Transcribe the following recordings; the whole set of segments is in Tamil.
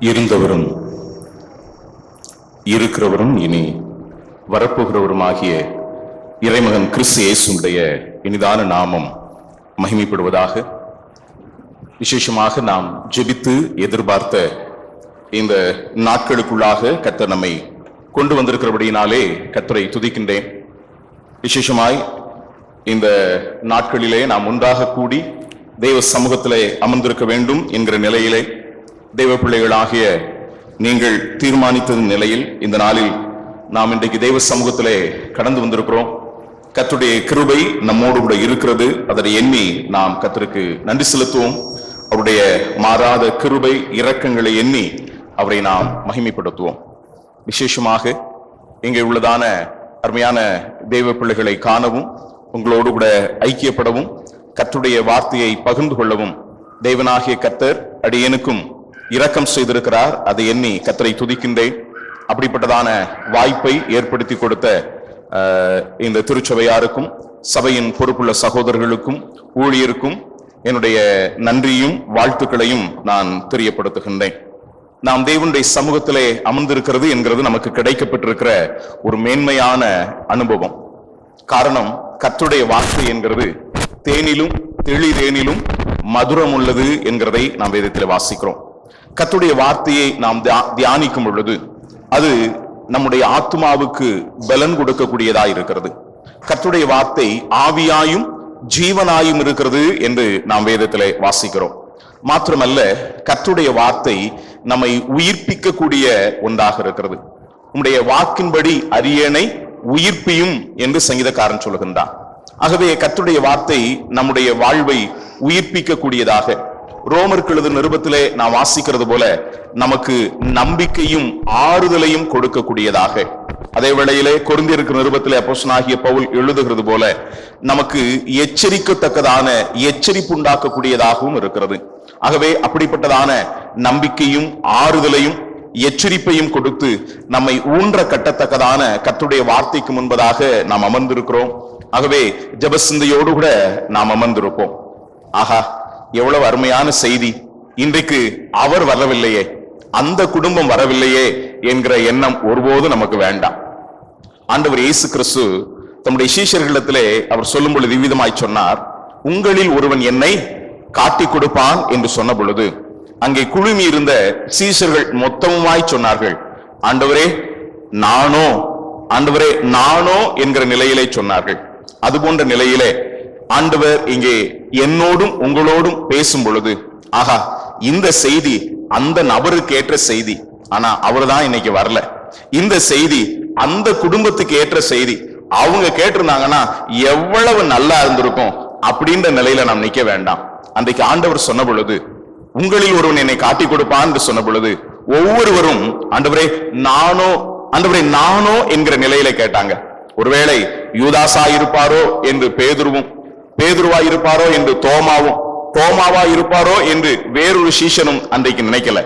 இருந்தவரும் இருக்கிறவரும் இனி வரப்போகிறவருமாகிய இறைமகன் கிறிஸ்து இயேசுடைய இனிதான நாமம் மகிமைப்படுவதாக. விசேஷமாக நாம் ஜெபித்து எதிர்பார்த்த இந்த நாட்களுக்குள்ளாக கர்த்தர் நம்மை கொண்டு வந்திருக்கிறபடியினாலே கர்த்தரை துதிக்கின்றேன். விசேஷமாய் இந்த நாட்களிலே நாம் ஒன்றாக கூடி தெய்வ சமூகத்திலே அமர்ந்திருக்க வேண்டும் என்கிற நிலையிலே தெய்வ பிள்ளைகளாகிய நீங்கள் தீர்மானித்ததின் நிலையில் இந்த நாளில் நாம் இன்றைக்கு தெய்வ சமூகத்திலே கடந்து வந்திருக்கிறோம். கர்த்தருடைய கிருபை நம்மோடு கூட இருக்கிறது. அதை எண்ணி நாம் கர்த்தருக்கு நன்றி செலுத்துவோம். அவருடைய மாறாத கிருபை இரக்கங்களை எண்ணி அவரை நாம் மகிமைப்படுத்துவோம். விசேஷமாக இங்கே உள்ளதான அருமையான தெய்வ பிள்ளைகளை காணவும், உங்களோடு கூட ஐக்கியப்படவும், கர்த்தருடைய வார்த்தையை பகிர்ந்து கொள்ளவும் தேவனாகிய கர்த்தர் அடியேனுக்கும் இரக்கம் செய்திருக்கிறார். அதை எண்ணி கர்த்தரை துதிக்கின்றேன். அப்படிப்பட்டதான வாய்ப்பை ஏற்படுத்தி கொடுத்த இந்த திருச்சபையாருக்கும் சபையின் பொறுப்புள்ள சகோதரர்களுக்கும் ஊழியருக்கும் என்னுடைய நன்றியும் வாழ்த்துக்களையும் நான் தெரியப்படுத்துகின்றேன். நாம் தேவனுடைய சமூகத்திலே அமர்ந்திருக்கிறது என்கிறது நமக்கு கிடைக்கப்பட்டிருக்கிற ஒரு மேன்மையான அனுபவம். காரணம், கர்த்தருடைய வார்த்தை என்கிறது தேனிலும் தெளிதேனிலும் மதுரம் உள்ளது என்கிறதை நாம் வேதத்தில் வாசிக்கிறோம். கர்த்தருடைய வார்த்தையை நாம் தியானிக்கும் பொழுது அது நம்முடைய ஆத்மாவுக்கு பலன் கொடுக்கக்கூடியதா இருக்கிறது. கர்த்தருடைய வார்த்தை ஆவியாயும் ஜீவனாயும் இருக்கிறது என்று நாம் வேதத்திலே வாசிக்கிறோம். மாத்திரமல்ல, கர்த்தருடைய வார்த்தை நம்மை உயிர்ப்பிக்கக்கூடிய ஒன்றாக இருக்கிறது. உம்முடைய வாக்கின்படி அரியணை உயிர்ப்பியும் என்று சங்கீதக்காரன் சொல்லுகின்றான். ஆகவே கர்த்தருடைய வார்த்தை நம்முடைய வாழ்வை உயிர்ப்பிக்கக்கூடியதாக, ரோமருக்கு எழுதின நிருபத்திலே நாம் வாசிக்கிறது போல நமக்கு நம்பிக்கையும் ஆறுதலையும் கொடுக்கக்கூடியதாக, அதே வேளையிலே கொரிந்தியருக்கு நிருபத்திலே அப்போஸ்தலனாகிய பவுல் எழுதுகிறது போல நமக்கு எச்சரிக்கத்தக்கதான எச்சரிப்பு உண்டாக்கக்கூடியதாகவும் இருக்கிறது. ஆகவே அப்படிப்பட்டதான நம்பிக்கையும் ஆறுதலையும் எச்சரிப்பையும் கொடுத்து நம்மை ஊன்ற கட்டத்தக்கதான கர்த்தருடைய வார்த்தைக்கு முன்பதாக நாம் அமர்ந்திருக்கிறோம். ஆகவே ஜெபசிந்தையோடு கூட நாம் அமர்ந்திருப்போம். ஆஹா, எவ்வளவு அருமையான செய்தி! இன்றைக்கு அவர் வரவில்லையே, அந்த குடும்பம் வரவில்லையே என்கிற எண்ணம் ஒருபோது நமக்கு வேண்டாம். ஆண்டவர் இயேசு கிறிஸ்து தம்முடைய சீஷர்களிடத்திலே அவர் சொல்லும் பொழுது இவ்விதமாய் சொன்னார், உங்களில் ஒருவன் என்னை காட்டி கொடுப்பான் என்று சொன்ன பொழுது அங்கே குழுமி இருந்த சீஷர்கள் மொத்தமாய் சொன்னார்கள், ஆண்டவரே நானோ, ஆண்டவரே நானோ என்கிற நிலையிலே சொன்னார்கள். அது போன்ற நிலையிலே ஆண்டவர் இங்கே என்னோடும் உங்களோடும் பேசும் பொழுது, ஆகா, இந்த செய்தி அந்த நபருக்கு ஏற்ற செய்தி, ஆனா அவர் தான் இன்னைக்கு வரல. இந்த செய்தி அந்த குடும்பத்துக்கு ஏற்ற செய்தி, அவங்க கேட்டிருந்தாங்கன்னா எவ்வளவு நல்லா இருந்திருக்கும் அப்படின்ற நிலையில நாம் நிக்க வேண்டாம். அன்றைக்கு ஆண்டவர் சொன்ன பொழுது, உங்களில் ஒருவன் என்னை காட்டி கொடுப்பான் என்று சொன்ன பொழுது ஒவ்வொருவரும் ஆண்டவரே நானோ, ஆண்டவரே நானோ என்கிற நிலையில கேட்டாங்க. ஒருவேளை யூதாசா இருப்பாரோ என்று பேதுருவும், பேதுருவா இருப்பாரோ என்று தோமாவும், தோமாவா இருப்பாரோ என்று வேறொரு சீஷனும் அன்றைக்கு நினைக்கல.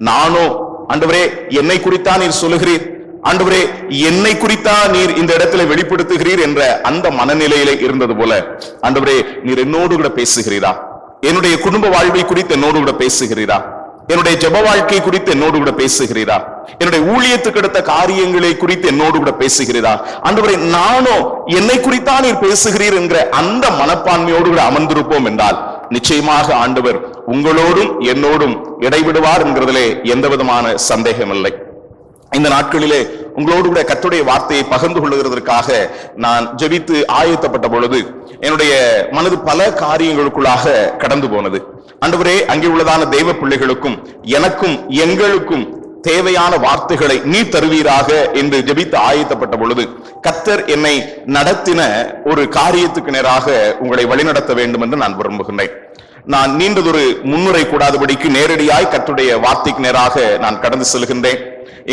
நானோ, ஆண்டவரே என்னை குறித்தா நீர் சொல்லுகிறீர், ஆண்டவரே என்னை குறித்தா நீர் இந்த இடத்துல வெளிப்படுத்துகிறீர் என்ற அந்த மனநிலையிலே இருந்தது போல, ஆண்டவரே நீர் என்னோடு கூட பேசுகிறீரா, என்னுடைய குடும்ப வாழ்வை குறித்து என்னோடு கூட பேசுகிறீரா, என்னுடைய ஜெப வாழ்க்கை குறித்து என்னோடு கூட பேசுகிறீரா, என்னுடைய ஊழியத்துக்கு அடுத்த காரியங்களை குறித்து என்னோடு கூட பேசுகிறீரா, ஆண்டவரே நானோ என்னை குறித்தா நீர் பேசுகிறீர் என்கிற அந்த மனப்பான்மையோடு கூட அமர்ந்திருப்போம் என்றால் நிச்சயமாக ஆண்டவர் உங்களோடும் என்னோடும் இடைவிடுவார் என்கிறதிலே எந்த விதமான சந்தேகம் இல்லை. இந்த நாட்களிலே உங்களோடு கூட கர்த்தருடைய வார்த்தையை பகிர்ந்து கொள்ளுகிறதற்காக நான் ஜெபித்து ஆயத்தப்பட்ட பொழுது என்னுடைய மனது பல காரியங்களுக்குள்ளாக கடந்து போனது. ஆண்டவரே, அங்கே உள்ளதான தெய்வ பிள்ளைகளுக்கும் எனக்கும் எங்களுக்கும் தேவையான வார்த்தைகளை நீ தருவீராக என்று ஜெபித்து ஆயத்தப்பட்ட பொழுது கர்த்தர் என்னை நடத்தின ஒரு காரியத்துக்கு நேராக உங்களை வழிநடத்த வேண்டும் என்று நான் விரும்புகின்றேன். நான் நீண்டதொரு முன்னுரை கூடாதபடிக்கு நேரடியாய் கர்த்தருடைய வார்த்தைக்கு நேராக நான் கடந்து செல்கின்றேன்.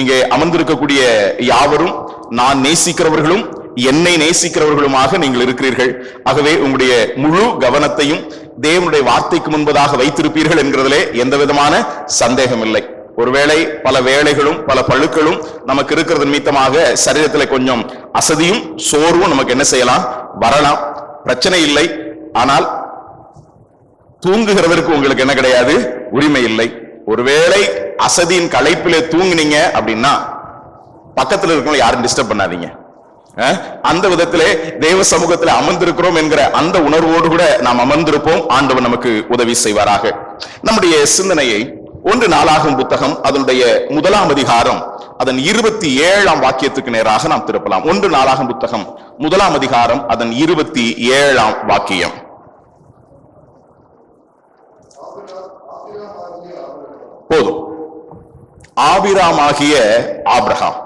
இங்கே அமர்ந்திருக்கக்கூடிய யாவரும் நான் நேசிக்கிறவர்களும் என்னை நேசிக்கிறவர்களுமாக நீங்கள் இருக்கிறீர்கள். ஆகவே உங்களுடைய முழு கவனத்தையும் தேவனுடைய வார்த்தைக்கு முன்பதாக வைத்திருப்பீர்கள் என்கிறதிலே எந்த விதமான சந்தேகம் இல்லை. ஒருவேளை பல வேலைகளும் பல பழுக்களும் நமக்கு இருக்கிறது நிமித்தமாக சரீரத்தில் கொஞ்சம் அசதியும் சோர்வும் நமக்கு என்ன செய்யலாம், வரலாம், பிரச்சனை இல்லை. ஆனால் தூங்குகிறதற்கு உங்களுக்கு என்ன கிடையாது, உரிமை இல்லை. ஒருவேளை அசதியின் களைப்பிலே தூங்குனீங்க அப்படின்னா பக்கத்துல இருக்கவங்க யாரும் டிஸ்டர்ப் பண்ணாதீங்க. அந்த விதத்திலே தேவ சமூகத்தில் அமர்ந்திருக்கிறோம் என்கிற அந்த உணர்வோடு கூட நாம் அமர்ந்திருப்போம். ஆண்டவர் நமக்கு உதவி செய்வாராக. நம்முடைய சிந்தனையை 1 நாளாகும் புத்தகம் அதனுடைய 1ஆம் அதிகாரம் அதன் 27ஆம் வாக்கியத்துக்கு நேராக நாம் திருப்பலாம். 1 நாளாகும் புத்தகம் 1ஆம் அதிகாரம் அதன் 27ஆம் வாக்கியம். போதும். ஆபிராமாகிய ஆபிரகாம்.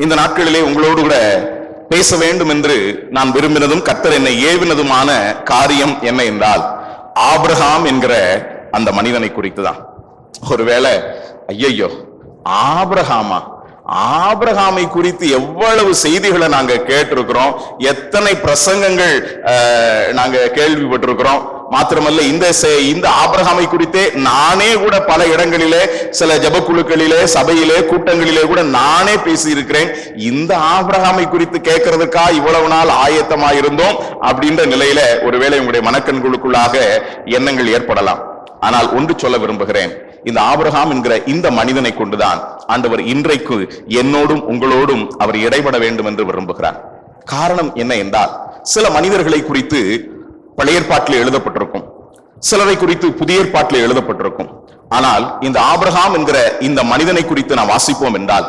இந்த நாட்களிலே உங்களோடு கூட பேச வேண்டும் என்று நான் விரும்பினதும் கர்த்தர் என்னை ஏவினதுமான காரியம் என்ன என்றால், ஆபிரகாம் என்கிற அந்த மனிதனை குறித்துதான். ஒருவேளை ஐயையோ ஆபிரகாமா, ஆபிரகாமை குறித்து எவ்வளவு செய்திகளை நாங்க கேட்டிருக்கிறோம், எத்தனை பிரசங்கங்கள் நாங்க கேள்விப்பட்டிருக்கிறோம். மாத்திரமல்ல இந்த ஆபிரகாமை குறித்தே நானே கூட பல இடங்களிலே, சில ஜபக்குழுக்களிலே, சபையிலே, கூட்டங்களிலே கூட நானே பேசி இருக்கிறேன். இந்த ஆபிரகாமை குறித்து கேட்கறதுக்கா இவ்வளவு நாள் ஆயத்தமாயிருந்தோம் அப்படின்ற நிலையில ஒருவேளை உங்களுடைய மனக்கண்களுக்குள்ளாக எண்ணங்கள் ஏற்படலாம். ஆனால் ஒன்று சொல்ல விரும்புகிறேன், இந்த ஆபிரகாம் என்கிற இந்த மனிதனை கொண்டுதான் ஆண்டவர் இன்றைக்கு என்னோடும் உங்களோடும் அவர் இடைபட வேண்டும் என்று விரும்புகிறார். காரணம் என்ன என்றால், சில மனிதர்களை குறித்து பழைய ஏற்பாட்டில் எழுதப்பட்டிருக்கும், சிலரை குறித்து புதிய ஏற்பாட்டில் எழுதப்பட்டிருக்கும். ஆனால் இந்த ஆபிரகாம் என்கிற இந்த மனிதனை குறித்து நாம் வாசிப்போம் என்றால்,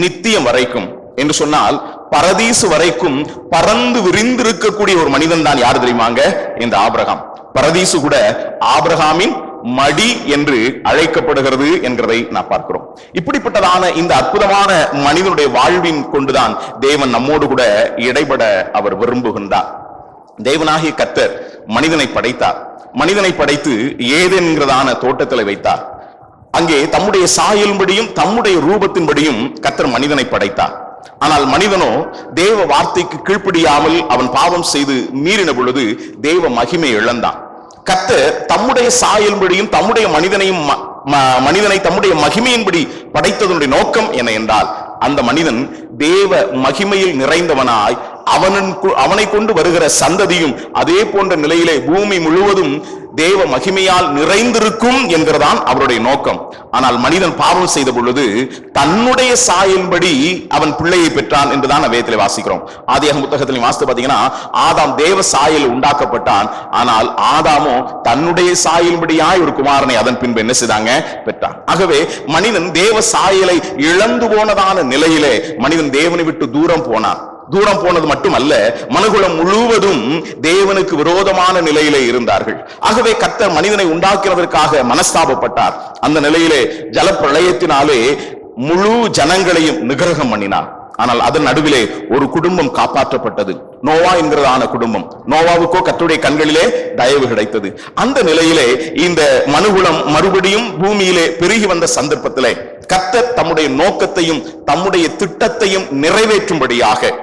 நித்தியம் வரைக்கும் என்று சொன்னால் பரதீசு வரைக்கும் பறந்து விரிந்திருக்கக்கூடிய ஒரு மனிதன் தான் யார் தெரியுமாங்க? இந்த ஆபிரகாம். பரதீசு கூட ஆபிரகாமின் மடி என்று அழைக்கப்படுகிறது என்கிறதை நான் பார்க்கிறோம். இப்படிப்பட்டதான இந்த அற்புதமான மனிதனுடைய வாழ்வின் கொண்டுதான் தேவன் நம்மோடு கூட இடைபட அவர் விரும்புகின்றார். தேவனாகிய கர்த்தர் மனிதனை படைத்தார். மனிதனை படைத்து ஏதென்கிறதான தோட்டத்தில் வைத்தார். அங்கே தம்முடைய சாயலின்படியும் தம்முடைய ரூபத்தின்படியும் கர்த்தர் மனிதனை படைத்தார். ஆனால் மனிதனோ தேவ வார்த்தைக்கு கீழ்ப்படியாமல் அவன் பாவம் செய்து மீறின பொழுது தேவ மகிமை இழந்தான். கர்த்தர் தம்முடைய சாயலின்படியும் தம்முடைய மனிதனை தம்முடைய மகிமையின்படி படைத்ததனுடைய நோக்கம் என்ன என்றால், அந்த மனிதன் தேவ மகிமையில் நிறைந்தவனாய் அவனை கொண்டு வருகிற சந்ததியும் அதே போன்ற நிலையிலே பூமி முழுவதும் தேவ மகிமையால் நிறைந்திருக்கும் என்கிறதான் அவருடைய நோக்கம். ஆனால் மனிதன் பாவம் செய்த பொழுது தன்னுடைய சாயலின்படி அவன் பிள்ளையை பெற்றான் என்றுதான் வேதத்திலே வாசிக்கிறோம். ஆதியாகம புத்தகத்தில் வாசித்து பார்த்தீங்கன்னா, ஆதாம் தேவ சாயல் உண்டாக்கப்பட்டான். ஆனால் ஆதாமோ தன்னுடைய சாயலின்படியாய் ஒரு குமாரனை அதன் பின்பு என்ன செய்தாங்க? பெற்றான். ஆகவே மனிதன் தேவ சாயலை இழந்து போனதான நிலையிலே மனிதன் தேவனை விட்டு தூரம் போனான். தூரம் போனது மட்டுமல்ல, மனுகுலம் முழுவதும் தேவனுக்கு விரோதமான நிலையிலே இருந்தார்கள். ஆகவே கர்த்தர் மனிதனை உண்டாக்குவதற்காக மனஸ்தாபப்பட்டார். அந்த நிலையிலே ஜலப்பிரளயத்தினாலே முழு ஜனங்களையும் நிகிரகம் பண்ணினார். ஆனால் அதன் நடுவிலே ஒரு குடும்பம் காப்பாற்றப்பட்டது, நோவா என்கிறதான குடும்பம். நோவாவுக்கோ கர்த்தருடைய கண்களிலே தயவு கிடைத்தது. அந்த நிலையிலே இந்த மனுகுலம் மறுபடியும் பூமியிலே பெருகி வந்த சந்தர்ப்பத்திலே கர்த்தர் தம்முடைய நோக்கத்தையும் தம்முடைய திட்டத்தையும் நிறைவேற்றும்படியாக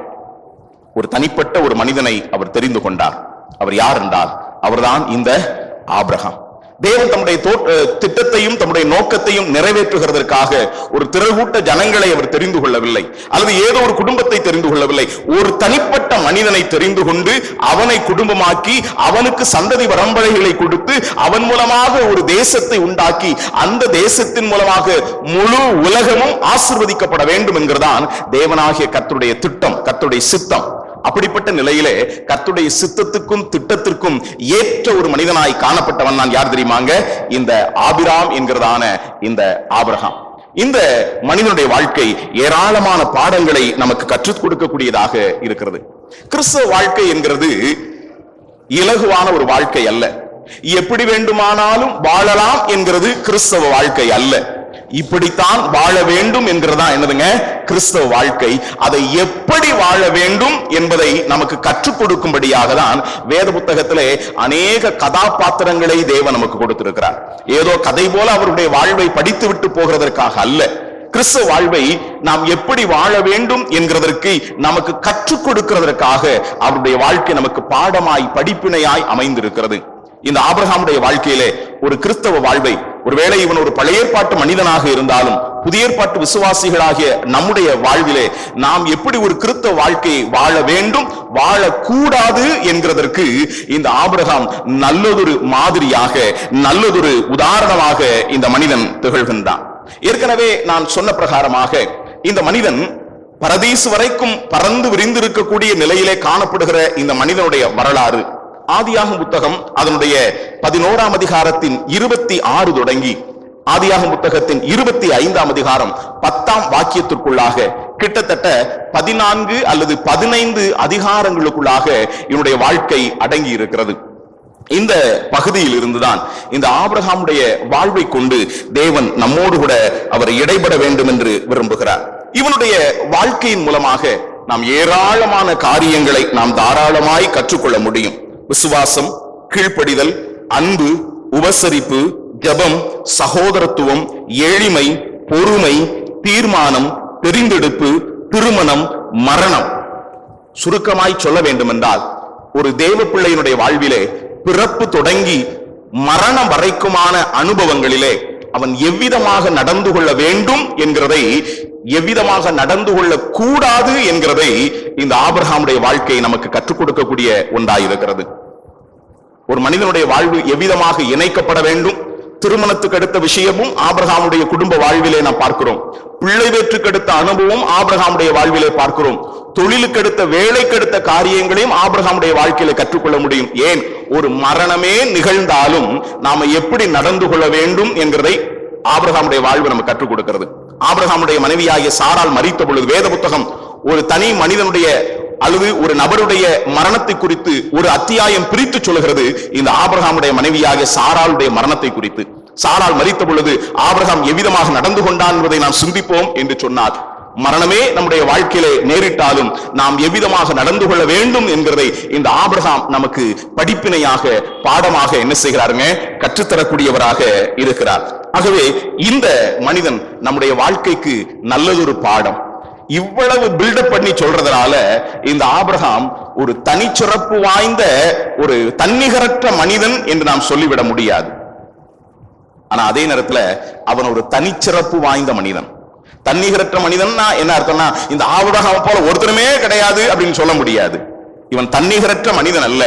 ஒரு தனிப்பட்ட ஒரு மனிதனை அவர் தெரிந்து கொண்டார். அவர் யார் என்றால், அவர்தான் இந்த ஆபிரகாம். தேவன் தம்முடைய திட்டத்தையும் தம்முடைய நோக்கத்தையும் நிறைவேற்றுகிறதற்காக ஒரு திரள்கூட்ட ஜனங்களை அவர் தெரிந்து கொள்ளவில்லை, அல்லது ஏதோ ஒரு குடும்பத்தை தெரிந்து கொள்ளவில்லை. ஒரு தனிப்பட்ட மனிதனை தெரிந்து கொண்டு அவனை குடும்பமாக்கி அவனுக்கு சந்ததி பரம்பரைகளை கொடுத்து அவன் மூலமாக ஒரு தேசத்தை உண்டாக்கி அந்த தேசத்தின் மூலமாக முழு உலகமும் ஆசீர்வதிக்கப்பட வேண்டும் என்கிறதான் தேவனாகிய கர்த்தருடைய திட்டம், கர்த்தருடைய சித்தம். அப்படிப்பட்ட நிலையிலே கர்த்தருடைய சித்தத்துக்கும் திட்டத்திற்கும் ஏற்ற ஒரு மனிதனாய் காணப்பட்டவன் நான் யார் தெரியுமாங்க? இந்த ஆபிராம் என்கிறதான இந்த ஆபிரகாம். இந்த மனிதனுடைய வாழ்க்கை ஏராளமான பாடங்களை நமக்கு கற்றுக் கொடுக்கக்கூடியதாக இருக்கிறது. கிறிஸ்தவ வாழ்க்கை என்கிறது இலகுவான ஒரு வாழ்க்கை அல்ல. எப்படி வேண்டுமானாலும் வாழலாம் என்கிறது கிறிஸ்தவ வாழ்க்கை அல்ல. இப்படித்தான் வாழ வேண்டும் என்கிறதா என்னதுங்க? கிறிஸ்தவ வாழ்க்கை. அதை எப்படி வாழ வேண்டும் என்பதை நமக்கு கற்றுக் கொடுக்கும்படியாக தான் வேத புத்தகத்திலே அநேக கதாபாத்திரங்களை தேவன் நமக்கு கொடுத்திருக்கிறார். ஏதோ கதை போல அவருடைய வாழ்வை படித்து விட்டு போகிறதற்காக அல்ல. கிறிஸ்தவ வாழ்வை நாம் எப்படி வாழ வேண்டும் என்கிறதற்கு நமக்கு கற்றுக் கொடுக்கிறதற்காக அவருடைய வாழ்க்கை நமக்கு பாடமாய் படிப்பினையாய் அமைந்திருக்கிறது. இந்த ஆபிரகாமுடைய வாழ்க்கையிலே ஒரு கிறிஸ்தவ வாழ்வை ஒருவேளை இவன் ஒரு பழைய ஏற்பாட்டு மனிதனாக இருந்தாலும் புதிய ஏற்பாட்டு விசுவாசிகளாகிய நம்முடைய வாழ்விலே நாம் எப்படி ஒரு கிறிஸ்தவ வாழ்க்கையை வாழ வேண்டும், வாழக்கூடாது என்கிறதற்கு இந்த ஆபிரகாம் நல்லதொரு மாதிரியாக, நல்லதொரு உதாரணமாக இந்த மனிதன் திகழ்கின்றான். ஏற்கனவே நான் சொன்ன பிரகாரமாக இந்த மனிதன் பரதீசு வரைக்கும் பறந்து விரிந்திருக்கக்கூடிய நிலையிலே காணப்படுகிற இந்த மனிதனுடைய வரலாறு ஆதியாகம புத்தகம் அதனுடைய 11ஆம் அதிகாரத்தின் 26 தொடங்கி ஆதியாகம புத்தகத்தின் 25ஆம் அதிகாரம் 10ஆம் வாக்கியத்திற்குள்ளாக கிட்டத்தட்ட 14 அல்லது 15 அதிகாரங்களுக்குள்ளாக இவனுடைய வாழ்க்கை அடங்கி இருக்கிறது. இந்த பகுதியில் இருந்துதான் இந்த ஆபிரகாமுடைய வாழ்வை கொண்டு தேவன் நம்மோடு கூட அவர் இடைபட வேண்டும் என்று விரும்புகிறார். இவனுடைய வாழ்க்கையின் மூலமாக நாம் ஏராளமான காரியங்களை நாம் தாராளமாய் கற்றுக்கொள்ள முடியும். விசுவாசம், கீழ்ப்படிதல், அன்பு, உபசரிப்பு, ஜெபம், சகோதரத்துவம், எளிமை, பொறுமை, தீர்மானம், தெரிந்தெடுப்பு, திருமணம், மரணம். சுருக்கமாய் சொல்ல வேண்டும் என்றால் ஒரு தேவ பிள்ளையினுடைய வாழ்விலே பிறப்பு தொடங்கி மரணம் வரைக்குமான அனுபவங்களிலே அவன் எவ்விதமாக நடந்து கொள்ள வேண்டும் என்கிறதை, எவ்விதமாக நடந்து கொள்ள கூடாது என்கிறதை இந்த ஆபிரகாமுடைய வாழ்க்கை நமக்கு கற்றுக் கொடுக்கக்கூடிய ஒன்றாயிருக்கிறது. ஒரு மனிதனுடைய வாழ்வு எவ்விதமாக இணைக்கப்பட வேண்டும், திருமணத்துக்கு அடுத்த விஷயமும் ஆபிரகாமுடைய குடும்ப வாழ்விலே நாம் பார்க்கிறோம். பிள்ளை வேற்றுக்கு அடுத்த அனுபவம் ஆபிரகாமுடைய வாழ்விலே பார்க்கிறோம். தொழிலுக்கு அடுத்த, வேலைக்கு அடுத்த காரியங்களையும் ஆபிரகாமுடைய வாழ்க்கையில கற்றுக்கொள்ள முடியும். ஏன், ஒரு மரணமே நிகழ்ந்தாலும் நாம எப்படி நடந்து கொள்ள வேண்டும் என்கிறதை ஆபிரகாமுடைய வாழ்வு நமக்கு கற்றுக் கொடுக்கிறது. ஆபிரகாமுடைய மனைவியாகிய சாராள் மரித்த பொழுது வேத புத்தகம் ஒரு தனி மனிதனுடைய அல்லது ஒரு நபருடைய மரணத்தை குறித்து ஒரு அத்தியாயம் பிரித்து சொல்கிறது. இந்த ஆபிரகாமுடைய மனைவியாகிய சாராளுடைய மரணத்தை குறித்து, சாராள் மரித்த பொழுது ஆபிரகாம் எவ்விதமாக நடந்து கொண்டான் என்பதை நாம் சிந்திப்போம் என்று சொன்னார். மரணமே நம்முடைய வாழ்க்கையிலே நேரிட்டாலும் நாம் எவ்விதமாக நடந்து கொள்ள வேண்டும் என்கிறதை இந்த ஆபிரகாம் நமக்கு படிப்பினையாக, பாடமாக என்ன செய்கிறாருங்க, கற்றுத்தரக்கூடியவராக இருக்கிறார். ஆகவே இந்த மனிதன் நம்முடைய வாழ்க்கைக்கு நல்லதொரு பாடம். இவ்வளவு பில்டப் பண்ணி சொல்றதுனால இந்த ஆபிரகாம் ஒரு தனிச்சிறப்பு வாய்ந்த ஒரு தன்னிகரற்ற மனிதன் என்று நாம் சொல்லிவிட முடியாது. ஆனா அதே நேரத்துல அவன் ஒரு தனிச்சிறப்பு வாய்ந்த மனிதன். தன்னிகரற்ற மனிதன் என்ன அர்த்தம்னா, இந்த ஆபிரகாம் போல ஒருத்தருமே கிடையாது அப்படின்னு சொல்ல முடியாது. இவன் தன்னிகரற்ற மனிதன் அல்ல,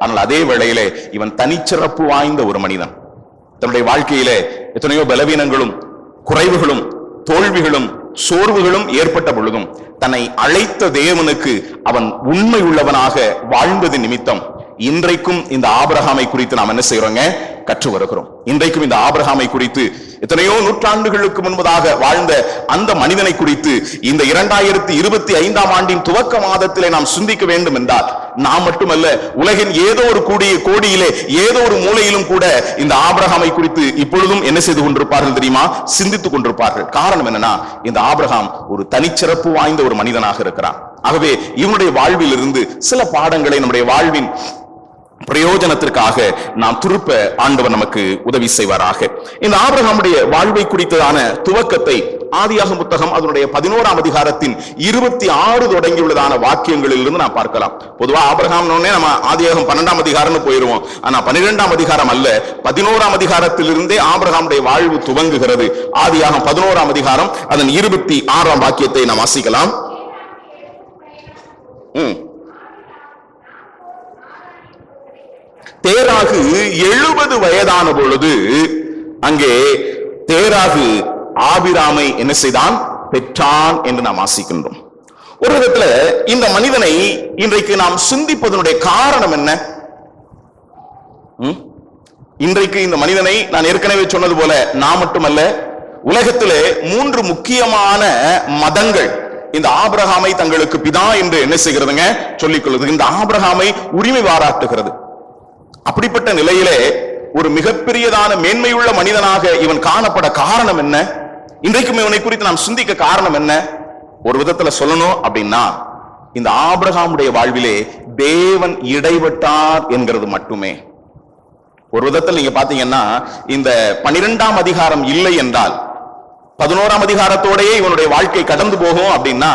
ஆனால் அதே வேளையிலே இவன் தனிச்சிறப்பு வாய்ந்த ஒரு மனிதன். தன்னுடைய வாழ்க்கையிலே எத்தனையோ பலவீனங்களும் குறைவுகளும் தோல்விகளும் சோர்வுகளும் ஏற்பட்ட பொழுதும் தன்னை அழைத்த தேவனுக்கு அவன் உண்மை உள்ளவனாக வாழ்ந்தது நிமித்தம் இன்றைக்கும் இந்த ஆபிரகாமை குறித்து நாம் என்ன செய்யறோங்க, கற்று வருகிறோம். இன்றைக்கும் இந்த ஆபிரகாமை குறித்து எத்தனையோ நூற்றாண்டுகளுக்கு முன்பதாக வாழ்ந்த அந்த மனிதனை குறித்து இந்த 2025ஆம் ஆண்டின் துவக்க மாதத்திலே நாம் சிந்திக்க வேண்டும் என்றால் நாம் மட்டுமல்ல, உலகின் ஏதோ ஒரு கோடியிலே ஏதோ ஒரு மூலையிலும் கூட இந்த ஆபிரகாமை குறித்து இப்பொழுதும் என்ன செய்து கொண்டிருப்பார்கள் தெரியுமா, சிந்தித்துக் கொண்டிருப்பார்கள். காரணம் என்னன்னா, இந்த ஆபிரகாம் ஒரு தனிச்சிறப்பு வாய்ந்த ஒரு மனிதனாக இருக்கிறான். ஆகவே இவனுடைய வாழ்வில் இருந்து சில பாடங்களை நம்முடைய வாழ்வின் பிரயோஜனத்திற்காக நாம் திருப்ப ஆண்டவர் நமக்கு உதவி செய்வாராக. இந்த ஆபிரகாமுடைய வாழ்வை குறித்ததான துவக்கத்தை ஆதியாகம புத்தகம் அதனுடைய 11ஆம் அதிகாரத்தின் 26 தொடங்கியுள்ளதான வாக்கியங்களில் இருந்து நாம் பார்க்கலாம். பொதுவா ஆபிரகாம் நம்ம ஆதியாகமம் 12ஆம் அதிகாரம்னு போயிருவோம். ஆனா 12ஆம் அதிகாரம் அல்ல, 11ஆம் அதிகாரத்திலிருந்தே ஆபிரகாமுடைய வாழ்வு துவங்குகிறது. ஆதியாகமம் 11ஆம் அதிகாரம் அதன் 26ஆம் வாக்கியத்தை நாம் வாசிக்கலாம். தேராகு 70 வயதான பொழுது அங்கே தேராகு ஆபிராமை என்ன செய்தான், பெற்றான் என்று நாம் வாசிக்கின்றோம். ஒரு விதத்துல இந்த மனிதனை இன்றைக்கு நாம் சிந்திப்பதனுடைய காரணம் என்ன? இன்றைக்கு இந்த மனிதனை நான் ஏற்கனவே சொன்னது போல நான் மட்டுமல்ல, உலகத்திலே 3 முக்கியமான மதங்கள் இந்த ஆபிரகாமை தங்களுக்கு பிதா என்று என்ன செய்கிறதுங்க, சொல்லிக் கொள்ளுது. இந்த ஆபிரகாமை உரிமை பாராட்டுகிறது. அப்படிப்பட்ட நிலையிலே ஒரு மிகப்பெரியதான மேன்மையுள்ள மனிதனாக இவன் காணப்பட காரணம் என்ன? இன்றைக்கும் இவனை குறித்து நாம் சிந்திக்க காரணம் என்ன? ஒரு விதத்துல சொல்லணும் அப்படின்னா, இந்த ஆபிரகாமுடைய வாழ்விலே தேவன் இடைப்பட்டார் என்கிறது மட்டுமே. ஒரு விதத்தில் நீங்க பாத்தீங்கன்னா, இந்த 12ஆம் அதிகாரம் இல்லை என்றால் 11ஆம் அதிகாரத்தோடயே இவனுடைய வாழ்க்கை கடந்து போகும். அப்படின்னா,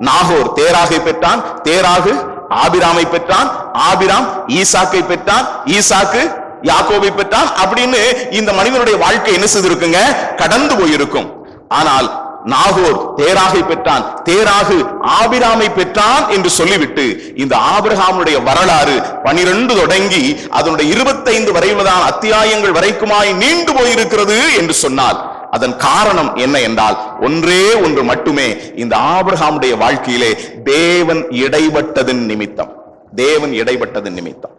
நாகோர் தேராகை பெற்றான், தேராகு ஆபிராமை பெற்றான், ஆபிராம் ஈசாக்கை பெற்றான், ஈசாக்கு யாக்கோபை பெற்றான் அப்படின்னு இந்த மனிதனுடைய வாழ்க்கை என்ன செய்திருக்குங்க, கடந்து போயிருக்கும். ஆனால் நாகோர் தேராகை பெற்றான், தேராகு ஆபிராமை பெற்றான் என்று சொல்லிவிட்டு இந்த ஆபிரகாமுடைய வரலாறு 12 தொடங்கி அதனுடைய 25 வரையில்தான் அத்தியாயங்கள் வரைக்குமாய் நீண்டு போயிருக்கிறது என்று சொன்னால் அதன் காரணம் என்ன என்றால் ஒன்றே ஒன்று மட்டுமே, இந்த ஆபிரகாமுடைய வாழ்க்கையிலே தேவன் இடைப்பட்டதன் நிமித்தம். தேவன் இடைப்பட்டதன் நிமித்தம்,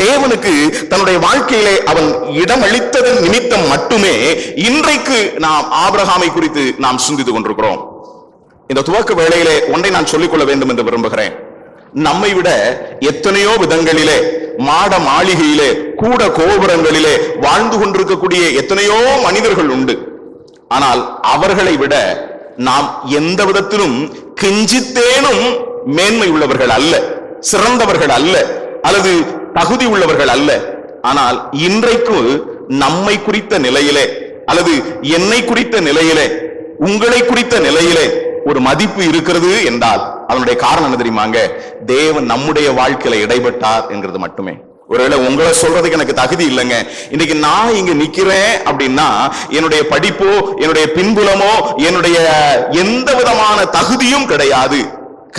தேவனுக்கு தன்னுடைய வாழ்க்கையிலே அவன் இடமளித்ததன் நிமித்தம் மட்டுமே இன்றைக்கு நாம் ஆபிரகாமை குறித்து நாம் சிந்தித்துக் கொண்டிருக்கிறோம். இந்த துவக்க வேளையிலே ஒன்றை நான் சொல்லிக்கொள்ள வேண்டும் என்று விரும்புகிறேன். நம்மை விட எத்தனையோ விதங்களிலே மாட மாளிகையிலே கூட கோபுரங்களிலே வாழ்ந்து கொண்டிருக்கக்கூடிய எத்தனையோ மனிதர்கள் உண்டு. ஆனால் அவர்களை விட நாம் எந்த விதத்திலும் கிஞ்சித்தேனும் மேன்மை உள்ளவர்கள் அல்ல, சிறந்தவர்கள் அல்ல, அல்லது தகுதி உள்ளவர்கள் அல்ல. ஆனால் இன்றைக்கு நம்மை குறித்த நிலையிலே அல்லது என்னை குறித்த நிலையிலே உங்களை குறித்த நிலையிலே ஒரு மதிப்பு இருக்கிறது என்றால் அதனுடைய காரணம் என்ன தெரியுமாங்க, தேவன் நம்முடைய வாழ்க்கையில இடைப்பட்டார் என்கிறது மட்டுமே. ஒருவேளை உங்களை சொல்றதுக்கு எனக்கு தகுதி இல்லைங்க, இன்னைக்கு நான் இங்க நிக்கிறேன் அப்படின்னா என்னுடைய படிப்போ என்னுடைய பின்புலமோ என்னுடைய எந்த விதமான தகுதியும் கிடையாது.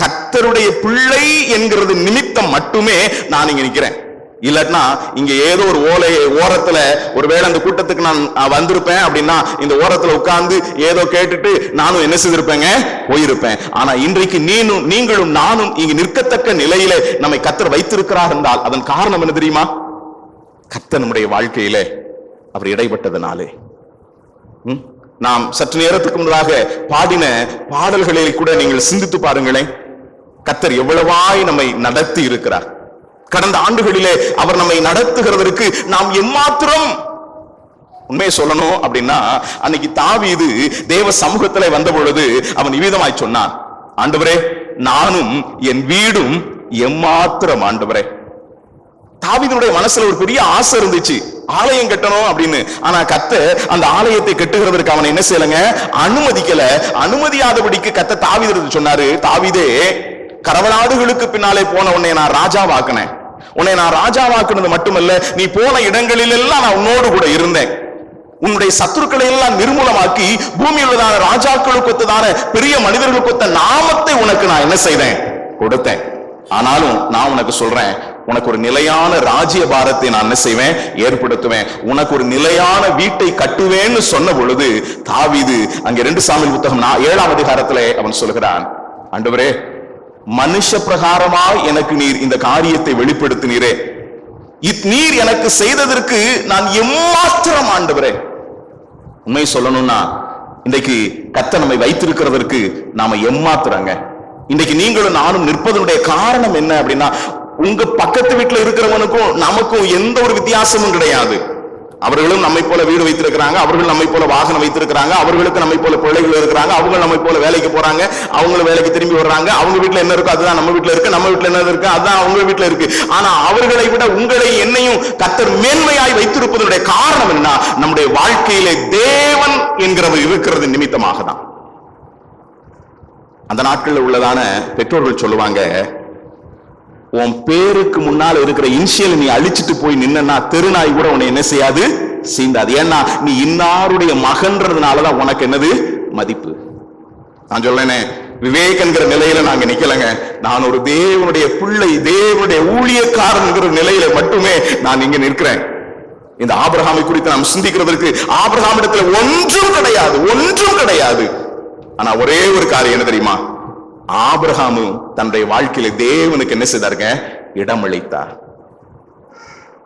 கர்த்தருடைய பிள்ளை என்கிறது நிமித்தம் மட்டுமே நான் இங்க நிக்கிறேன். இல்லன்னா இங்க ஏதோ ஒரு ஓரத்துல ஒருவேளை அந்த கூட்டத்துக்கு நான் வந்திருப்பேன் அப்படின்னா இந்த ஓரத்துல உட்கார்ந்து ஏதோ கேட்டுட்டு நானும் என்ன செய்திருப்பேங்க, போயிருப்பேன். ஆனா இன்றைக்கு நீங்களும் நானும் இங்க நிற்கத்தக்க நிலையில நம்மை கர்த்தர் வைத்திருக்கிறார் என்றால் அதன் காரணம் என்ன தெரியுமா, கர்த்தர் நம்முடைய வாழ்க்கையில அவர் இடைப்பட்டதனாலே. நாம் சற்று நேரத்துக்கு முன்னதாக பாடின பாடல்களில் கூட நீங்கள் சிந்தித்து பாருங்களேன், கர்த்தர் எவ்வளவாய் நம்மை நடத்தி இருக்கிறார். கடந்த ஆண்டுகளிலே அவர் நம்மை நடத்துகிறதற்கு நாம் எம்மாத்திரம் உண்மையை சொல்லணும் அப்படின்னா, அன்னைக்கு தாவீது தேவ சமூகத்திலே வந்த பொழுது அவன் இவ்விதமாய் சொன்னான், ஆண்டவரே நானும் என் வீடும் எம்மாத்திரம் ஆண்டவரே. தாவீதுடைய மனசுல ஒரு பெரிய ஆசை இருந்துச்சு, ஆலயம் கட்டணும் அப்படின்னு. ஆனா கர்த்தர் அந்த ஆலயத்தை கட்டுகிறதற்கு அவனை என்ன செய்யலங்க, அனுமதிக்கல. அனுமதியாதபடிக்கு கர்த்தர் தாவீதுக்கு சொன்னாரு, தாவீதே கரவலாடுகளுக்கு பின்னாலே போன உன்னை நான் ராஜாவாக்குனேன். உன்னை நான் ராஜாவாக்குனது மட்டுமல்ல, நீ போன இடங்களில் எல்லாம் நான் உன்னோடு கூட இருந்தேன். உன்னுடைய சத்துருக்களை எல்லாம் நிர்மூலமாக்கி பூமியில் உள்ளதான ராஜாக்களுக்கு ஒத்ததான பெரிய மனிதர்களுக்கு ஒத்த நாமத்தை உனக்கு நான் என்ன செய்தேன், கொடுத்தேன். ஆனாலும் நான் உனக்கு சொல்றேன், உனக்கு ஒரு நிலையான ராஜ்ய பாரத்தை நான் என்ன செய்வேன், ஏற்படுத்துவேன். உனக்கு ஒரு நிலையான வீட்டை கட்டுவேன்னு சொன்ன பொழுது தாவீது அங்கே 2 சாமுவேல் புத்தகம் 7ஆம் அதிகாரத்திலே அவன் சொல்கிறான், ஆண்டவரே மனுஷ பிரகாரமாய் எனக்கு நீர் இந்த காரியத்தை வெளிப்படுத்தினீரே, நீர் எனக்கு செய்ததற்கு நான் எம்மாத்திரம் ஆண்டவரே. உண்மை சொல்லணும்னா இன்றைக்கு கர்த்தர் நம்மை வைத்திருக்கிறதற்கு நாம எம்மாத்திரங்க. இன்றைக்கு நீங்களும் நானும் நிற்பதனுடைய காரணம் என்ன அப்படின்னா, உங்க பக்கத்து வீட்டுல இருக்கிறவனுக்கும் நமக்கும் எந்த ஒரு வித்தியாசமும் கிடையாது. அவர்களும் நம்மை போல வீடு வைத்திருக்கிறாங்க, அவர்கள் நம்மை போல வாகனம் வைத்திருக்கிறாங்க, அவர்களுக்கு நம்மை போல பிள்ளைகள் இருக்கிறாங்க, அவங்க நம்மை போல வேலைக்கு போறாங்க, அவங்களும் வேலைக்கு திரும்பி வர்றாங்க. அவங்க வீட்டுல என்ன இருக்கோ அதுதான் நம்ம வீட்டுல இருக்கு, நம்ம வீட்டுல என்ன இருக்கு அதுதான் அவங்க வீட்டுல இருக்கு. ஆனா அவர்களை விட உங்களை என்னையும் கர்த்தர் மேன்மையாய் வைத்திருப்பதனுடைய காரணம் என்ன, நம்முடைய வாழ்க்கையிலே தேவன் என்கிறவர் இருக்கிறது நிமித்தமாக தான். அந்த நாட்களில் உள்ளதான பெற்றோர்கள் சொல்லுவாங்க, உன் பேருக்கு முன்னால இருக்கிற இனிஷியல் நீ அழிச்சிட்டு போய் நின்னா தெருநாய் கூட உன்னை என்ன செய்யாது, சீண்டாது. ஏன்னா நீ இன்னாருடைய மகன்றதுனாலதான் உனக்கு என்னது மதிப்பு. நான் சொல்லேனே, விவேக் என்கிற நிலையில நாங்க நிக்கலங்க, நான் ஒரு தேவனுடைய பிள்ளை, தேவனுடைய ஊழியக்காரன் நிலையில மட்டுமே நான் இங்க நிற்கிறேன். இந்த ஆபிரகாமை குறித்து நாம் சிந்திக்கிறதற்கு ஆபிரகாமிடத்துல ஒன்றும் கிடையாது, ஒன்றும் கிடையாது. ஆனா ஒரே ஒரு காரியம் என்ன தெரியுமா, ஆபிரகாமும் தன்னுடைய வாழ்க்கையில தேவனுக்கு என்ன செய்தாருங்க, இடமளித்தார்.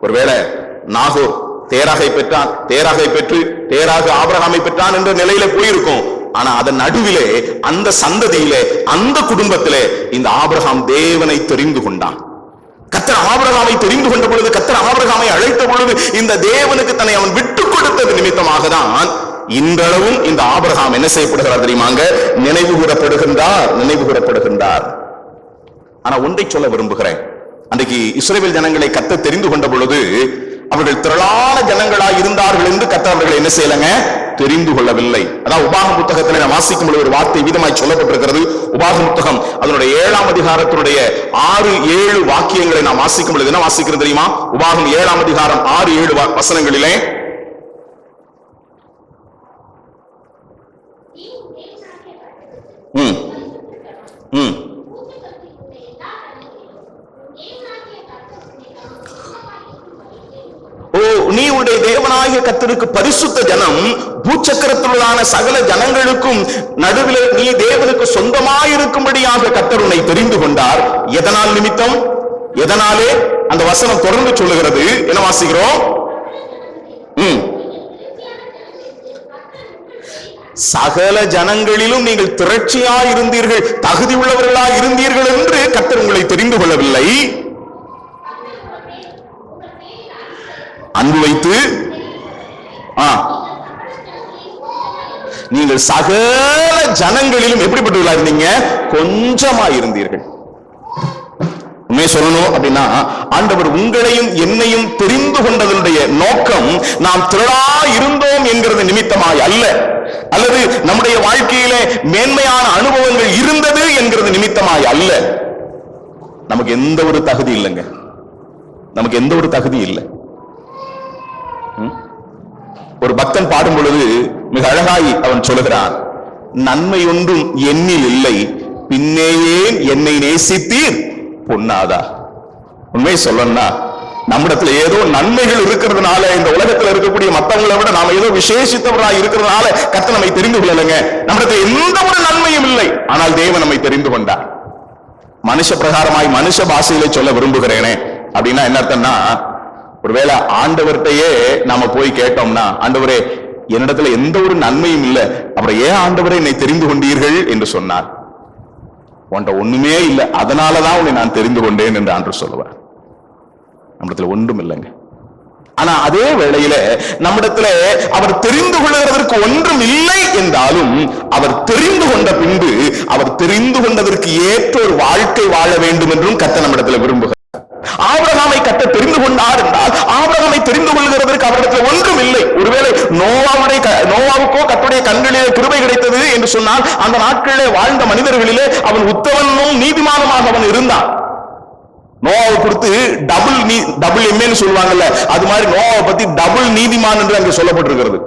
ஒருவேளை நாகோர் தேராகை பெற்றான், தேராகை பெற்று தேராக ஆபிரகாமை பெற்றான் என்ற நிலையில போயிருக்கும். ஆனா அதன் நடுவிலே அந்த சந்ததியிலே அந்த குடும்பத்திலே இந்த ஆபிரகாம் தேவனை தெரிந்து கொண்டான். கர்த்தர் ஆபிரகாமை தெரிந்து கொண்ட பொழுது, கர்த்தர் ஆபிரகாமை அழைத்த பொழுது இந்த தேவனுக்கு தன்னை அவன் விட்டுக் கொடுத்தது நிமித்தமாக தான் இன்றளவும் இந்த ஆபிரகாம் என்ன செய்யப்படுகிறார் தெரியுமாங்க, நினைவு கூறப்படுகின்றார், நினைவு கூறப்படுகின்றார். ஆனா ஒன்றை சொல்ல விரும்புகிறேன், அன்றைக்கு இஸ்ரவேல் ஜனங்களை கர்த்தர் தெரிந்து கொண்ட பொழுது அவர்கள் திரளான ஜனங்களாய் இருந்தார்கள் என்று கர்த்தர் அவர்களை என்ன செய்யலங்க, தெரிந்து கொள்ளவில்லை. அதாவது உபாகம புத்தகத்தில் நான் வாசிக்கும் பொழுது ஒரு வார்த்தை விதமாய் சொல்லப்பட்டிருக்கிறது. உபாகம புத்தகம் அதனுடைய 7ஆம் அதிகாரத்தினுடைய 6-7 வாக்கியங்களை நான் வாசிக்கும் பொழுது என்ன வாசிக்கிறது தெரியுமா? உபாகமம் 7ஆம் அதிகாரம் 6-7 வசனங்களிலே, நீ உடைய தேவனாகிய கர்த்தருக்கு பரிசுத்த ஜனம், பூச்சக்கரத்துள்ளான சகல ஜனங்களுக்கும் நடுவில் நீ தேவனுக்கு சொந்தமாயிருக்கும்படியாக கர்த்தர் உன்னை தெரிந்து கொண்டார். எதனால் நிமித்தம்? எதனாலே? அந்த வசனம் தொடர்ந்து சொல்லுகிறது. என்ன வாசிக்கிறோம்? சகல ஜனங்களிலும் நீங்கள் திரட்சியாய் இருந்தீர்கள், தகுதி உள்ளவர்களாய் இருந்தீர்கள் என்று கர்த்தர் உங்களை தெரிந்து கொள்ளவில்லை. அன்பு வைத்து நீங்கள் சகல ஜனங்களிலும் எப்படிப்பட்டவர்களா இருந்தீங்க? கொஞ்சமா இருந்தீர்கள். உண்மையை சொல்லணும் அப்படின்னா, ஆண்டவர் உங்களையும் என்னையும் தெரிந்து கொண்டதனுடைய நோக்கம் நாம் திரளா இருந்தோம் என்கிறது நிமித்தமாய் அல்ல, அல்லது நம்முடைய வாழ்க்கையிலே மேன்மையான அனுபவங்கள் இருந்தது என்கிறது நிமித்தமாய் அல்ல. நமக்கு எந்த ஒரு தகுதி இல்லைங்க, நமக்கு எந்த ஒரு தகுதி இல்லை. ஒரு பக்தன் பாடும் பொழுது மிக அழகாய் அவன் சொல்லுகிறான், நன்மை ஒன்றும் என்னில் இல்லை, பின்னேயே என்னை நேசித்தீர் பொன்னாதா. உண்மையை சொல்லணும்னா, நம்மிடத்துல ஏதோ நன்மைகள் இருக்கிறதுனால, இந்த உலகத்தில் இருக்கக்கூடிய மற்றவங்களை விட நாம ஏதோ விசேஷித்தவராய் இருக்கிறதுனால கர்த்தர் நம்மை தெரிந்து கொள்ளலைங்க. நம்மிடத்துல எந்த ஒரு நன்மையும் இல்லை, ஆனால் தேவன் நம்மை தெரிந்து கொண்டார். மனுஷ பிரகாரமாய் மனுஷ பாஷையிலே சொல்ல விரும்புகிறேனே அப்படின்னா என்ன அர்த்தம்னா, ஒருவேளை ஆண்டவர்கிட்டயே நாம போய் கேட்டோம்னா, ஆண்டவரே என்னிடத்துல எந்த ஒரு நன்மையும் இல்லை, அப்புறம் ஏன் ஆண்டவரே என்னை தெரிந்து கொண்டீர்கள் என்று சொன்னார்? உன்கிட்ட ஒண்ணுமே இல்லை, அதனாலதான் உன்னை நான் தெரிந்து கொண்டேன் என்று ஆண்டவர் சொல்லுவார். நம்மிடத்துல ஒன்றும் இல்லைங்க. ஆனா அதே வேளையில நம்மிடத்துல அவர் தெரிந்து கொள்ளுகிறதற்கு ஒன்றும் இல்லை என்றாலும், அவர் தெரிந்து கொண்ட பின்பு அவர் தெரிந்து கொண்டதற்கு ஏற்ற ஒரு வாழ்க்கை வாழ வேண்டும் என்றும் கர்த்தர் நம்மிடத்துல விரும்புகிறார். ஆபிரகாமை கர்த்தர் தெரிந்து கொண்டார் என்றால், ஆபிரகாமை தெரிந்து கொள்கிறதற்கு அவரிடத்தில் ஒன்றும் இல்லை. ஒருவேளை நோவாவுக்கோ கர்த்தருடைய கண்களிலே கிருபை கிடைத்தது என்று சொன்னால், அந்த நாட்களிலே வாழ்ந்த மனிதர்களிலே அவன் உத்தமனும் நீதிமானுமாக அவன் இருந்தான். நோவாவை குறித்து டபுள் எம்ஏன்னு சொல்லுவாங்கல்ல, அது மாதிரி நோவாவை பத்தி டபுள் நீதிமான் என்று அங்கே சொல்லப்பட்டிருக்கிறது.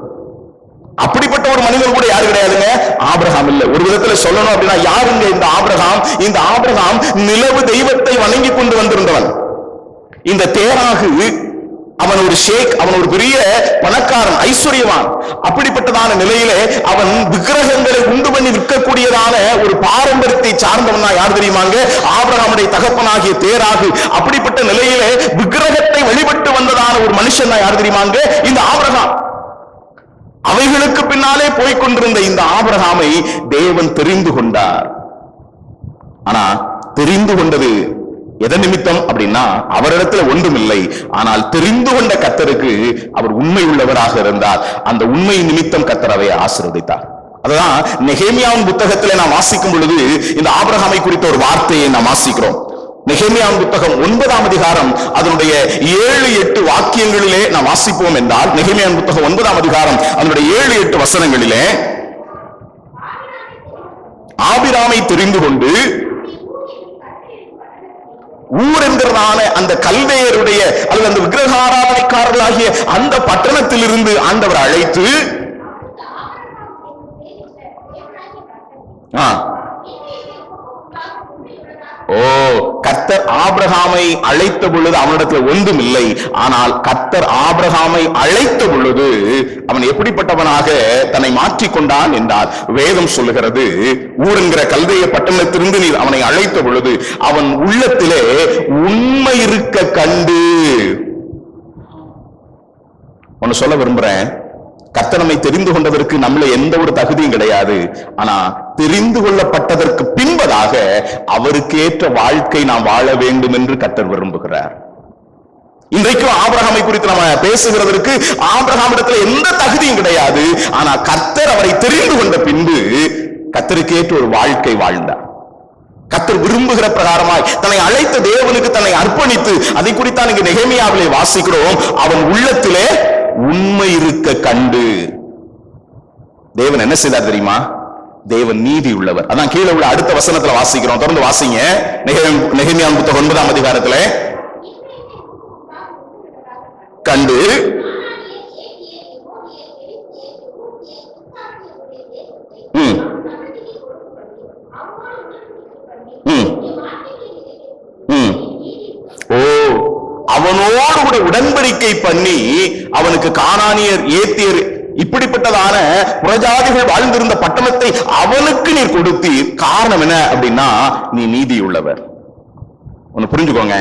அப்படிப்பட்ட ஒரு மனிதன் கூட யாரு கிடையாதுங்க, ஆபிரகாம் இல்லை. ஒரு விதத்துல சொல்லணும் அப்படின்னா, யாருங்க இந்த ஆபிரகாம்? இந்த ஆபிரகாம் நிலவு தெய்வத்தை வணங்கி கொண்டு வந்திருந்தவன். இந்த தேராகு அவன் ஒரு ஷேக், அவன் ஒரு பெரிய பணக்காரன், ஐஸ்வர்யவான். அப்படிப்பட்டதான நிலையிலே அவன் விக்கிரகங்களை உண்டு பண்ணி விற்கக்கூடியதான ஒரு பாரம்பரியத்தை சார்ந்தவனா யார் தெரியுமாங்க? ஆபிரகாமுடைய தகப்பனாகிய தேராகு. அப்படிப்பட்ட நிலையிலே விக்கிரகத்தை வழிபட்டு வந்ததான ஒரு மனுஷன் யார் தெரியுமாங்க? இந்த ஆபிரகாம். அவைகளுக்கு பின்னாலே போய்கொண்டிருந்த இந்த ஆபிரகாமை தேவன் தெரிந்து கொண்டார். ஆனா தெரிந்து கொண்டது எதன் நிமித்தம் அப்படின்னா, அவரிடத்துல ஒன்றும் இல்லை, ஆனால் தெரிந்து கொண்ட கர்த்தருக்கு அவர் உண்மை உள்ளவராக இருந்தார். அந்த உண்மை நிமித்தம் கர்த்தர் அவை ஆசீர்வதித்தார். அதுதான் நெகேமியாவின் புத்தகத்திலே நாம் வாசிக்கும் பொழுது இந்த ஆபிரகாமை குறித்த ஒரு வார்த்தையை நாம் வாசிக்கிறோம். நெகேமியாவின் புத்தகம் 9ஆம் அதிகாரம் அதனுடைய 7-8 வாக்கியங்களிலே நாம் வாசிப்போம் என்றால், நெகேமியாவின் புத்தகம் 9ஆம் அதிகாரம் அதனுடைய 7-8 வசனங்களிலே, ஆபிராமை தெரிந்து கொண்டு ஊர் என்கிறதான அந்த கல்தேயருடைய அல்லது அந்த விக்கிரக ஆராதனைக்காரர்களாகிய அந்த பட்டணத்திலிருந்து ஆண்டவர் அழைத்து, கர்த்தர் ஆபிரகாமை அழைத்த பொழுது அவனிடத்தில் ஒன்றும் இல்லை. ஆனால் கர்த்தர் ஆபிரகாமை அழைத்த பொழுது அவன் எப்படிப்பட்டவனாக தன்னை மாற்றிக்கொண்டான் என்றால், வேதம் சொல்லுகிறது, ஊர் என்கிற கல்தேய பட்டணத்திலிருந்து நீர் அவனை அழைத்த பொழுது அவன் உள்ளத்திலே உண்மை இருக்க கண்டு. ஒன்னு சொல்ல விரும்புறேன், கர்த்தர் நம்மை தெரிந்து கொண்டதற்கு நம்மள எந்த ஒரு தகுதியும் கிடையாது. ஆனா தெரிந்து கொள்ளப்பட்டதற்கு பின்பதாக அவருக்கேற்ற வாழ்க்கை நாம் வாழ வேண்டும் என்று கர்த்தர் விரும்புகிறார். இன்றைக்கும் ஆபிரகாமை குறித்து நம்ம பேசுகிறதற்கு ஆபிரகாமிடத்தில் எந்த தகுதியும் கிடையாது. ஆனா கர்த்தர் அவரை தெரிந்து கொண்ட பின்பு கர்த்தருக்கேற்ற ஒரு வாழ்க்கை வாழ்ந்தார். கர்த்தர் விரும்புகிற பிரகாரமாய் தன்னை அழைத்த தேவனுக்கு தன்னை அர்ப்பணித்து, அதை குறித்தான் இங்கு நெகேமியாவிலே வாசிக்கிறோம். அவன் உள்ளத்திலே உண்மை இருக்க கண்டு தேவன் என்ன செய்தார் தெரியுமா? தேவன் நீதி உள்ளவர். அதான் கீழே உள்ள அடுத்த வசனத்துல வாசிக்கிறோம். தொடர்ந்து வாசிங்க. நெகேமியா புத்தகம் 9ஆம் அதிகாரத்துல கண்டு அவனோடு கூட உடன்படிக்கை பண்ணி அவனுக்கு கானானியர், ஏத்தியர் இப்படிப்பட்டதான புறஜாதிகள் வாழ்ந்திருந்த பட்டணத்தை அவனுக்கு நீ கொடுத்தீர். காரணம் என்ன அப்படின்னா, நீ நீதி உள்ளவர். ஒன்னு புரிஞ்சுக்கோங்க,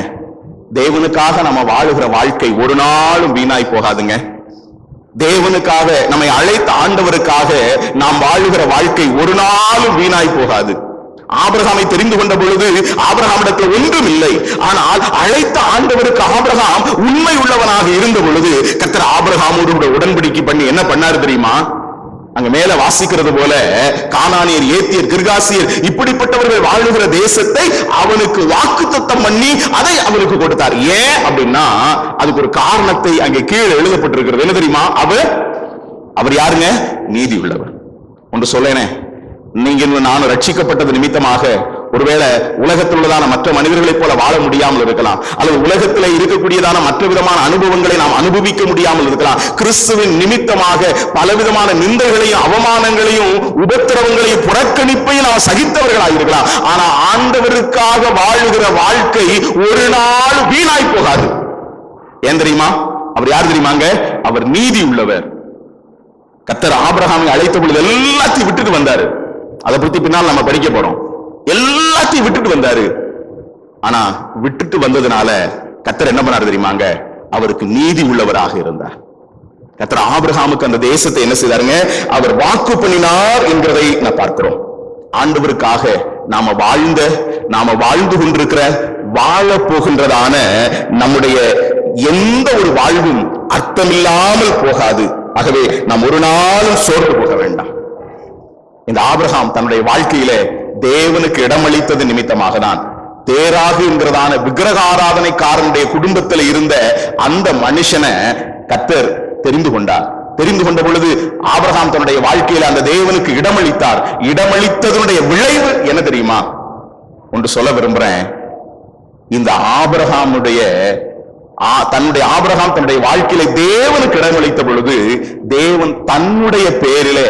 தேவனுக்காக நம்ம வாழுகிற வாழ்க்கை ஒரு நாளும் வீணாய் போகாதுங்க. தேவனுக்காக நம்மை அழைத்த ஆண்டவருக்காக நாம் வாழுகிற வாழ்க்கை ஒரு நாளும் வீணாய் போகாது. ஆபிரகாமை தெரிந்து கொண்ட பொழுது ஆபிரகாமிடத்தில் ஒன்றும் இல்லை. ஆனால் அழைத்த ஆண்டவருக்கு ஆபிரகாம் உண்மை உள்ளவனாக இருந்த பொழுது கர்த்தர் ஆபிரகாமோடு உடன்படிக்கை பண்ணி என்ன பண்ணாரு தெரியுமா? அங்க மேல வாசிக்கிறது போல கானானியர், ஏத்தியர், கிர்காசியர் இப்படிப்பட்டவர்கள் வாழுகிற தேசத்தை அவனுக்கு வாக்குத்தத்தம் பண்ணி அதை அவனுக்கு கொடுத்தார். ஏன் அப்படின்னா அதுக்கு ஒரு காரணத்தை அங்கே கீழே எழுதப்பட்டிருக்கிறது. என்ன தெரியுமா? அவர் யாருங்க? நீதி உள்ளவர். ஒன்று சொல்லேனே, நீங்க நானும் ரட்சிக்கப்பட்டது நிமித்தமாக ஒருவேளை உலகத்தில் உள்ளதான மற்ற மனிதர்களைப் போல வாழ முடியாமல் இருக்கலாம், அல்லது உலகத்தில் இருக்கக்கூடியதான மற்ற விதமான அனுபவங்களை நாம் அனுபவிக்க முடியாமல் இருக்கலாம். கிறிஸ்துவின் நிமித்தமாக பலவிதமான நிந்தைகளையும் அவமானங்களையும் உபத்திரவங்களையும் புறக்கணிப்பையும் நாம் சகித்தவர்களாக இருக்கலாம். ஆனா ஆண்டவருக்காக வாழுகிற வாழ்க்கை ஒரு நாள் வீணாய் போகாது. ஏன் தெரியுமா? அவர் யார் தெரியுமாங்க? அவர் நீதி உள்ளவர். கர்த்தர் ஆபிரகாமை அழைத்த பொழுது எல்லாத்தையும் விட்டுட்டு வந்தாரு. அதை பத்தி பின்னால் நம்ம படிக்க போறோம். எல்லாத்தையும் விட்டுட்டு வந்தாரு. ஆனா விட்டுட்டு வந்ததுனால கர்த்தர் என்ன பண்ணாரு தெரியுமாங்க? அவருக்கு நீதி உள்ளவராக இருந்தார். கர்த்தர் ஆபிரகாமுக்கு அந்த தேசத்தை என்ன செய்தாருங்க? அவர் வாக்கு பண்ணினார் என்கிறதை நான் பார்க்கிறோம். ஆண்டவருக்காக நாம வாழ்ந்து கொண்டிருக்கிற, வாழ போகின்றதான நம்முடைய எந்த ஒரு வாழ்வும் அர்த்தமில்லாமல் போகாது. ஆகவே நாம் ஒரு நாளும் சோர்ந்து போக வேண்டாம். இந்த ஆபிரகாம் தன்னுடைய வாழ்க்கையில தேவனுக்கு இடமளித்தது நிமித்தமாக தான் தேராகு என்கிறதான விக்கிரக ஆராதனைக்காரனுடைய குடும்பத்தில் இருந்த அந்த மனுஷனை கர்த்தர் தெரிந்து கொண்டார். தெரிந்து கொண்ட பொழுது ஆபிரகாம் தன்னுடைய வாழ்க்கையில அந்த தேவனுக்கு இடமளித்தார். இடமளித்ததனுடைய விளைவு என்ன தெரியுமா? ஒன்று சொல்ல விரும்புறேன். இந்த ஆபிரகாம் தன்னுடைய வாழ்க்கையில தேவனுக்கு இடமளித்த பொழுது தேவன் தன்னுடைய பேரிலே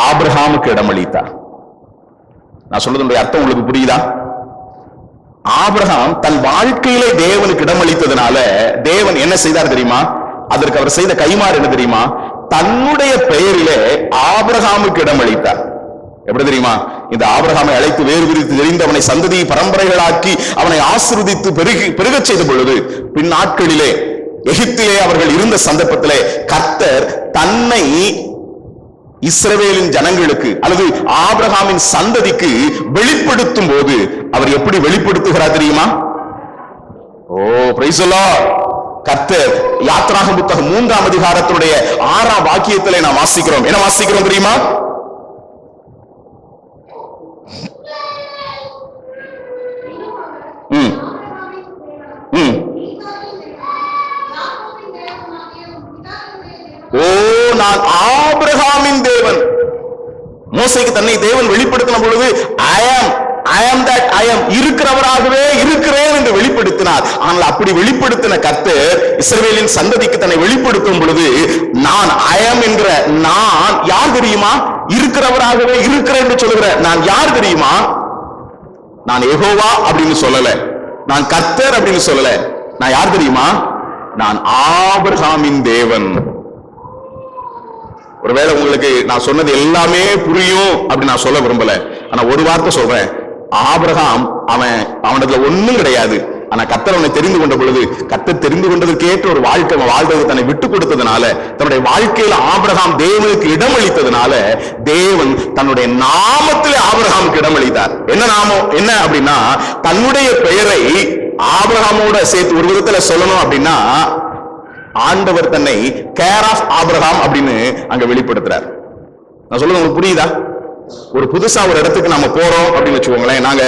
ஆபிரகாமுக்கு இடமளித்தார். நான் சொல்றதுடைய அர்த்தம் உங்களுக்கு புரியுதா? ஆபிரகாம் தன் வாழ்க்கையிலே தேவனுக்கு இடமளித்ததுனால தேவன் என்ன செய்தார் தெரியுமா? அதற்கு அவர் செய்த கைமாறு என்ன தெரியுமா? தன்னுடைய பெயரிலே ஆபிரகாமுக்கு இடமளித்தார். எப்படி தெரியுமா? இந்த ஆபிரகாமை அழைத்து வேறு விரித்து தெரிந்து அவனை சந்ததி பரம்பரைகளாக்கி அவனை ஆசீர்வதித்து பெருகச் செய்த பொழுது பின் நாட்களிலே எகிப்திலே அவர்கள் இருந்த சந்தர்ப்பத்திலே கர்த்தர் தன்னை இஸ்ரவேலின் ஜனங்களுக்கு அல்லது ஆபிரகாமின் சந்ததிக்கு வெளிப்படுத்தும் போது அவர் எப்படி வெளிப்படுத்துகிறார் தெரியுமா? Praise the Lord. கர்த்தர் யாத்திராகம புத்தகம் 3ஆம் அதிகாரத்தினுடைய 6ஆம் வாக்கியத்திலே நாம் வாசிக்கிறோம். என்ன வாசிக்கிறோம் தெரியுமா? நான் ஆபிரகாமின் தேவன். மோசேக்கு தன்னை தேவன் வெளிப்படுத்தின பொழுது I am that I am, இருக்கிறவராகவே இருக்கிறேன் என்று வெளிப்படுத்தினார். ஆனால் அப்படி வெளிப்படுத்தின கர்த்தர் இஸ்ரவேலின் சந்ததிக்கு தன்னை வெளிப்படுத்தும் பொழுது நான் I am என்கிற நான் யார் தெரியுமா? இருக்கிறவராகவே இருக்கிறேன் என்று சொல்லுகிற நான் யார் தெரியுமா? நான் யெகோவா அப்படின்னு சொல்லல, நான் கர்த்தர் அப்படின்னு சொல்லல. நான் யார் தெரியுமா? நான் ஆபிரகாமின் தேவன். ஒருவேளை உங்களுக்கு நான் சொன்னது எல்லாமே புரியும் அப்படின்னு நான் சொல்ல விரும்பல. ஆனா ஒரு வார்த்தை சொல்றேன். ஆபிரகாம் அவனதுல ஒண்ணும் கிடையாது. ஆனா கர்த்தர் அவனை தெரிந்து கொண்ட பொழுது கர்த்தர் தெரிந்து கொண்டதற்கு ஏற்ற ஒரு வாழ்க்கை வாழ்றது தன்னை விட்டு கொடுத்ததுனால, தன்னுடைய வாழ்க்கையில ஆபிரகாம் தேவனுக்கு இடமளித்ததுனால தேவன் தன்னுடைய நாமத்திலே ஆபிரகாமுக்கு இடமளித்தார். என்ன நாமம்? என்ன அப்படின்னா தன்னுடைய பெயரை ஆபிரகாமோட சேர்த்து ஒரு விதத்துல சொல்லணும் அப்படின்னா ஆண்டவர் தன்னை கேர் ஆஃப் ஆபிரகாம் அப்படின்னு அங்க வெளிப்படுத்துறார். நான் சொல்றது உங்களுக்கு புரியுதா? ஒரு புதுசா ஒரு இடத்துக்கு நம்ம போறோம் அப்படின்னு வச்சுக்கோங்களேன். நாங்க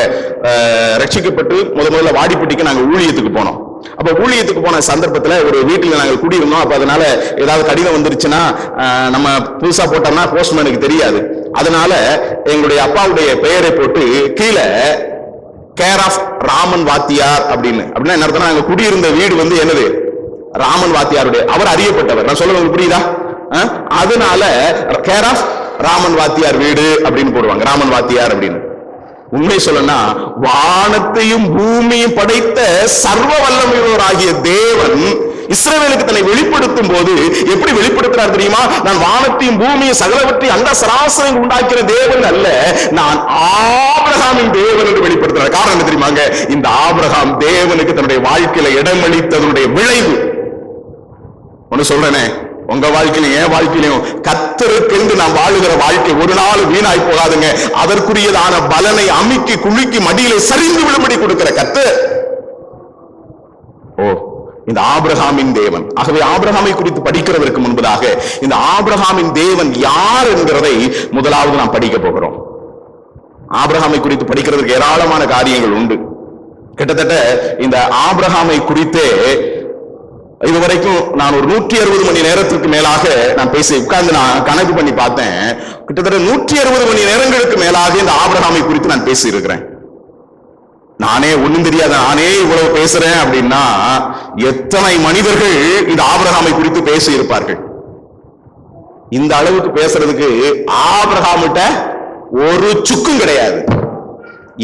ரட்சிக்கப்பட்டு முதல்ல வாடிப்பட்டிக்கு நாங்க ஊழியத்துக்கு போனோம். அப்ப ஊழியத்துக்கு போன சந்தர்ப்பத்துல ஒரு வீட்டுல நாங்கள் குடியிருந்தோம். அப்ப அதனால ஏதாவது கடிதம் வந்துருச்சுன்னா நம்ம புதுசா போட்டோம்னா போஸ்ட்மேனுக்கு தெரியாது. அதனால எங்களுடைய அப்பாவுடைய பெயரை போட்டு கீழே கேர் ஆஃப் ராமன் வாத்தியார் அப்படின்னு. அப்படின்னா என்ன அர்த்தம்? நாங்க குடியிருந்த வீடு வந்து என்னது? ராமன் வாத்தியாருடைய, அவர் அறியப்பட்டவர். நான் சொல்ல உங்களுக்கு புரியுதா? அதனால கேர் ஆஃப் ராமன் வாத்தியார் வீடு அப்படின்னு போடுவாங்க, ராமன் வாத்தியார் அப்படின்னு. உண்மை சொல்லனா வானத்தையும் பூமியும் படைத்த சர்வ வல்லமையோர் ஆகிய தேவன் இஸ்ரவேலுக்கு தன்னை வெளிப்படுத்தும் போது எப்படி வெளிப்படுத்துறார் தெரியுமா? நான் வானத்தையும் பூமியும் சகலவற்றையும் அந்த சராசரம் உண்டாக்கிற தேவன் அல்ல, நான் ஆபிரகாமின் தேவன் என்று வெளிப்படுத்துறார். காரணம் என்ன தெரியுமாங்க? இந்த ஆபிரகாம் தேவனுக்கு தன்னுடைய வாழ்க்கையில இடமளித்ததனுடைய விளைவு. ஒன்னு சொல்றேனே, உங்க வாழ்க்கையிலும் என் வாழ்க்கையிலும் கர்த்தருக்கென்று நாம் வாழுகிற வாழ்க்கை ஒரு நாள் வீணாய் போகாதுங்க. அதற்குரியதான பலனை அமுக்கி குலுக்கி மடியிலே சரிந்து விழும்படி கொடுக்கிற கர்த்தர் இந்த ஆபிரகாமின் தேவன். ஆகவே ஆபிரகாமை குறித்து படிக்கிறதற்கு முன்பதாக இந்த ஆபிரகாமின் தேவன் யார் என்கிறதை முதலாவது நாம் படிக்க போகிறோம். ஆபிரகாமை குறித்து படிக்கிறதுக்கு ஏராளமான காரியங்கள் உண்டு. கிட்டத்தட்ட இந்த ஆபிரகாமை குறித்தே இதுவரைக்கும் நான் ஒரு 160 மணி நேரத்திற்கு மேலாக நான் பேசி உட்கார்ந்து நான் கணக்கு பண்ணி பார்த்தேன். கிட்டத்தட்ட 160 மணி நேரங்களுக்கு மேலாக இந்த ஆபிரகாமை குறித்து நான் பேசி இருக்கிறேன். நானே ஒண்ணும் தெரியாத நானே இவ்வளவு பேசுறேன் அப்படின்னா எத்தனை மனிதர்கள் இந்த ஆபிரகாமை குறித்து பேசி இருப்பார்கள். இந்த அளவுக்கு பேசுறதுக்கு ஆபிரகாமிட்ட ஒரு சுக்கும் கிடையாது.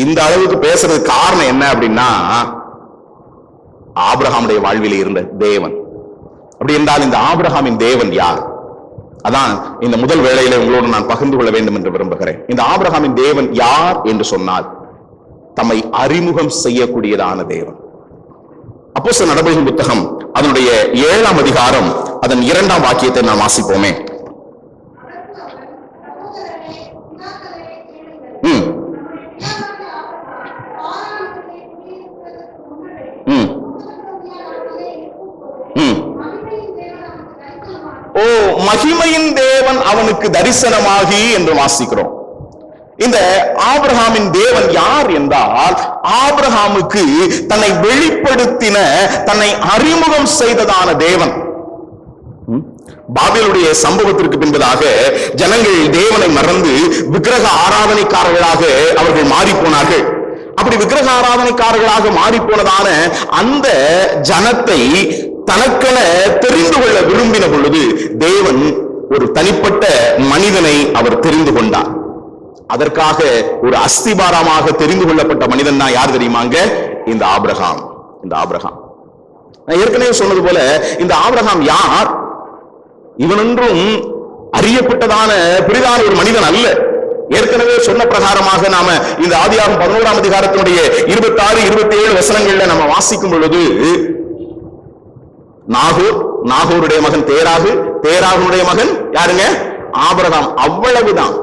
இந்த அளவுக்கு பேசுறதுக்கு காரணம் என்ன அப்படின்னா ஆபிரகாமுடைய வாழ்வில் இருந்த தேவன். அப்படி என்றால் இந்த ஆபிரகாமின் தேவன் யார்? அதான் இந்த முதல் வேளையில உங்களோடு நான் பகிர்ந்து கொள்ள வேண்டும் என்று விரும்புகிறேன். இந்த ஆபிரகாமின் தேவன் யார் என்று சொன்னால் தம்மை அறிமுகம் செய்யக்கூடியதான தேவன். அப்போஸ்தலர் நடபடிகளின் புத்தகம் அதனுடைய 7ஆம் அதிகாரம் அதன் 2ஆம் வாக்கியத்தை நாம் வாசிப்போமே. மகிமையின் தேவன் அவனுக்கு தரிசனமாகி என்று வாசிக்கிறோம். இந்த ஆபிரகாமின் தேவன் யார் என்றால் ஆபிரகாமுக்கு தன்னை வெளிப்படுத்தின, தன்னை அறிமுகம் செய்ததான தேவன். பாபிலுடைய சம்பவத்திற்கு பின்பதாக ஜனங்கள் தேவனை மறந்து விக்கிரக ஆராதனைக்காரர்களாக அவர்கள் மாறி போனார்கள். அப்படி விக்கிரக ஆராதனைக்காரர்களாக மாறி போனதான அந்த ஜனத்தை தனக்கென தெரிந்து கொள்ள விரும்பின பொழுது தேவன் ஒரு தனிப்பட்ட மனிதனை அவர் தெரிந்து கொண்டார். அதற்காக ஒரு அஸ்திபாரமாக தெரிந்து கொள்ளப்பட்ட மனிதன் தான் யார் தெரியுமாங்க? இந்த ஆபிரகாம். இந்த ஆபிரகாம் நான் ஏற்கனவே சொன்னது போல இந்த ஆபிரகாம் யார்? இவனொன்றும் அறியப்பட்டதான பெரிதான ஒரு மனிதன் அல்ல. ஏற்கனவே சொன்ன பிரகாரமாக நாம இந்த ஆதியாகமம் 11ஆம் அதிகாரத்தினுடைய 26, 27 வசனங்கள்ல நம்ம வாசிக்கும் பொழுது நாகூருடைய மகன் தேராகு, தேராகுடைய மகன் யாருங்க? ஆபிரகாம். அவ்வளவுதான்.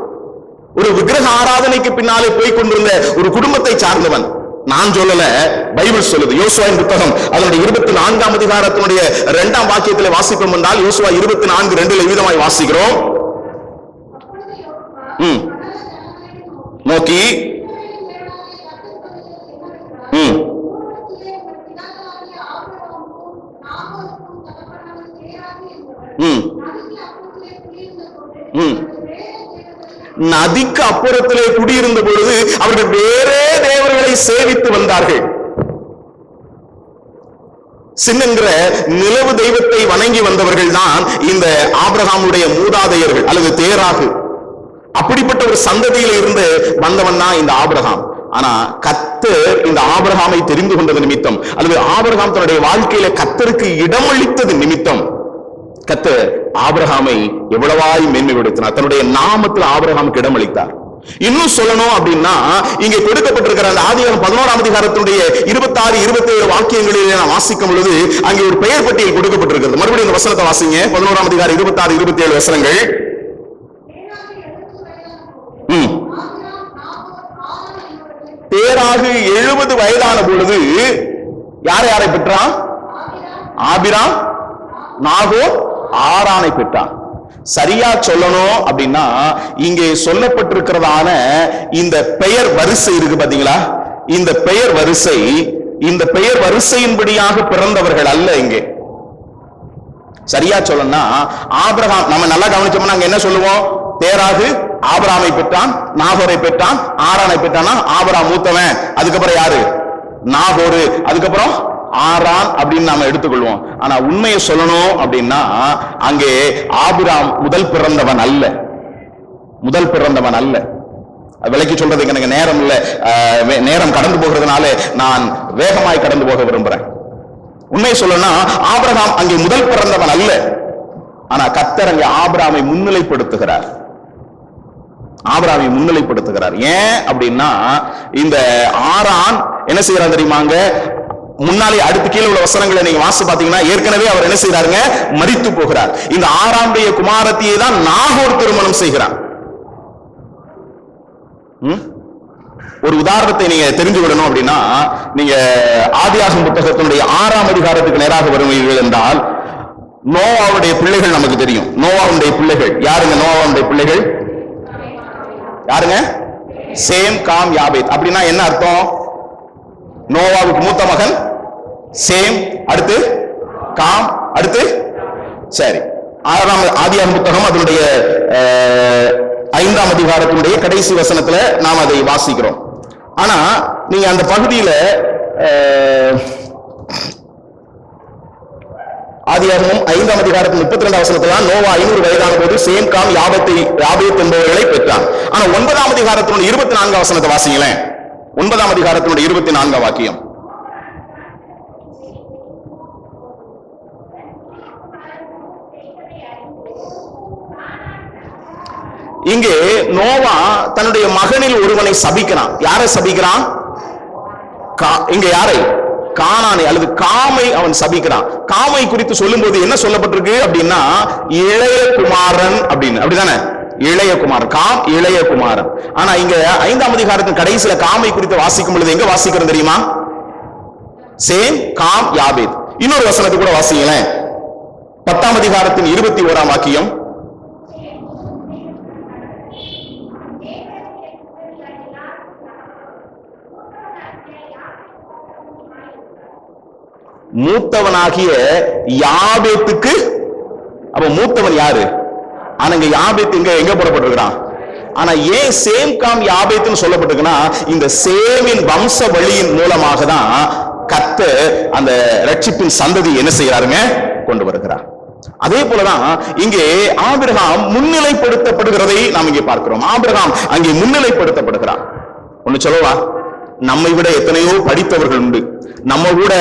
ஒரு விக்கிரக ஆராதனைக்கு பின்னாலே போய் கொண்டிருந்த ஒரு குடும்பத்தை சார்ந்தவன். நான் சொல்லல, பைபிள் சொல்லுது. யோசுவாவின் புத்தகம் அதனுடைய 24ஆம் அதிகாரத்தினுடைய 2ஆம் வாக்கியத்திலே வாசிப்போம் என்றால் யோசுவா 24:2 விதமாய் வாசிக்கிறோம். நோக்கி நதிக்கு அப்புறத்திலே குடியிருந்த பொழுது அவர்கள் வேறே தேவர்களை சேவித்து வந்தார்கள். சின்னங்கிற நிலவு தெய்வத்தை வணங்கி வந்தவர்கள் தான் இந்த ஆபிரகாமுடைய மூதாதையர்கள் அல்லது தேராகு. அப்படிப்பட்ட ஒரு சந்ததியில இருந்து வந்தவன் தான் இந்த ஆபிரகாம். ஆனா கர்த்தர் இந்த ஆபிரகாமை தெரிந்து கொண்டது நிமித்தம் அல்லது ஆபிரகாம் தன்னுடைய வாழ்க்கையில கர்த்தருக்கு இடமளித்தது நிமித்தம் கர்த்தர் ஆபிரகாமை எவ்வளவாய் மேன்மைப்படுத்தினார். தன்னுடைய நாமத்தில் ஆபிரகாமுக்கு இடமளித்தார். இன்னும் சொல்லணும் அப்படின்னா இங்கே கொடுக்கப்பட்டிருக்கிற அந்த ஆதியாகமம் 11ஆம் அதிகாரத்தினுடைய 26, 27 வாக்கியங்களில் நான் வாசிக்கும் பொழுது அங்கே ஒரு பெயர் பட்டியல் கொடுக்கப்பட்டிருக்கிறது. மறுபடியும் இந்த வசனத்தை வாசிங்க. 11ஆம் அதிகாரம் 26, 27 வசனங்கள். தேராகு 70 வயதான பொழுது யாரை யாரை பெற்றான்? ஆபிராம், நாகோர், ஆரானை பெற்றான். சரியா சொல்லணும் அப்படின்னா இங்கே சொல்லப்பட்டிருக்கிறதான இந்த பெயர் வரிசை இருக்கு பாத்தீங்களா, இந்த பெயர் வரிசையின்படியாக பிறந்தவர்கள் அல்ல. இங்கே சரியா சொல்லணும்னா ஆபிரகாம், நம்ம நல்லா கவனிச்சோம்னா அங்க என்ன சொல்லுவோம்? தேராகு ஆபிரகாமை பெற்றான், நாகோரை பெற்றான், ஆரானை பெற்றானா ஆபிரகாம் மூத்தவன், அதுக்கப்புறம் யாரு? நாகோரு, அதுக்கப்புறம் ஆரான் அப்படின்னு நாம எடுத்துக்கொள்வோம். ஆனா உண்மையை சொல்லணும் அப்படின்னா அங்கே ஆபிரகாம் முதல் பிறந்தவன் அல்ல. விலைக்கு சொல்றதுக்கு எனக்கு நேரம் இல்ல, நேரம் கடந்து போகிறதுனால நான் வேகமாய் கடந்து போக விரும்புறேன். உண்மையை சொல்லணும்னா ஆபிரகாம் அங்கே முதல் பிறந்தவன் அல்ல. ஆனா கர்த்தர் அங்கே ஆபிரகாமை முன்னிலைப்படுத்துகிறார். ஏன் அப்படின்னா இந்த ஆரான் என்ன செய்யறார் தெரியுமாங்க? முன்னாலே அடுத்து கீழே உள்ள வசனங்களை நீங்க வாசி பாத்தீங்கன்னா ஏற்கனவே அவர் என்ன செய்யறாருங்க? மரித்து போகிறார். இந்த ஆரானுடைய குமாரத்தியை தான் நாகோர் திருமணம் செய்கிறார். ஒரு உதாரணத்தை நீங்க தெரிஞ்சு விடணும் அப்படின்னா, நீங்க ஆதியாகமம் புத்தகத்தினுடைய 6ஆம் அதிகாரத்துக்கு நேராக வருவீர்கள் என்றால், நோவாவுடைய பிள்ளைகள் நமக்கு தெரியும். நோவாவுடைய பிள்ளைகள் யாருங்க? நோவாவுடைய பிள்ளைகள் யாருங்க? Same, com, யாபேத். அப்படின்னா என்ன அர்த்தம்? நோவாவுக்கு மூத்த மகன் சேம், அடுத்து காம், அடுத்து சரி. ஆதியாகமம் புத்தகம் அதனுடைய 5ஆம் அதிகாரத்தினுடைய கடைசி வசனத்துல நாம் அதை வாசிக்கிறோம். ஆனா நீங்க அந்த பகுதியில ஆதியாகமம் 5ஆம் அதிகாரத்தின் 32ஆம் வசனத்துல நோவா 500 வயதான போது சேம், காம், யாபேத் என்பவர்களை பெற்றான். ஆனா 9ஆம் அதிகாரத்தினுடைய 24ஆம் வசனத்தை வாசிங்களேன். 9ஆம் அதிகாரத்தினுடைய 24ஆம் வாக்கியம். இங்கே நோவா தன்னுடைய மகனில் ஒருவனை சபிக்கிறான். யாரை சபிக்கிறான்? இங்க யாரை? கானானை அல்லது காமை அவன் சபிக்கிறான். காமை குறித்து சொல்லும் போது என்ன சொல்லப்பட்டிருக்கு அப்படின்னா இளைய குமாரன் அப்படின்னு, அப்படிதானே? இளைய குமாரன், காம் இளைய குமாரன். ஆனா இங்க 5ஆம் அதிகாரத்தின் கடைசியில காமை குறித்து வாசிக்கும் பொழுது எங்க வாசிக்கிறது தெரியுமா? Same, com, யாபேத். இன்னொரு வசனத்தை கூட வாசிங்களேன். 10ஆம் அதிகாரத்தின் 21ஆம் வாக்கியம். மூத்தவனாகிய யாபேத்துக்கு, அப்ப மூத்தவன் யாரு? ஆனா இங்க யாபேத் எங்க போடப்பட்டிருக்கிறான்? ஆனா ஏன் சேம், காம், யாபேத்னு சொல்லப்பட்டிருக்குன்னா இந்த சேமின் வம்ச வழியின் மூலமாக தான் கர்த்தர் அந்த ரட்சிப்பின் சந்ததி என்ன செய்யறாருங்க? கொண்டு வருகிறார். அதே போலதான் இங்கே ஆபிரகாம் முன்னிலைப்படுத்தப்படுகிறதை நாம் இங்கே பார்க்கிறோம். ஆபிரகாம் அங்கே முன்னிலைப்படுத்தப்படுகிறார். ஒண்ணு சொல்லவா? நம்மை விட எத்தனையோ படித்தவர்கள் உண்டு, நம்ம கூட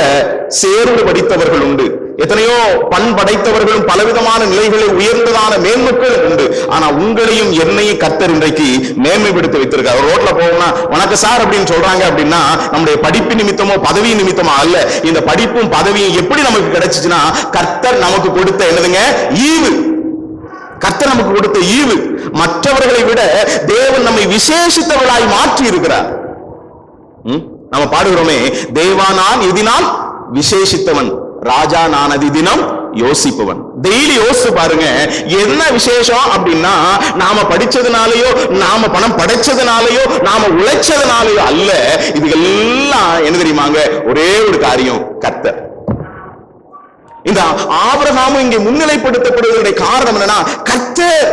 சேர்ந்து படித்தவர்கள் உண்டு, எத்தனையோ பண்படைத்தவர்களும் பலவிதமான நிலைகளில் உயர்ந்ததான மேன்மைகள் உண்டு. ஆனா உங்களையும் என்னையும் கர்த்தர் இன்றைக்கு மேன்மைப்படுத்தி வைத்திருக்கார். ரோட்ல போகணும்னா வணக்கம் சார் அப்படின்னு சொல்றாங்க அப்படின்னா நம்முடைய படிப்பு நிமித்தமோ பதவி நிமித்தமோ அல்ல. இந்த படிப்பும் பதவியும் எப்படி நமக்கு கிடைச்சிச்சுன்னா கர்த்தர் நமக்கு கொடுத்த என்னதுங்க? ஈவு. கர்த்தர் நமக்கு கொடுத்த ஈவு. மற்றவர்களை விட தேவன் நம்மை விசேஷித்தவர்களாய் மாற்றி இருக்கிறார். நம்ம பாடுகிறோமே, தேவா நான் எதினால் விசேஷித்தவன், ராஜா நான் அதி தினம் யோசிப்பவன். டெய்லி யோசிச்சு பாருங்க, என்ன விசேஷம் அப்படின்னா நாம படிச்சதுனாலயோ, நாம பணம் படைச்சதுனாலயோ, நாம உழைச்சதுனாலயோ அல்ல. இதுக்கெல்லாம் என்ன தெரியுமாங்க? ஒரே ஒரு காரியம், கர்த்தர். இந்த ஆபிரகாமும் இங்கே முன்னிலைப்படுத்தப்படுவதற்குடைய காரணம் என்னன்னா கர்த்தர்.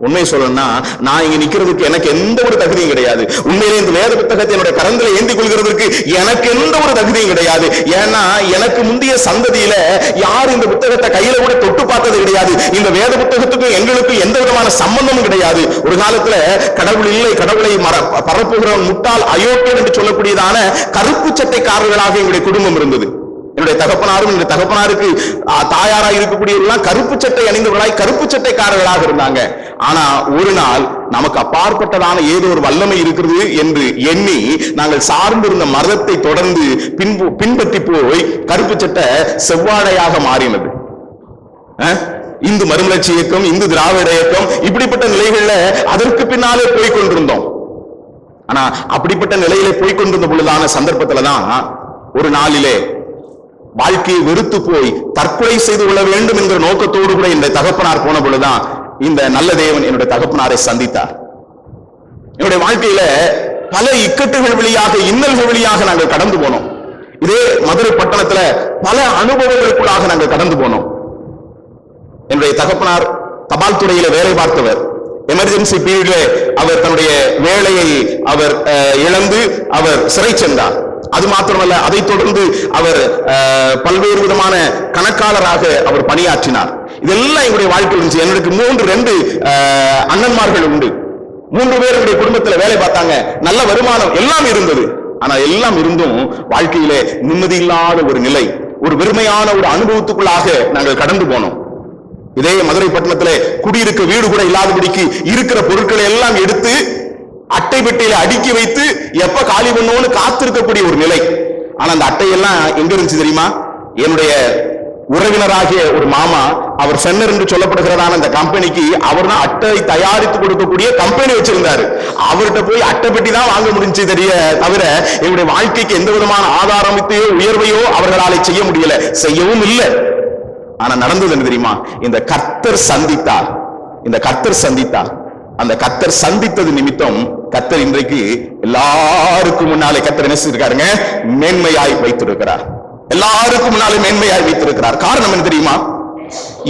உண்மை சொல்லணும்னா நான் இங்க நிக்கிறதுக்கு எனக்கு எந்த ஒரு தகுதியும் கிடையாது. உண்மையிலே இந்த வேத புத்தகத்தை என்னுடைய கரங்களை ஏந்தி கொள்கிறதுக்கு எனக்கு எந்த ஒரு தகுதியும் கிடையாது. ஏன்னா எனக்கு முந்தைய சந்ததியில யாரும் இந்த புத்தகத்தை கையில கூட தொட்டு பார்த்தது கிடையாது. இந்த வேத புத்தகத்துக்கும் எங்களுக்கும் எந்த விதமான சம்பந்தமும் கிடையாது. ஒரு காலத்துல கடவுள் இல்லை, கடவுளை பரப்புகிறவன் முட்டாள், அயோக்கியன் என்று சொல்லக்கூடியதான கருப்பு சட்டைக்காரர்களாக எங்களுடைய குடும்பம் இருந்தது. என்னுடைய தகப்பனாரும் என்னுடைய தகப்பனாருக்கு தாயாராக இருக்கக்கூடியவர்களாம் கருப்பு சட்டை அணிந்தவர்களாய் கருப்பு சட்டைக்காரர்களாக இருந்தாங்க. ஆனா ஒரு நாள் நமக்கு அப்பாற்பட்டதான ஏதோ ஒரு வல்லமை இருக்கிறது என்று எண்ணி நாங்கள் சார்ந்திருந்த மதத்தை தொடர்ந்து பின்பற்றி போய் கருப்பு சட்டை செவ்வாழையாக மாறினது. இந்து மறுமலர்ச்சி இயக்கம், இந்து திராவிட இயக்கம், இப்படிப்பட்ட நிலைகள்ல அதற்கு பின்னாலே போய்கொண்டிருந்தோம். ஆனா அப்படிப்பட்ட நிலையிலே போய்கொண்டிருந்த பொழுதான சந்தர்ப்பத்துலதான் ஒரு நாளிலே வாழ்க்கையை வெறுத்து போய் தற்கொலை செய்து கொள்ள வேண்டும் என்கிற நோக்கத்தோடு கூட என்னுடைய தகப்பனார் போன பொழுதுதான் இந்த நல்ல தேவன் என்னுடைய தகப்பனாரை சந்தித்தார். என்னுடைய வாழ்க்கையில பல இக்கட்டுகள் வழியாக, இன்னல்கள் வழியாக நாங்கள் கடந்து போனோம். இதே மதுரை பட்டணத்துல பல அனுபவங்களுக்குள்ளாக நாங்கள் கடந்து போனோம். என்னுடைய தகப்பனார் தபால் துறையில வேலை பார்த்தவர். எமர்ஜென்சி பீரியட்ல அவர் தன்னுடைய வேலையை அவர் இழந்து அவர் சிறை சென்றார். அது மாத்திரமல்ல, அதை தொடர்ந்து அவர் பல்வேறு விதமான கணக்காளராக அவர் பணியாற்றினார். இதெல்லாம் எங்களுடைய வாழ்க்கையில் இருந்துச்சு. எனக்கு 2 அண்ணன்மார்கள் உண்டு. 3 பேர் என்னுடைய குடும்பத்தில் வேலை பார்த்தாங்க. நல்ல வருமானம் எல்லாம் இருந்தது. ஆனா எல்லாம் இருந்தும் வாழ்க்கையிலே நிம்மதி இல்லாத ஒரு நிலை, ஒரு வெறுமையான ஒரு அனுபவத்துக்குள்ளாக நாங்கள் கடந்து போனோம். இதே மதுரை பட்டணத்திலே குடியிருக்க வீடு கூட இல்லாதபடிக்கு இருக்கிற பொருட்களை எல்லாம் எடுத்து அட்டை பெட்டியில அடுக்கி வைத்து எப்ப காலி பண்ணோன்னு காத்திருக்கக்கூடிய ஒரு நிலை. ஆனா அந்த அட்டையெல்லாம் எங்க இருந்துச்சு தெரியுமா? என்னுடைய உறவினராகிய ஒரு மாமா, அவர் சென்னர் என்று சொல்லப்படுகிறதான அந்த கம்பெனிக்கு அவர் தான் அட்டை தயாரித்து கொடுக்கக்கூடிய கம்பெனி வச்சிருந்தாரு. அவர்கிட்ட போய் அட்டை பெட்டி தான் வாங்க முடிஞ்சு தவிர என்னுடைய வாழ்க்கைக்கு எந்த விதமான ஆதாரத்தையோ உயர்வையோ அவர்களால் செய்ய முடியல, செய்யவும் இல்லை. ஆனா நடந்தது என்ன தெரியுமா? இந்த கர்த்தர் சந்தித்தார். அந்த கர்த்தர் சந்தித்தது நிமித்தம் கர்த்தர் இன்றைக்கு எல்லாருக்கும் முன்னாலே கர்த்தர் என்ன செய்திருக்காருங்க? மேன்மையாய் வைத்திருக்கிறார். எல்லாருக்கும் முன்னாலே மேன்மையாய் வைத்திருக்கிறார். காரணம் என்ன தெரியுமா?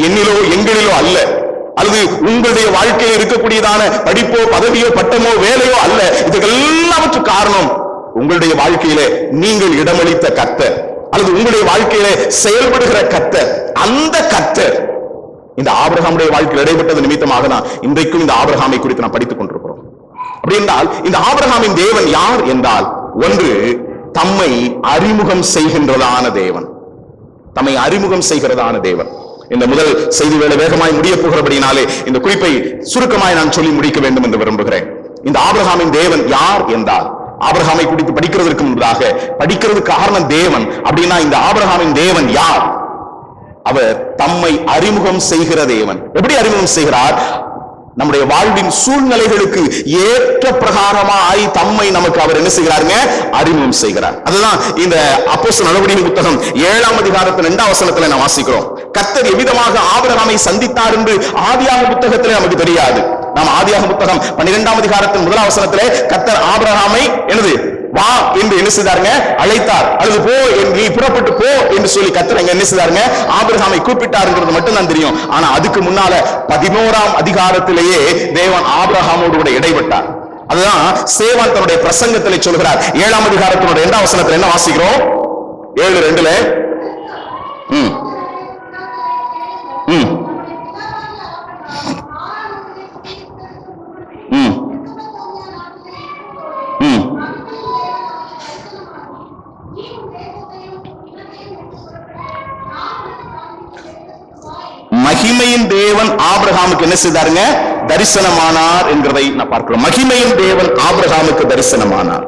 என்னிலோ எங்களிலோ அல்ல, அல்லது உங்களுடைய வாழ்க்கையில் இருக்கக்கூடியதான படிப்போ பதவியோ பட்டமோ வேலையோ அல்ல. இதுக்கு எல்லாவற்றுக்கும் காரணம் உங்களுடைய வாழ்க்கையிலே நீங்கள் இடமளித்த கர்த்தர், அல்லது உங்களுடைய வாழ்க்கையிலே செயல்படுகிற கர்த்தர். அந்த கர்த்தர் இந்த ஆபிரகாமுடைய வாழ்க்கையில் இடைப்பட்டது நிமித்தமாக தான் இன்றைக்கும் இந்த ஆபிரகாமை குறித்து நாம் படித்துக் கொண்டிருக்கிறோம். அப்படி என்றால் இந்த ஆபிரகாமின் தேவன் யார் என்றால், ஒன்று தம்மை அறிமுகம் செய்கின்றதான தேவன். இந்த முதல் செய்தி வேளை வேகமாய் முடிய போகிறபடினாலே இந்த குறிப்பை சுருக்கமாய் நான் சொல்லி முடிக்க வேண்டும் என்று விரும்புகிறேன். இந்த ஆபிரகாமின் தேவன் யார் என்றால், ஆபிரகாமை குறித்து படிக்கிறதுக்கு முன்பதாக படிக்கிறதுக்கு காரணம் தேவன். அப்படின்னா இந்த ஆபிரகாமின் தேவன் யார்? அவர் தம்மை அறிமுகம் செய்கிற தேவன். எப்படி அறிமுகம் செய்கிறார்? நம்முடைய வாழ்வின் சூழ்நிலைகளுக்கு ஏற்ற பிரகாரமாய் தம்மை நமக்கு அவர் என்ன செய்கிறாருங்க? அறிமுகம் செய்கிறார். அதுதான் இந்த அப்போஸ்தலர் நடவடிக்கைகளின் புத்தகம் 7ஆம் அதிகாரத்தின் 2ஆம் வசனத்துல நாம் வாசிக்கிறோம். கர்த்தர் எவ்விதமாக ஆபிரகாமை சந்தித்தார் என்று ஆதியாகம புத்தகத்திலே நமக்கு தெரியாது. நாம் ஆதியாகம புத்தகம் 12ஆம் அதிகாரத்தின் 1ஆம் வசனத்திலே கர்த்தர் ஆபிரகாமை என்னது வா என்று என்ன செய்தாருங்க? அழைத்தார். அல்லது போ, நீ புறப்பட்டு போ என்று சொல்லி கர்த்தர் என்ன செய்தாருங்க? ஆபிரகாமை கூப்பிட்டாருங்கிறது மட்டும் தான் தெரியும். ஆனா அதுக்கு முன்னால 11ஆம் அதிகாரத்திலேயே தேவன் ஆபிரகாமோடு கூட இடைப்பட்டார். அதுதான் சேவான் தன்னுடைய பிரசங்கத்திலே சொல்கிறார். 7ஆம் அதிகாரத்தினுடைய 2ஆம் வசனத்தில் என்ன வாசிக்கிறோம்? 7:2 மகிமையின் தேவன் ஆபிரகாமுக்கு என்ன செய்தாருங்க? தரிசனமானார் என்கிறதை நான் பார்க்கிறோம். மகிமையின் தேவன் ஆபிரகாமுக்கு தரிசனமானார்.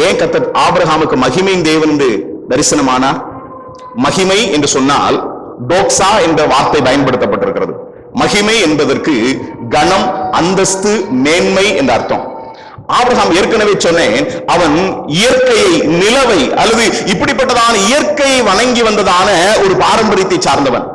ஏன் கர்த்தர் ஆபிரகாமுக்கு மகிமையின் தேவன் என்று தரிசனமானார்? மகிமை என்று சொன்னால் டோக்ஸா என்ற வார்த்தை பயன்படுத்தப்பட்டிருக்கிறது. மகிமை என்பதற்கு கனம், அந்தஸ்து, மேன்மை என்ற அர்த்தம். ஆபிரகாம் ஏற்கனவே சொன்னேன், அவன் இயற்கையை, நிலவை அல்லது இப்படிப்பட்டதான இயற்கையை வணங்கி வந்ததான ஒரு பாரம்பரியத்தை சார்ந்தவன்.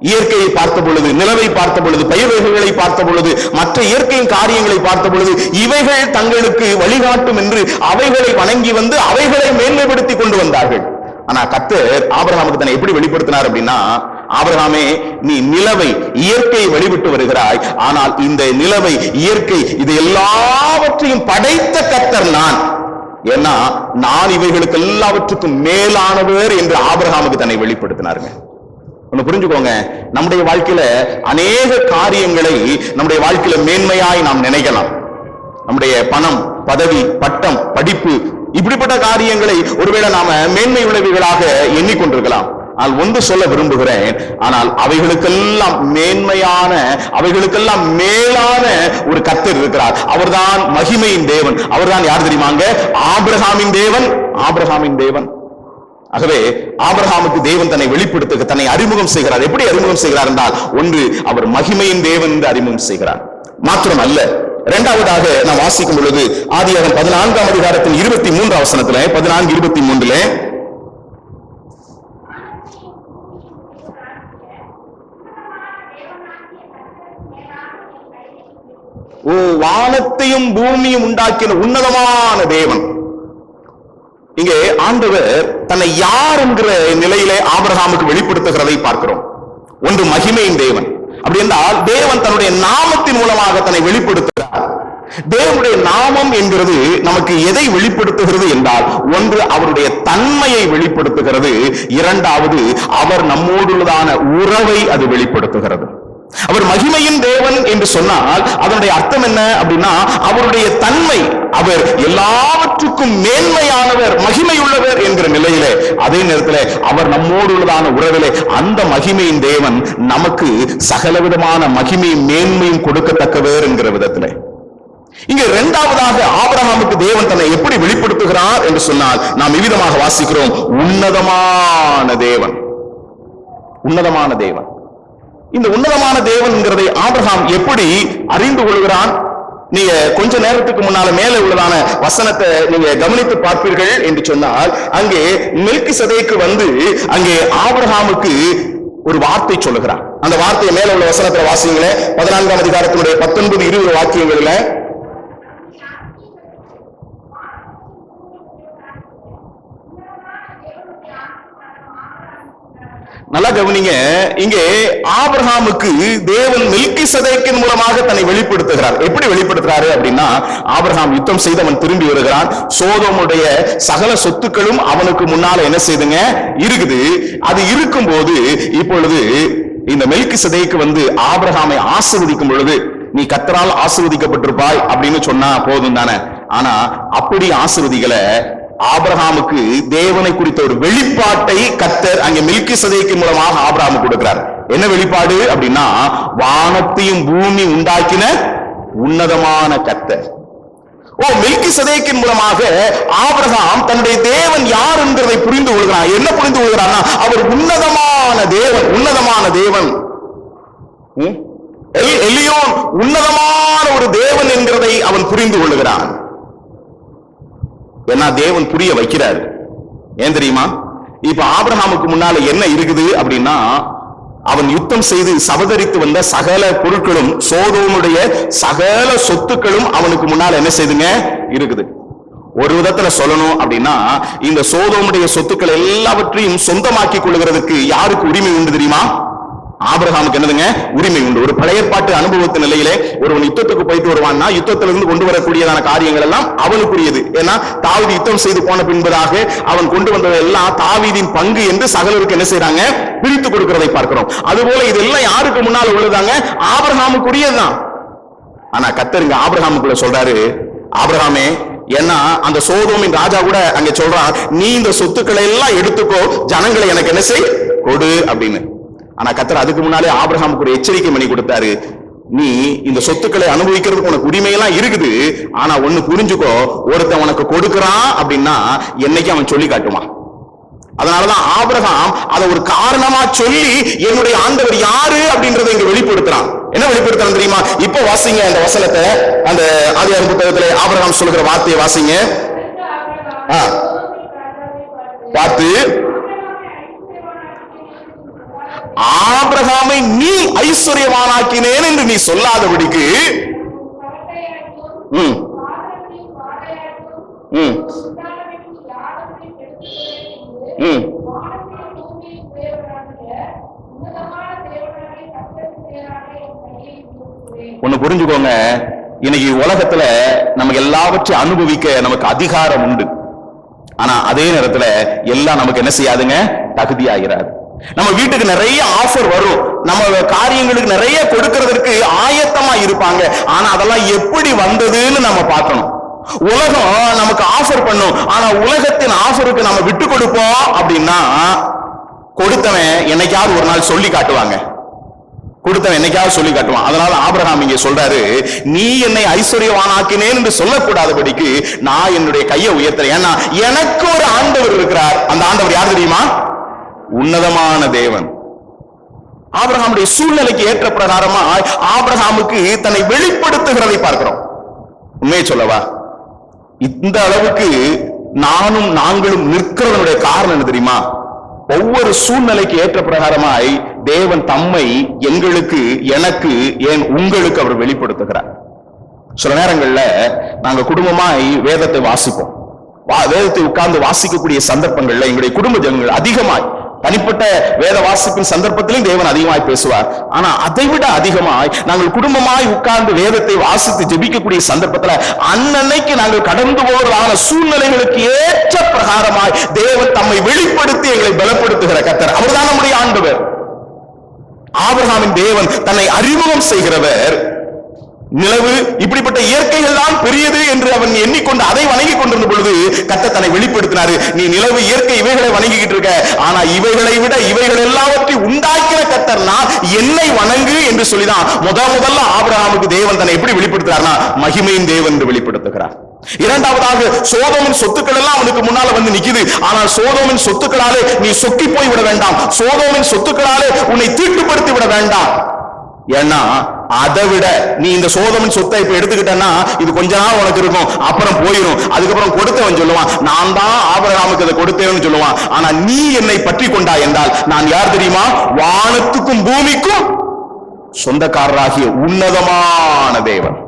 இயற்கையை பார்த்த பொழுது, நிலவை பார்த்த பொழுது, பயிர் வகைகளை பார்த்த பொழுது, மற்ற இயற்கையின் காரியங்களை பார்த்த பொழுது இவைகள் தங்களுக்கு வழிகாட்டும் என்று அவைகளை வணங்கி வந்து அவைகளை மேன்மைப்படுத்தி கொண்டு வந்தார்கள். ஆனா கர்த்தர் ஆபிரகாமுக்கு தன்னை எப்படி வெளிப்படுத்தினார் அப்படின்னா, ஆபிரகாமே, நீ நிலவை, இயற்கையை வழிபட்டு வருகிறாய். ஆனால் இந்த நிலவை, இயற்கை, இது எல்லாவற்றையும் படைத்த கர்த்தர் நான். ஏன்னா நான் இவைகளுக்கு எல்லாவற்றுக்கும் மேலானவர் என்று ஆபிரகாமுக்கு தன்னை வெளிப்படுத்தினாருங்க. ஒண்ணு புரிஞ்சுக்கோங்க, நம்முடைய வாழ்க்கையில அநேக காரியங்களை நம்முடைய வாழ்க்கையில மேன்மையாய் நாம் நினைக்கலாம். நம்முடைய பணம், பதவி, பட்டம், படிப்பு, இப்படிப்பட்ட காரியங்களை ஒருவேளை நாம மேன்மை உழைவுகளாக எண்ணிக்கொண்டிருக்கலாம். ஆனால் ஒன்று சொல்ல விரும்புகிறேன், ஆனால் அவைகளுக்கெல்லாம் மேன்மையான, அவைகளுக்கெல்லாம் மேலான ஒரு கர்த்தர் இருக்கிறார். அவர்தான் மகிமையின் தேவன். அவர்தான் யார் தெரியுமாங்க? ஆபிரகாமின் தேவன். ஆபிரகாமின் தேவன். ஆகவே ஆபிரகாமுக்கு தேவன் தன்னை வெளிப்படுத்த, தன்னை அறிமுகம் செய்கிறார். எப்படி அறிமுகம் செய்கிறார் என்றால், ஒன்று அவர் மகிமையின் தேவன் என்று அறிமுகம் செய்கிறார். மாத்திரம் அல்ல, இரண்டாவதாக நாம் வாசிக்கும் பொழுது ஆதியாகமம் 14ஆம் அதிகாரத்தின் 23ஆம் வசனத்திலே, 14:23 ஓ, வானத்தையும் பூமியும் உண்டாக்கின உன்னதமான தேவன். இங்கே ஆண்டவர் தன்னை யார் என்கிற நிலையிலே ஆபிரகாமுக்கு வெளிப்படுத்துகிறதை பார்க்கிறோம். ஒன்று மகிமையின் தேவன். அப்படி என்றால் தேவன் தன்னுடைய நாமத்தின் மூலமாக தன்னை வெளிப்படுத்துகிறார். தேவனுடைய நாமம் என்கிறது நமக்கு எதை வெளிப்படுத்துகிறது என்றால், ஒன்று அவருடைய தன்மையை வெளிப்படுத்துகிறது, இரண்டாவது அவர் நம்மோடுள்ளதான உறவை அது வெளிப்படுத்துகிறது. அவர் மகிமையின் தேவன் என்று சொன்னால் அதனுடைய அர்த்தம் என்ன அப்படின்னா, அவருடைய தன்மை, அவர் எல்லாவற்றுக்கும் மேன்மையானவர், மகிமையுள்ளவர் என்கிற நிலையிலே, அதே நேரத்தில் அவர் நம்மோடு உள்ளதான உறவிலே அந்த மகிமையின் தேவன் நமக்கு சகலவிதமான மகிமையும் மேன்மையும் கொடுக்கத்தக்கவர் என்கிற விதத்திலே. இங்க இரண்டாவதாக ஆபிரகாமுக்கு தேவன் தன்னை எப்படி வெளிப்படுத்துகிறார் என்று சொன்னால் நாம் விவிதமாக வாசிக்கிறோம். உன்னதமான தேவன், உன்னதமான தேவன். இந்த உன்னதமான தேவன் என்கிறதை ஆபிரகாம் எப்படி அறிந்து கொள்கிறான்? நீங்க கொஞ்ச நேரத்துக்கு முன்னால மேலே உள்ளதான வசனத்தை நீங்க கவனித்து பார்ப்பீர்கள் என்று சொன்னால், அங்கே மெல்கிசதேக்கு வந்து அங்கே ஆபிரகாமுக்கு ஒரு வார்த்தை சொல்லுகிறார். அந்த வார்த்தையை மேல உள்ள வசனத்தை வாசிங்களே, 14ஆம் அதிகாரத்தினுடைய 19-20 வாக்கியங்கள்ல. நல்லா கவனிங்க. இங்கே ஆபிரகாமுக்கு தேவன் மெல்கிசதேக்கின் மூலமாக தன்னை வெளிப்படுத்துகிறார். எப்படி வெளிப்படுத்துறாரு அப்படின்னா, ஆபிரகாம் யுத்தம் செய்து அவன் திரும்பி வருகிறான். சோதோமுடைய சகல சொத்துக்களும் அவனுக்கு முன்னால என்ன செய்துங்க இருக்குது. அது இருக்கும் போது இப்பொழுது இந்த மெல்கிசதேக்கு வந்து ஆபிரகாமை ஆசீர்வதிக்கும் பொழுது, நீ கர்த்தரால் ஆசீர்வதிக்கப்பட்டிருப்பாய் அப்படின்னு சொன்னா போதும் தானே. ஆனா அப்படி ஆசீர்வதிக்கல. ஆபிரகாமுக்கு தேவனை குறித்த ஒரு வெளிப்பாட்டை கர்த்தர் அங்கே மெல்கிசதேக்கு மூலமாக ஆபிரகாமுக்கு கொடுக்கிறார். என்ன வெளிப்பாடு அப்படின்னா, வானத்தையும் பூமி உண்டாக்கின உன்னதமான கர்த்தர். ஓ, மெல்கிசதேக்கின் மூலமாக ஆபிரகாம் தன்னுடைய தேவன் யார் என்கிறதை புரிந்து கொள்கிறான். என்ன புரிந்து கொள்கிறான்னா, அவர் உன்னதமான தேவன், உன்னதமான தேவன். எலியோன் உன்னதமான ஒரு தேவன் என்கிறதை அவன் புரிந்து கொள்கிறான். ஏன்னா தேவன் புரிய வைக்கிறார். ஏன் தெரியுமா? இப்ப ஆபிரகாமுக்கு முன்னால என்ன இருக்குது அப்படின்னா, அவன் யுத்தம் செய்து சபதரித்து வந்த சகல பொருட்களும், சோதோமுடைய சகல சொத்துக்களும் அவனுக்கு முன்னால என்ன செய்துங்க இருக்குது. ஒரு விதத்துல சொல்லணும் அப்படின்னா, இந்த சோதோமுடைய சொத்துக்கள் எல்லாவற்றையும் சொந்தமாக்கி கொள்ளுகிறதுக்கு யாருக்கு உரிமை உண்டு தெரியுமா? ஆபிரகாமுக்கு என்னதுங்க உரிமை உண்டு. ஒரு பழைய பாட்டு அனுபவத்தின் நிலையிலே ஒருவன் யுத்தத்துக்கு போயிட்டு வருவான்னா, யுத்தத்திலிருந்து கொண்டு வரக்கூடியதான காரியங்கள் எல்லாம் அவனுக்குரியது. ஏன்னா தாவீது யுத்தம் செய்து போன பின்பதாக அவன் கொண்டு வந்தது எல்லாம் தாவீதின் பங்கு என்று சகலருக்கு என்ன செய்யறாங்க, பிரித்து கொடுக்கிறதை பார்க்கிறோம். அதுபோல இதெல்லாம் யாருக்கு முன்னால் உள்ளதாங்க, ஆபிரகாமுக்குரியதுதான். ஆனா கர்த்தர் இங்க ஆபிரகாமுக்குள்ள சொல்றாரு, ஆபிரகாமே, ஏன்னா அந்த சோதோமின் ராஜா கூட அங்க சொல்றான், நீ இந்த சொத்துக்களை எல்லாம் எடுத்துக்கோ, ஜனங்களை எனக்கு என்ன செய் கொடு அப்படின்னு. ஆனா கர்த்தர் அதுக்கு முன்னாலே ஆபிரகாமுக்கு ஒரு எச்சரிக்கை பண்ணி கொடுத்தாரு. நீ இந்த சொத்துக்களை அனுபவிக்கிறதுக்கு உனக்கு உரிமையெல்லாம் இருக்குது. ஆனா ஒண்ணு புரிஞ்சுக்கோ, ஒருத்தன் உனக்கு கொடுக்கிறான் அப்படின்னா என்னைக்கு அவன் சொல்லி காட்டுவான். அதனாலதான் ஆபிரகாம் அதை ஒரு காரணமா சொல்லி என்னுடைய ஆண்டவர் யாரு அப்படின்றத இங்க வெளிப்படுத்துறான். என்ன வெளிப்படுத்துறான் தெரியுமா? இப்ப வாசிங்க அந்த வசனத்தை, அந்த ஆதியாகம புத்தகத்திலே ஆபிரகாம் சொல்லுகிற வார்த்தையை வாசிங்க. பார்த்து, ஆபிரகாமை நீ ஐஸ்வர்யவானாக்கினேன் என்று நீ சொல்லாதபடிக்கு ஒண்ணு புரிஞ்சுக்கோங்க. இன்னைக்கு உலகத்துல நமக்கு எல்லாவற்றையும் அனுபவிக்க நமக்கு அதிகாரம் உண்டு. ஆனா அதே நேரத்துல எல்லாம் நமக்கு என்ன செய்யாதுங்க, தகுதியாகிறாரு. நம்ம வீட்டுக்கு நிறைய ஆஃபர் வரும், நம்ம காரியங்களுக்கு நிறைய கொடுக்கிறதுக்கு ஆயத்தமா இருப்பாங்க. ஆனா அதெல்லாம் எப்படி வந்ததுன்னு நம்ம பார்க்கணும். உலகம் நமக்கு ஆஃபர் பண்ணும், ஆனா உலகத்தின் ஆஃபருக்கு நம்ம விட்டு கொடுப்போம் அப்படின்னா கொடுத்தவன் என்னைக்காவது ஒரு நாள் சொல்லி காட்டுவாங்க, கொடுத்தவன் என்னைக்காவது சொல்லி காட்டுவான். அதனால ஆபிரகாம் இங்கே சொல்றாரு, நீ என்னை ஐஸ்வர்யவானாக்கினேன் என்று சொல்லக்கூடாதபடிக்கு நான் என்னுடைய கையை உயர்த்துறேன். ஏன்னா எனக்கு ஒரு ஆண்டவர் இருக்கிறார். அந்த ஆண்டவர் யார் தெரியுமா? உன்னதமான தேவன். ஆபிரகாமுடைய சூழ்நிலைக்கு ஏற்ற பிரகாரமா ஆபிரகாமுக்கு தன்னை வெளிப்படுத்துகிறதை பார்க்கிறோம். உண்மையை சொல்லவா, இந்த அளவுக்கு நானும் நாங்களும் நிற்கிறதனுடைய காரணம் என்ன தெரியுமா? ஒவ்வொரு சூழ்நிலைக்கு ஏற்ற பிரகாரமாய் தேவன் தம்மை எங்களுக்கு, எனக்கு, ஏன் உங்களுக்கு அவர் வெளிப்படுத்துகிறார். சில நேரங்கள்ல நாங்க குடும்பமாய் வேதத்தை வாசிப்போம். வேதத்தை உட்கார்ந்து வாசிக்கக்கூடிய சந்தர்ப்பங்கள்ல எங்களுடைய குடும்ப ஜனங்கள் அதிகமாய் தனிப்பட்ட வேத வாசிப்பின் சந்தர்ப்பத்திலும் தேவன் அதிகமாய் பேசுவார். ஆனா அதை விட அதிகமாய் நாங்கள் குடும்பமாய் உட்கார்ந்து வேதத்தை வாசித்து ஜெபிக்கக்கூடிய சந்தர்ப்பத்துல அன்னைக்கு நாங்கள் கடந்து போவதான சூழ்நிலைகளுக்கு ஏற்ற பிரகாரமாய் தேவன் தம்மை வெளிப்படுத்தி எங்களை பலப்படுத்துகிற கர்த்தர். அவர்தான் நம்முடைய ஆண்டவர். ஆபிரகாமின் தேவன் தன்னை அறிமுகம் செய்கிறவர். நிலவு இப்படிப்பட்ட இயற்கைகள் தான் பெரியது என்று அவன் எண்ணிக்கொண்டு அதை வணங்கி கொண்டிருந்த பொழுது கர்த்தர் தன்னை வெளிப்படுத்தினாரு. நீ நிலவு இயற்கை இவைகளை வணங்கிக்கிட்டு இருக்க, ஆனா இவைகளை விட இவைகள் எல்லாவற்றையும் உண்டாக்கிற கர்த்தர் நான், என்னை வணங்கு என்று சொல்லிதான் முதல்ல ஆபிரகாமுக்கு தேவன் தன்னை எப்படி வெளிப்படுத்துறார்னா மகிமையின் தேவன் என்று வெளிப்படுத்துகிறார். இரண்டாவதாக சோதோமின் சொத்துக்கள் எல்லாம் அவனுக்கு முன்னால வந்து நிக்குது. ஆனால் சோதோமின் சொத்துக்களாலே நீ சொக்கி போய் விட வேண்டாம், சோதோமின் சொத்துக்களாலே உன்னை தீட்டுப்படுத்தி விட வேண்டாம். ஏன்னா அதை விட நீ இந்த சோதோமின் சொத்தை இப்ப எடுத்துக்கிட்டேன்னா இது கொஞ்ச நாள் உனக்கு இருக்கும், அப்புறம் போயிடும். அதுக்கப்புறம் கொடுத்தவன் சொல்லுவான் நான் தான் ஆபிரகாமுக்கு அதை கொடுத்தேன்னு சொல்லுவான். ஆனா நீ என்னை பற்றி கொண்டாய் என்றால் நான் யார் தெரியுமா? வானத்துக்கும் பூமிக்கும் சொந்தக்காரராகிய உன்னதமான தேவன்.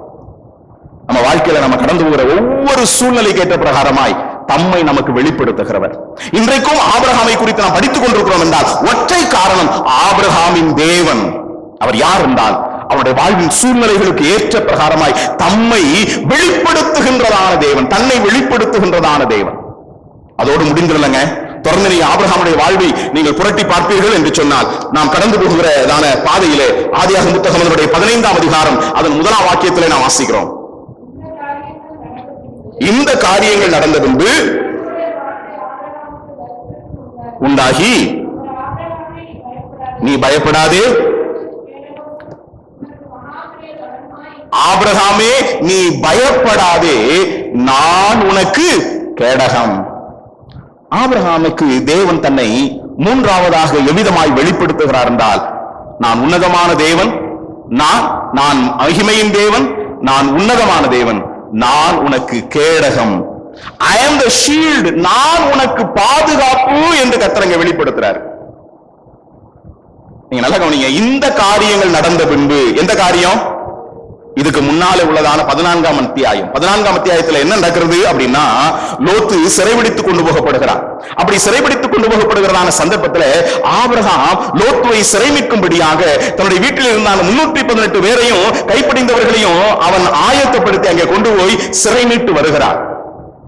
நம்ம வாழ்க்கையில நம்ம கடந்து போகிற ஒவ்வொரு சூழ்நிலைக்கு ஏற்ற பிரகாரமாய் தம்மை நமக்கு வெளிப்படுத்துகிறவர். இன்றைக்கும் ஆபிரகாமை குறித்து நாம் படித்துக் கொண்டிருக்கிறோம் என்றால் ஒற்றை காரணம், ஆபிரகாமின் தேவன். அவர் யார் என்றால் அவருடைய வாழ்வின் சூழ்நிலைகளுக்கு ஏற்ற பிரகாரமாய் தம்மை வெளிப்படுத்துகின்றதான தேவன், தன்னை வெளிப்படுத்துகின்றதான தேவன். அதோடு முடிந்துள்ளங்க. தொடர்ந்து நீங்க ஆபிரகாமுடைய வாழ்வை நீங்கள் புரட்டி பார்ப்பீர்கள் என்று சொன்னால் நாம் கடந்து போகிறதான பாதையிலே ஆதியாகமம் புத்தகம் 15ஆம் அதிகாரம் அதன் 1ஆம் வாக்கியத்திலே நாம் வாசிக்கிறோம். இந்த காரியங்கள் நடந்த பின்பு உண்டாகி நீ பயப்படாதே, ஆபிரகாமே நீ பயப்படாதே, நான் உனக்கு கேடகம். ஆபிரகாமுக்கு தேவன் தன்னை மூன்றாவதாக எவ்விதமாய் வெளிப்படுத்துகிறார் என்றால் நான் உன்னதமான தேவன், நான் மகிமையின் தேவன், நான் உன்னதமான தேவன், நான் உனக்கு கேடகம், I am the shield, நான் உனக்கு பாதுகாப்பு என்று கர்த்தர் வெளிப்படுத்துறார். நீங்க நல்லா கவனிங்க. இந்த காரியங்கள் நடந்த பின்பு, எந்த காரியம்? இதுக்கு முன்னாலே உள்ளதான 14ஆம் அத்தியாயம். 14ஆம் அத்தியாயத்துல என்ன நடக்கிறது அப்படின்னா லோத்து சிறைபிடித்துக் கொண்டு போகப்படுகிறார். அப்படி சிறைபிடித்துக் கொண்டு போகப்படுகிறதான சந்தர்ப்பத்தில் ஆபிரகாம் லோத்துவை சிறை மீட்கும்படியாக தன்னுடைய வீட்டில் இருந்தான 318 பேரையும் கைப்படிந்தவர்களையும் அவன் ஆயத்தப்படுத்தி அங்கே கொண்டு போய் சிறை மீட்டு வருகிறார்.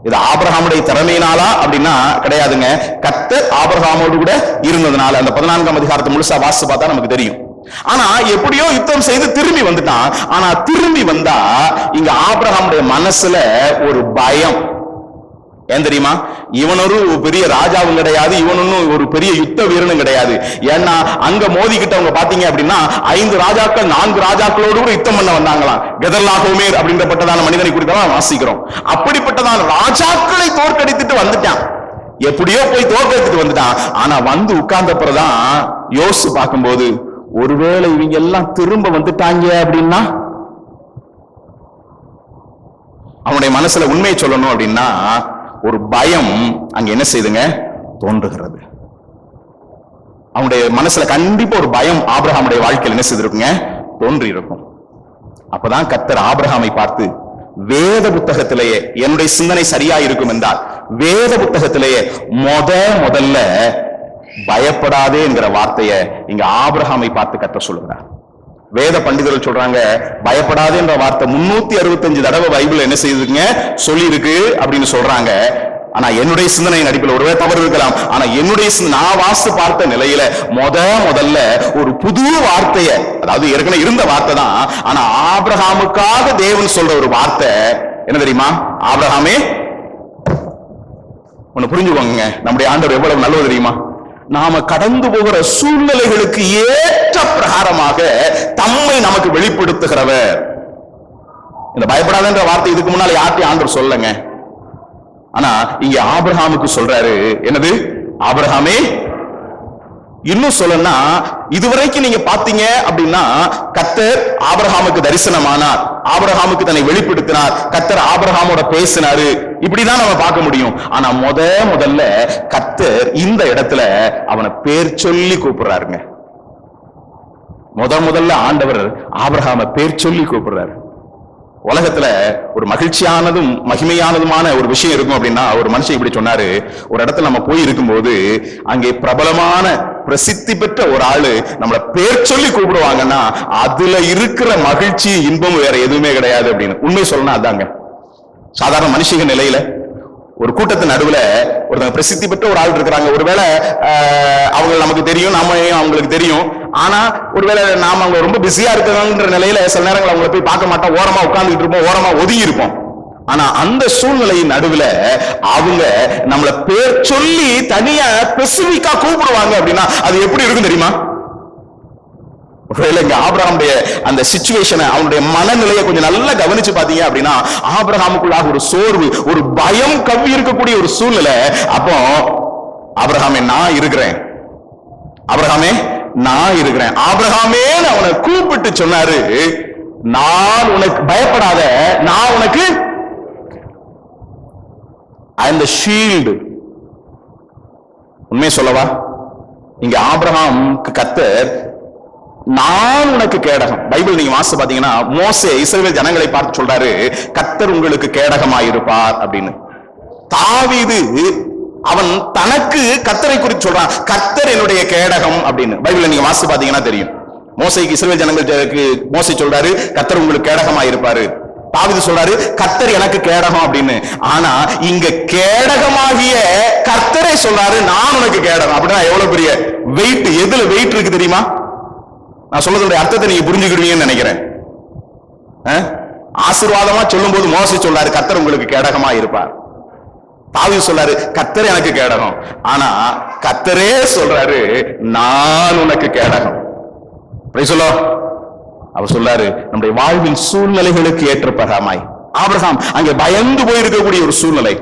இது ஆபிரகாமுடைய திறமையினாலா அப்படின்னா கிடையாதுங்க. கர்த்தர் ஆபிரகாமோடு கூட இருந்ததுனால. அந்த 14ஆம் அதிகாரத்தை முழுசா வாசிச்சு பார்த்தா நமக்கு தெரியும். ஆனா எப்படியோ யுத்தம் செய்து திரும்பி வந்துட்டான். ஆனா திரும்பி வந்தா இங்க ஆபிரகாமுடைய மனசுல ஒரு பயம். ஏன் தெரியுமா? இவன் ஒரு பெரிய ராஜாவும் கிடையாது, இவன் ஒன்னும் ஒரு பெரிய யுத்த வீரனும் கிடையாது. ஏன்னா அங்க மோதிக்கிட்டவங்க பாத்தீங்க அப்படின்னா 5 ராஜாக்கள் 4 ராஜாக்களோடு கூட யுத்தம் பண்ண வந்தாங்களாம். கெதர்லாகோமேர் அப்படின்றப்பட்டதான மனிதனை குறித்தான் வாசிக்கிறோம். அப்படிப்பட்டதான ராஜாக்களை தோற்கடித்துட்டு வந்துட்டான். எப்படியோ போய் தோற்கடித்துட்டு வந்துட்டான். ஆனா வந்து உட்கார்ந்த பிறகுதான் யோசிச்சு பார்க்கும்போது ஒருவேளை இவங்க எல்லாம் திரும்ப வந்துட்டாங்க அப்படின்னா, அவனுடைய மனசுல உண்மையை சொல்லணும் அப்படின்னா ஒரு பயம் அங்க என்ன செய்துங்க தோன்றுகிறது. அவனுடைய மனசுல கண்டிப்பா ஒரு பயம் ஆபிரகாமுடைய வாழ்க்கையில் என்ன செய்திருக்குங்க தோன்றி இருக்கும். அப்பதான் கர்த்தர் ஆபிரகாமை பார்த்து வேத புத்தகத்திலேயே, என்னுடைய சிந்தனை சரியா இருக்கும் என்றால் வேத புத்தகத்திலேயே முதல்ல பயப்படாதே என்கிற வார்த்தையை இங்க ஆபிரகாமை பார்த்து கர்த்தர் சொல்லுகிறார். வேத பண்டிதர்கள் சொல்றாங்க பயப்படாதே என்ற வார்த்தை 365 தடவை பைபிள் என்ன செய்யுதுங்க சொல்லி இருக்கு அப்படின்னு சொல்றாங்க. ஆனா என்னுடைய சிந்தனை அடிப்பில் ஒருவே தவறு இருக்கலாம். ஆனா என்னுடைய நான் வாசித்து பார்த்த நிலையில முதல்ல ஒரு புது வார்த்தைய, அதாவது ஏற்கனவே இருந்த வார்த்தை தான், ஆனா ஆபிரகாமுக்காக தேவன் சொல்ற ஒரு வார்த்தை என்ன தெரியுமா? ஆபிரகாமே ஒன்னு புரிஞ்சுக்கோங்க, நம்முடைய ஆண்டவர் எவ்வளவு நல்லது தெரியுமா? நாம கடந்து போகிற சூழ்நிலைகளுக்கு ஏற்ற பிரகாரமாக தம்மை நமக்கு வெளிப்படுத்துகிறவர். இந்த பயப்படாதன்ற வார்த்தை இதுக்கு முன்னால யார்ட்டையும் ஆண்டவர் சொல்லங்க. ஆனா இங்க ஆபிரகாமுக்கு சொல்றாரு. என்னது? ஆபிரகாமே, இன்னும் சொல்லனா இதுவரைக்கும் நீங்க பாத்தீங்க அப்படின்னா கர்த்தர் ஆபிரகாமுக்கு தரிசனமானார், ஆபிரகாமுக்கு தன்னை வெளிப்படுத்தினார், கர்த்தர் ஆபிரகாமோட பேசினாரு, இப்படிதான் நம்ம பார்க்க முடியும். ஆனா முதல்ல கர்த்தர் இந்த இடத்துல அவனை பேர் சொல்லி கூப்பிடுறாருங்க. முதல்ல ஆண்டவர் ஆபிரகாம பேர் சொல்லி கூப்பிடுறாரு. உலகத்துல ஒரு மகிழ்ச்சியானதும் மகிமையானதுமான ஒரு விஷயம் இருக்கும் அப்படின்னா, ஒரு மனுஷன் இப்படி சொன்னாரு, ஒரு இடத்துல நம்ம போய் இருக்கும்போது அங்கே பிரபலமான பிரசித்தி பெற்ற ஒரு ஆளு நம்மள பேர் சொல்லி கூப்பிடுவாங்கன்னா அதுல இருக்கிற மகிழ்ச்சி இன்பம் வேற எதுவுமே கிடையாது அப்படின்னு. உண்மை சொல்லணும் அதாங்க. சாதாரண மனுஷங்க நிலையில ஒரு கூட்டத்தின் நடுவுல ஒருத்தங்க பிரசித்தி பெற்ற ஒரு ஆள் இருக்கிறாங்க. ஒருவேளை அவங்க நமக்கு தெரியும், நாம அவங்களுக்கு தெரியும். ஆனா ஒருவேளை நாம அவங்க ரொம்ப பிஸியா இருக்கிறாங்கன்ற நிலையில சில நேரங்கள் அவங்களை போய் பார்க்க மாட்டோம், ஓரமா உட்கார்ந்துட்டு இருப்போம், ஓரமா ஒதுங்கி இருப்போம். ஆனா அந்த சூழ்நிலையின் நடுவுல அவங்க நம்மள பேர் சொல்லி தனியா ஸ்பெசிபிக்கா கூப்பிடுவாங்க அப்படின்னா அது எப்படி இருக்கும் தெரியுமா? ஆபிரகாமுடைய அந்த சிச்சுவேஷனை, அவனுடைய மனநிலையை கொஞ்சம் நல்லா கவனிச்சு பாத்தீங்க அப்படின்னா, ஆபிரகாமுக்குள்ளாக ஒரு சோர்வு, ஒரு பயம் கவ்வி இருக்கக்கூடிய ஒரு சூழ்நிலை. அப்போ ஆபிரகாமே நான் இருக்கிறேன், ஆபிரகாமே நான் இருக்கிறேன், ஆபிரகாமே அவனை கூப்பிட்டு சொன்னாரு, நான் உனக்கு பயப்படாத, நான் உனக்கு அந்த ஷீல்டு. உண்மையை சொல்லவா, இங்க ஆபிரகாம் கர்த்தர் நான் உனக்கு கேடகம். பைபிள் நீங்க வாசிச்சு பாத்தீங்கன்னா மோசே இஸ்ரவேல் ஜனங்களை பார்த்து சொல்றாரு, கர்த்தர் உங்களுக்கு கேடகமாயிருப்பார் அப்படின்னு. தாவீது அவன் தனக்கு கர்த்தரை குறித்து சொல்றான், கர்த்தர் என்னுடைய கேடகம் அப்படின்னு. பைபிள் நீங்க வாசிச்சு பாத்தீங்கன்னா தெரியும். மோசேக்கு இஸ்ரவேல் ஜனங்களுக்கு மோசே சொல்றாரு, கர்த்தர் உங்களுக்கு கேடகமாயிருப்பாரு. தாவீது சொல்றாரு, கர்த்தர் எனக்கு கேடகம் அப்படின்னு. ஆனா இங்க கேடகமாகிய கர்த்தரை சொல்றாரு, நான் உனக்கு கேடகம் அப்படின்னா எவ்வளவு பெரிய வெயிட், எதுல வெயிட் இருக்கு தெரியுமா? நான் சொல்றதுடைய அர்த்தத்தை நீங்க புரிஞ்சுக்கிடுவீங்கன்னு நினைக்கிறேன். ஆசீர்வாதமா சொல்லும் போது மோசே சொல்றாரு, கர்த்தர் உங்களுக்கு கேடகமா இருப்பார். தாவீது சொல்றாரு, கர்த்தர் எனக்கு கேடகம். ஆனா கர்த்தரே சொல்றாரு, நான் உனக்கு கேடகம். சொல்ல அவர் சொல்றாரு, நம்முடைய வாழ்வின் சூழ்நிலைகளுக்கு ஏற்ற பிரகாரமாய். ஆபிரகாம் அங்கே பயந்து போயிருக்கக்கூடிய ஒரு சூழ்நிலை,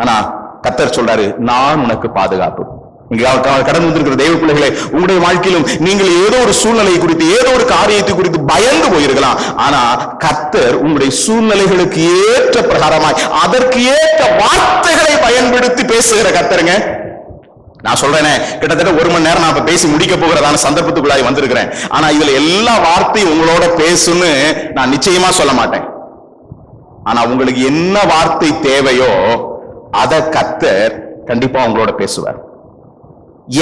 ஆனா கர்த்தர் சொல்றாரு, நான் உனக்கு பாதுகாப்பு. கடந்து வந்திருக்கிற தெய்வ பிள்ளைகளை, உங்களுடைய வாழ்க்கையிலும் நீங்கள் ஏதோ ஒரு சூழ்நிலை குறித்து, ஏதோ ஒரு காரியத்தை குறித்து பயந்து போயிருக்கலாம். ஆனா கர்த்தர் உங்களுடைய சூழ்நிலைகளுக்கு ஏற்ற பிரகாரமாய் அதற்கு ஏற்ற வார்த்தைகளை பயன்படுத்தி பேசுகிற கர்த்தருங்க. நான் சொல்றேனே, கிட்டத்தட்ட 1 மணி நேரம் நான் இப்ப பேசி முடிக்க போகிறதான சந்தர்ப்பத்துக்குள்ளாய் வந்திருக்கிறேன். ஆனா இதுல எல்லா வார்த்தையும் உங்களோட பேசுன்னு நான் நிச்சயமா சொல்ல மாட்டேன். ஆனா உங்களுக்கு என்ன வார்த்தை தேவையோ அதை கர்த்தர் கண்டிப்பா உங்களோட பேசுவார்.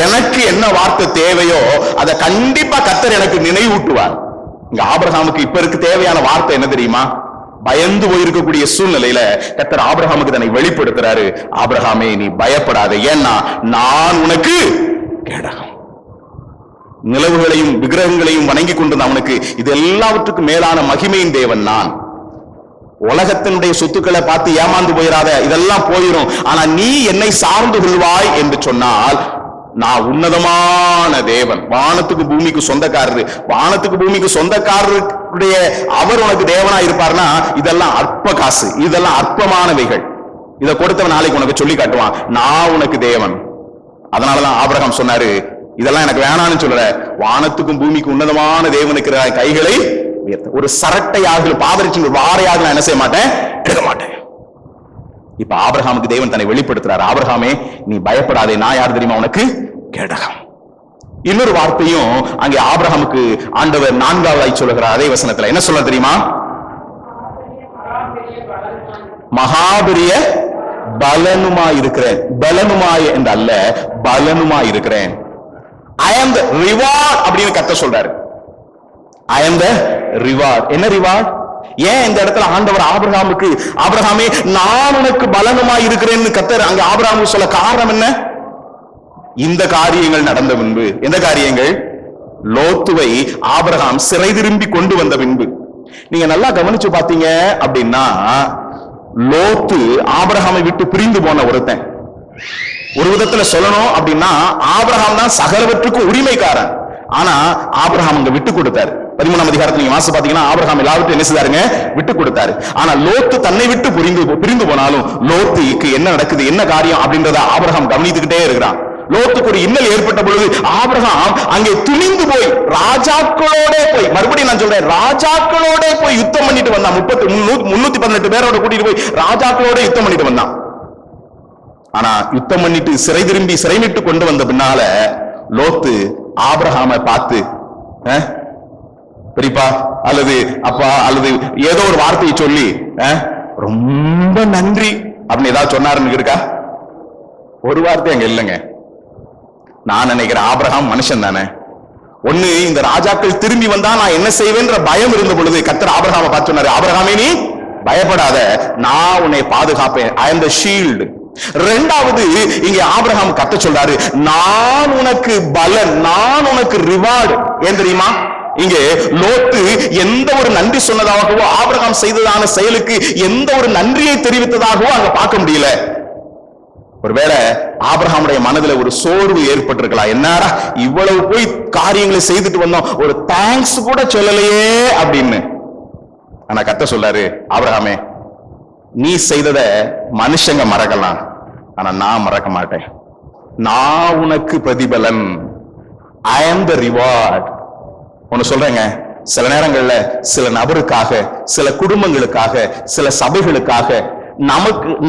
எனக்கு என்ன வார்த்தை தேவையோ அதை கண்டிப்பா கர்த்தர் எனக்கு நினைவூட்டுவார். இங்க ஆபிரகாமுக்கு இப்ப இருக்கு தேவையான வார்த்தை என்ன தெரியுமா? பயந்து போயிருக்கக்கூடிய சூழ்நிலையில கர்த்தர் ஆபிரகாமுக்கு தன்னை வெளிப்படுத்துறாரு, ஆபிரகாமே நீ பயப்படாத, ஏன்னா நான் உனக்கு கேடகம். நிலவுகளையும் விக்கிரகங்களையும் வணங்கி கொண்டு அவனுக்கு இது எல்லாவற்றுக்கும் மேலான மகிமையின் தேவன் நான். உலகத்தினுடைய சொத்துக்களை பார்த்து ஏமாந்து போயிடாத, இதெல்லாம் போயிடும். ஆனா நீ என்னை சார்ந்து கொள்வாய் என்று சொன்னால், நான் உன்னதமான தேவன், வானத்துக்கு பூமிக்கு சொந்தக்காரரு. வானத்துக்கு பூமிக்கு சொந்தக்காரருடைய அவர் உனக்கு தேவனா இருப்பார்னா இதெல்லாம் அற்ப காசு, இதெல்லாம் அற்பமானவைகள். இதை கொடுத்தவன் நாளைக்கு உனக்கு சொல்லி காட்டுவான், நான் உனக்கு தேவன். அதனாலதான் ஆபிரகாம் சொன்னாரு, இதெல்லாம் எனக்கு வேணான்னு சொல்ற, வானத்துக்கும் பூமிக்கு உன்னதமான தேவனுக்கு கைகளை ஒரு சரட்டையாக பாதரிச்சு வாரையாக நான் என்ன செய்ய மாட்டேன், எடுக்க மாட்டேன். இப்ப ஆபிரகாமுக்கு தேவன் தன்னை வெளிப்படுத்துறாரு, ஆபிரகாமே நீ பயப்படாதே, நான் யார் தெரியுமா, உனக்கு கேடகம். இன்னொரு வார்த்தையும் அங்கே ஆபிரகாமுக்கு ஆண்டவர் 4வது சொல்லுகிறார். அதே வசனத்துல என்ன சொல்ல தெரியுமா? மகாபெரிய பலனுமாய் இருக்கிறேன். பலனுமாய் என்று அல்ல, பலனுமாய் இருக்கிறேன். ஐ ஆம் தி ரிவார்ட் அப்படின்னு கர்த்தர் சொல்றாரு. ஐ ஆம் தி ரிவார்ட். என்ன ரிவார்ட்? ஏன் இந்த இடத்துல ஆண்டவர் ஆபிரகாமுக்கு, ஆபிரகாமே நான் உனக்கு பலனுமாய் இருக்கிறேன்னு கர்த்தர் அங்க ஆபிரகாமுக்கு சொல்ல காரணம் என்ன? இந்த காரியங்கள் நடந்த பின்பு. எந்த காரியங்கள்? லோத்துவை ஆபிரகாம் சிறை திரும்பி கொண்டு வந்த பின்பு. நீங்க நல்லா கவனிச்சு பாத்தீங்க அப்படின்னா, லோத்து ஆபிரகாமை விட்டு பிரிந்து போன ஒருத்தன். ஒரு விதத்துல சொல்லணும் அப்படின்னா ஆபிரகாம் தான் சகலவற்றுக்கும் உரிமைக்காரன். ஆனா ஆபிரகாம் அங்க விட்டு கொடுத்தாரு. 13ஆம் அதிகாரத்துல நீங்க வாசி பாத்தீங்கன்னா ஆபிரகாம் எல்லாவற்றையும் என்ன செய்தாருங்க, விட்டு கொடுத்தாரு. ஆனா லோத்து தன்னை விட்டு பிரிந்து போனாலும் லோத்துக்கு என்ன நடக்குது, என்ன காரியம் அப்படின்றத ஆபிரகாம் கவனித்துக்கிட்டே இருக்கிறான். லோத்துக்கு ஒரு இன்னல் ஏற்பட்ட பொழுது ஆபிரகாம் அங்கே துணிந்து போய் ராஜாக்களோட போய், மறுபடியும் நான் சொல்றேன், ராஜாக்களோட போய் யுத்தம் பண்ணிட்டு வந்தான். 318 பேரோட கூட்டிட்டு போய் ராஜாக்களோட யுத்தம் பண்ணிட்டு வந்தான். ஆனா யுத்தம் பண்ணிட்டு சிறை திரும்பி சிறை மீட்டு கொண்டு வந்த பின்னால லோத்து ஆபிரகாமை பார்த்து, பெரியப்பா அல்லது அப்பா அல்லது ஏதோ ஒரு வார்த்தையை சொல்லி ரொம்ப நன்றி அப்படின்னு ஏதாவது சொன்னாருன்னு இருக்கா? ஒரு வார்த்தை அங்க இல்லைங்க. நான் நினைக்கிறேன் ஆபிரகாம் மனுஷன் தானே. ஒண்ணு இந்த ராஜாக்கள் திரும்பி வந்தா நான் என்ன செய்வேன்ற பயம் இருந்த பொழுது கர்த்தர் ஆபிரகாமை பார்த்து சொன்னாரு, ஆபிரகாமே நீ பயப்படாத, நான் உன்னை பாதுகாப்பேன், ஐ அம் தி ஷீல்டு. இரண்டாவது இங்க ஆபிரகாம் கத்த சொல்றாரு, நான் உனக்கு பலன், நான் உனக்கு ரிவார்டு. ஏன் தெரியுமா? இங்கே லோத்து எந்த ஒரு நன்றி சொன்னதாகவோ ஆபிரகாம் செய்ததான செயலுக்கு எந்த ஒரு நன்றியை தெரிவித்ததாகவோ அங்க பார்க்க முடியல. ஒருவேளை ஆபிரகாமுடைய மனதில் ஒரு சோர்வு ஏற்பட்டிருக்கலாம், என்னடா இவ்வளவு போய் காரியங்களை செய்துட்டு வந்தோம், ஒரு தேங்க்ஸ் கூட சொல்லலையே அப்படின்னு. ஆனா கர்த்தர் சொல்றாரு, ஆபிரகாமே நீ செய்தத மனுஷங்க மறக்கலாம், ஆனா நான் மறக்க மாட்டேன். நான் உனக்கு பிரதிபலன், ஐ அம் தி ரிவார்ட். ஒன்னு சொல்றேங்க, சில நேரங்கள்ல சில நபருக்காக, சில குடும்பங்களுக்காக, சில சபைகளுக்காக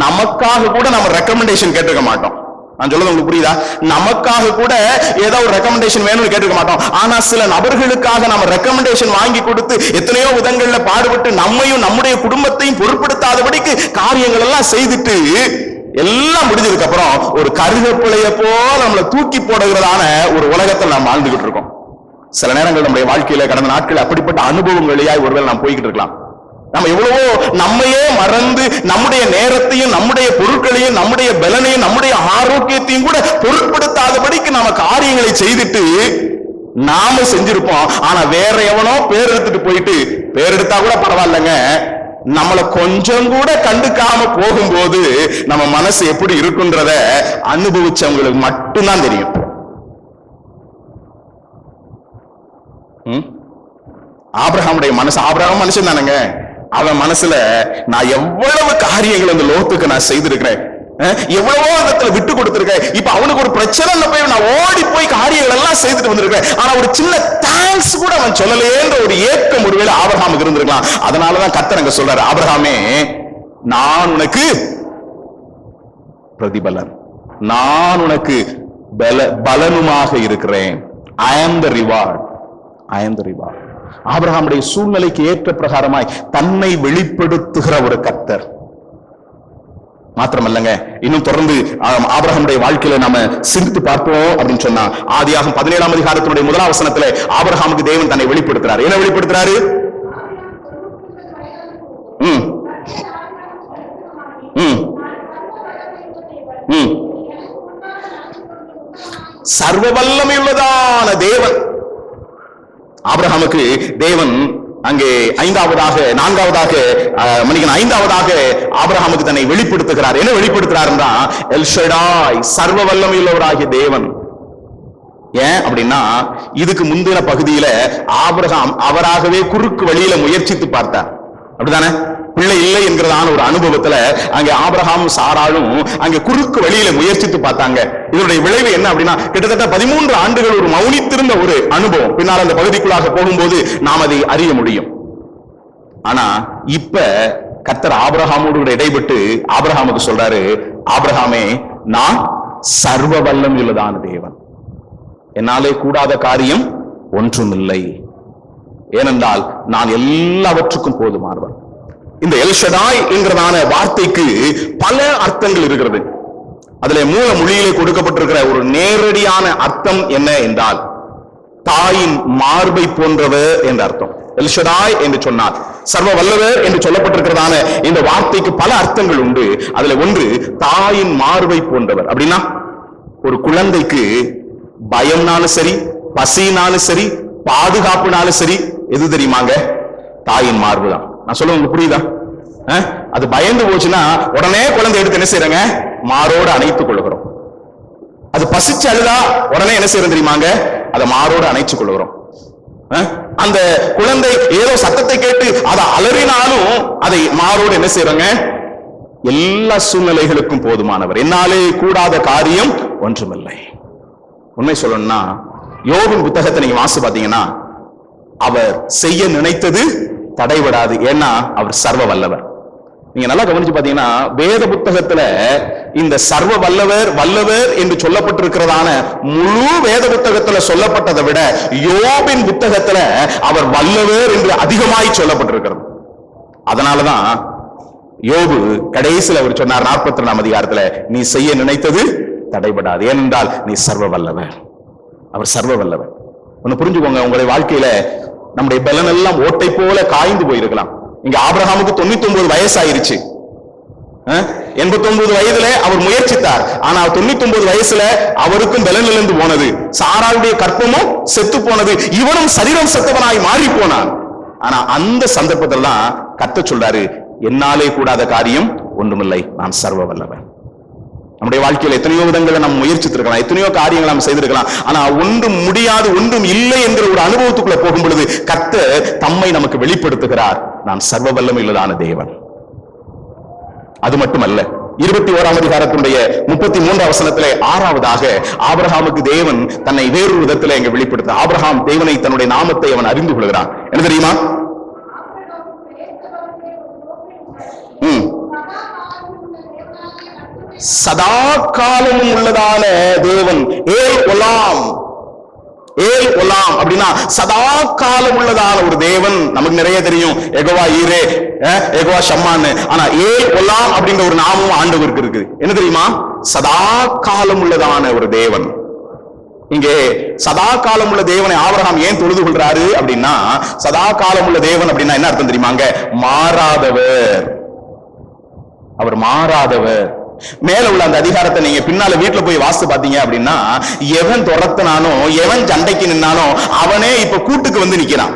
நமக்காக கூட நம்ம ரெக்கமெண்டேஷன் கேட்டுக்க மாட்டோம். நான் சொல்றது உங்களுக்கு புரியுதா? நமக்காக கூட ஏதோ ஒரு ரெக்கமெண்டேஷன் வேணும்னு கேட்டுக்க மாட்டோம். ஆனா சில நபர்களுக்காக நம்ம ரெக்கமெண்டேஷன் வாங்கி கொடுத்து எத்தனையோ விதங்கள்ல பாடுபட்டு நம்மையும் நம்முடைய குடும்பத்தையும் பொருட்படுத்தாதபடிக்கு காரியங்கள் எல்லாம் செய்துட்டு எல்லாம் முடிஞ்சதுக்கு அப்புறம் ஒரு கருவேப்பிலைய போல நம்மளை தூக்கி போடுகிறதான ஒரு உலகத்தில் நாம் வாழ்ந்துகிட்டு இருக்கோம். சில நேரங்கள் நம்முடைய வாழ்க்கையில கடந்த நாட்கள் அப்படிப்பட்ட அனுபவம் வழியாய் ஒருவேளை நாம் போய்கிட்டு இருக்கலாம். நம்ம எவ்வளவோ நம்மையே மறந்து நம்முடைய நேரத்தையும் நம்முடைய பொருட்களையும் நம்முடைய பலனையும் நம்முடைய ஆரோக்கியத்தையும் கூட பொருட்படுத்தாதபடிக்கு நாம காரியங்களை செய்துட்டு நாம செஞ்சிருப்போம். ஆனா வேற எவனோ பேர் எடுத்துட்டு போயிட்டு, பேர் எடுத்தா கூட பரவாயில்லைங்க, நம்மளை கொஞ்சம் கூட கண்டுக்காம போகும்போது நம்ம மனசு எப்படி இருக்குன்றத அனுபவிச்சவங்களுக்கு மட்டும்தான் தெரியும். ஆபிரகாமுடைய மனசு, ஆபிரகாம் மனுஷன் தானங்க, அவன் மனசுல நான் எவ்வளவு காரியங்கள் அந்த லோத்துக்கு நான் செய்திருக்கிறேன், எவ்வளவோ விதத்துல விட்டு கொடுத்திருக்கேன், இப்ப அவனுக்கு ஒரு பிரச்சனை போய் நான் ஓடி போய் காரியங்கள் எல்லாம் செய்துட்டு வந்திருக்கேன், ஆனா ஒரு சின்ன தேங்க்ஸ் கூட அவன் சொல்லலையேன்ற ஒரு ஏக்கம் ஒருவேளை ஆபிரகாமுக்கு இருந்திருக்கலாம். அதனாலதான் கர்த்தர் அங்க சொல்றாரு, ஆபிரகாமே நான் உனக்கு பிரதிபலன், நான் உனக்கு பலனுமாக இருக்கிறேன், ஐ அம் தி ரிவார்ட், ஐ அம் தி ரிவார்ட். ஆபிரகாமுடைய சூழ்நிலைக்கு ஏற்ற பிரகாரமாய் தன்னை வெளிப்படுத்துகிற ஒரு கர்த்தர். மாத்திரமல்லங்க, இன்னும் தொடர்ந்து ஆபிரகாமுடைய வாழ்க்கையில நாம சிந்தித்து பார்ப்போம் அப்படின்னு சொன்னா, ஆதியாகமம் 17ஆம் அதிகாரத்தினுடைய 1ஆம் வசனத்திலே ஆபிரகாமுக்கு தேவன் தன்னை வெளிப்படுத்துறாரு. என்ன வெளிப்படுத்துறாரு? சர்வ வல்லமையுள்ளதான தேவன். ஆபிரகாமுக்கு தேவன் அங்கே ஐந்தாவதாக ஆபிரகாமுக்கு தன்னை வெளிப்படுத்துகிறார். என்ன வெளிப்படுத்துறார்? எல் ஷடாய், சர்வ வல்லமையுள்ளவராகிய தேவன். ஏன் அப்படின்னா, இதுக்கு முந்தின பகுதியில ஆபிரகாம் அவராகவே குறுக்கு வழியில முயற்சித்து பார்த்தார், அப்படிதானே? பிள்ளை இல்லை என்கிறதான ஒரு அனுபவத்துல அங்கே ஆபிரகாமும் சாராளும் அங்கே குறுக்கு வழியில முயற்சித்து பார்த்தாங்க. இதனுடைய விளைவு என்ன அப்படின்னா, கிட்டத்தட்ட 13 ஆண்டுகள் ஒரு மௌனித்திருந்த ஒரு அனுபவம். பின்னால் அந்த பகுதிக்குள்ளாக போகும்போது நாம் அதை அறிய முடியும். ஆனா இப்ப கர்த்தர் ஆபிரகாமோடு கூட இடைப்பட்டு ஆபிரகாமுக்கு சொல்றாரு, ஆபிரகாமே நான் சர்வ வல்லம் உள்ளதான தேவன், என்னாலே கூடாத காரியம் ஒன்றும் இல்லை, ஏனென்றால் நான் எல்லாவற்றுக்கும் போதுமானவன். இந்த எல் ஷடாய் என்கிறதான வார்த்தைக்கு பல அர்த்தங்கள் இருக்கிறது. அதுல மூல மொழியிலே கொடுக்கப்பட்டிருக்கிற ஒரு நேரடியான அர்த்தம் என்ன என்றால், தாயின் மார்பை போன்றவர் என்ற அர்த்தம். எல் ஷடாய் என்று சொன்னார், சர்வ வல்லவர் என்று சொல்லப்பட்டிருக்கிறதான இந்த வார்த்தைக்கு பல அர்த்தங்கள் உண்டு. அதுல ஒன்று தாயின் மார்பை போன்றவர். அப்படின்னா ஒரு குழந்தைக்கு பயம்னாலும் சரி, பசினாலும் சரி, பாதுகாப்புனாலும் சரி, எது தெரியுமாங்க? தாயின் மார்பு தான். நான் சொல்ல உங்களுக்கு புரியுதா? அது பயந்து போச்சுன்னா உடனே குழந்தை எடுத்து என்ன செய்யறங்க? மாரோடு அணைத்துக் கொள்ளுகிறோம். அது பசிச்சு அழுதா உடனே என்ன செய்யறோம் தெரியுமாங்க? அதை மாரோடு அணைச்சு கொள்ளுகிறோம். அந்த குழந்தை ஏதோ சத்தத்தை கேட்டு அதை அலறினாலும் அதை மாரோடு என்ன செய்யறோங்க? எல்லா சூழ்நிலைகளுக்கும் போதுமானவர், என்னாலே கூடாத காரியம் ஒன்றுமில்லை. உண்மை சொல்லணும்னா, யோபின் புத்தகத்தை நீங்க வாசி பாத்தீங்கன்னா, அவர் செய்ய நினைத்தது தடைபடாது, ஏன்னா அவர் சர்வ வல்லவர். நீங்க நல்லா கவனிச்சு பாத்தீங்கன்னா வேத புத்தகத்துல இந்த சர்வ வல்லவர் வல்லவர் என்று சொல்லப்பட்டிருக்கிறதான முழு வேத புத்தகத்துல சொல்லப்பட்டதை விட யோபின் புத்தகத்துல அவர் வல்லவர் என்று அதிகமாய் சொல்லப்பட்டிருக்கிறது. அதனாலதான் யோபு கடைசியில் அவர் சொன்னார் 42ஆம் அதிகாரத்துல, நீ செய்ய நினைத்தது தடைபடாது, ஏனென்றால் நீ சர்வ வல்லவர். அவர் சர்வ வல்லவர். ஒன்னு புரிஞ்சுக்கோங்க, உங்களுடைய வாழ்க்கையில நம்முடைய பலன் எல்லாம் ஓட்டை போல காய்ந்து போயிருக்கலாம். இங்க ஆபிரகாமுக்கு 99 வயசாயிருச்சு. 89 வயதுல அவர் முயற்சித்தார். ஆனால் 99 வயசுல அவருக்கும் பலன் இழந்து போனது. சாராளுடைய கற்பமும் செத்து போனது. இவனும் சரீரம் செத்தவனாய் மாறி போனான். ஆனா அந்த சந்தர்ப்பத்தில் தான் கர்த்தர் சொல்றாரு, என்னாலே கூடாத காரியம் ஒன்றுமில்லை, நான் சர்வ வல்லவன். நம்முடைய வாழ்க்கையில் எத்தனையோ விதங்களை நாம் முயற்சித்திருக்கலாம், எத்தனையோ காரியங்களை நாம் செய்திருக்கலாம். ஆனா ஒன்றும் முடியாது, ஒன்றும் இல்லை என்கிற ஒரு அனுபவத்துக்குள்ள போகும் பொழுது கர்த்தர் தம்மை நமக்கு வெளிப்படுத்துகிறார், நான் சர்வ வல்லமை உள்ளதான தேவன். அது மட்டுமல்ல, 21ஆம் அதிகாரத்தினுடைய 33ஆம் வசனத்திலே 6வதாக ஆபிரகாமுக்கு தேவன் தன்னை வேறொரு விதத்திலே இங்கே வெளிப்படுத்த, ஆபிரகாம் தேவனை தன்னுடைய நாமத்தை அவன் அறிந்து கொள்கிறான். என்ன தெரியுமா? சதா காலமும் உள்ளதான தேவன். ஏல் ஒலாம், ஏல் ஒலாம் அப்படின்னா சதா காலம் உள்ளதான ஒரு தேவன். நமக்கு நிறைய தெரியும், யெகோவா ஈரே, யெகோவா ஷம்மான்னு. ஆனா ஏல் ஒலாம் அப்படின்ற ஒரு நாமம் ஆண்டவருக்கு இருக்கு. என்ன தெரியுமா? சதா காலம் உள்ளதான ஒரு தேவன். இங்கே சதா காலம் உள்ள தேவனை ஆபிரகாம் ஏன் தொழுது கொள்றாரு அப்படின்னா, சதா காலம் உள்ள தேவன் அப்படின்னா என்ன அர்த்தம் தெரியுமாங்க? மாறாதவர். அவர் மாறாதவர். மேல உள்ள அந்த அதிகாரத்தை நீங்க பின்னால வீட்டுல போய் வாசித்து பாத்தீங்க அப்படின்னா, எவன் துரத்தினானோ, எவன் சண்டைக்கு நின்னானோ அவனே இப்ப கூட்டுக்கு வந்து நிக்கிறான்.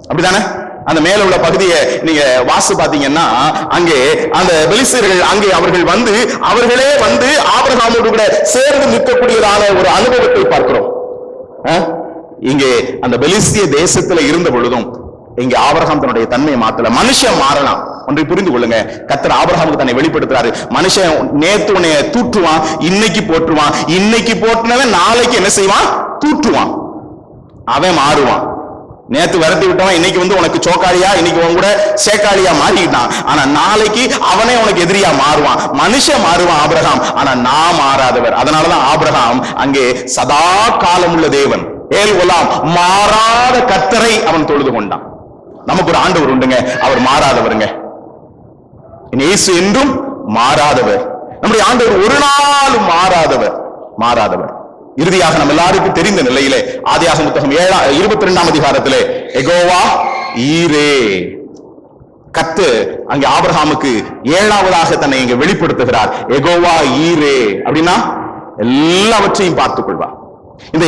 அப்படித்தானே? அந்த மேல உள்ள பகுதியை நீங்க வாசித்து பாத்தீங்கன்னா, அங்கே அந்த பெலிஸ்தர்கள் அங்கே அவர்கள் வந்து அவர்களே வந்து ஆபிரகாமோடு கூட சேர்ந்து நிற்கக்கூடியதான ஒரு அனுபவத்தை பார்க்கிறோம். இங்கே அந்த பெலிஸ்திய தேசத்துல இருந்த பொழுதும் இங்க ஆபிரகாம் தன்னுடைய தன்மையை மாத்தல. மனுஷன் மாறலாம். ஒன்றை புரிந்து கொள்ளுங்க, கர்த்தர் ஆபிரகாமுக்கு தன்னை வெளிப்படுத்துறாரு. மனுஷன் நேத்து உன்னைய தூற்றுவான், இன்னைக்கு போட்டுருவான். இன்னைக்கு போட்டுனவன் நாளைக்கு என்ன செய்வான்? தூற்றுவான். அவன் மாறுவான். நேத்து விரட்டி விட்டவன் இன்னைக்கு வந்து உனக்கு சோக்காளியா, இன்னைக்கு உன் கூட சேக்காளியா மாறிக்கிட்டான். ஆனா நாளைக்கு அவனே உனக்கு எதிரியா மாறுவான். மனுஷன் மாறுவான் ஆபிரகாம், ஆனா நான் மாறாதவர். அதனாலதான் ஆபிரகாம் அங்கே சதா காலம் உள்ள தேவன், ஏல் ஒலாம், மாறாத கர்த்தரை அவன் தொழுது கொண்டான். நமக்கு ஒரு ஆண்டவர் உண்டுங்க, அவர் மாறாதவருங்க. இயேசு என்றும் மாறாதவர். நம்முடைய ஆண்டவர் ஒரு நாளும் மாறாதவர், மாறாதவர். இறுதியாக நம்ம எல்லாருக்கும் தெரிந்த நிலையிலே ஆதியாகம புத்தகம் 22ஆம் அதிகாரத்திலே யெகோவா ஈரே, கர்த்தர் அங்கே ஆபிரகாமுக்கு 7வதாக தன்னை இங்கே வெளிப்படுத்துகிறார். யெகோவா ஈரே அப்படின்னா எல்லாவற்றையும் பார்த்துக் கொள்வார். இந்த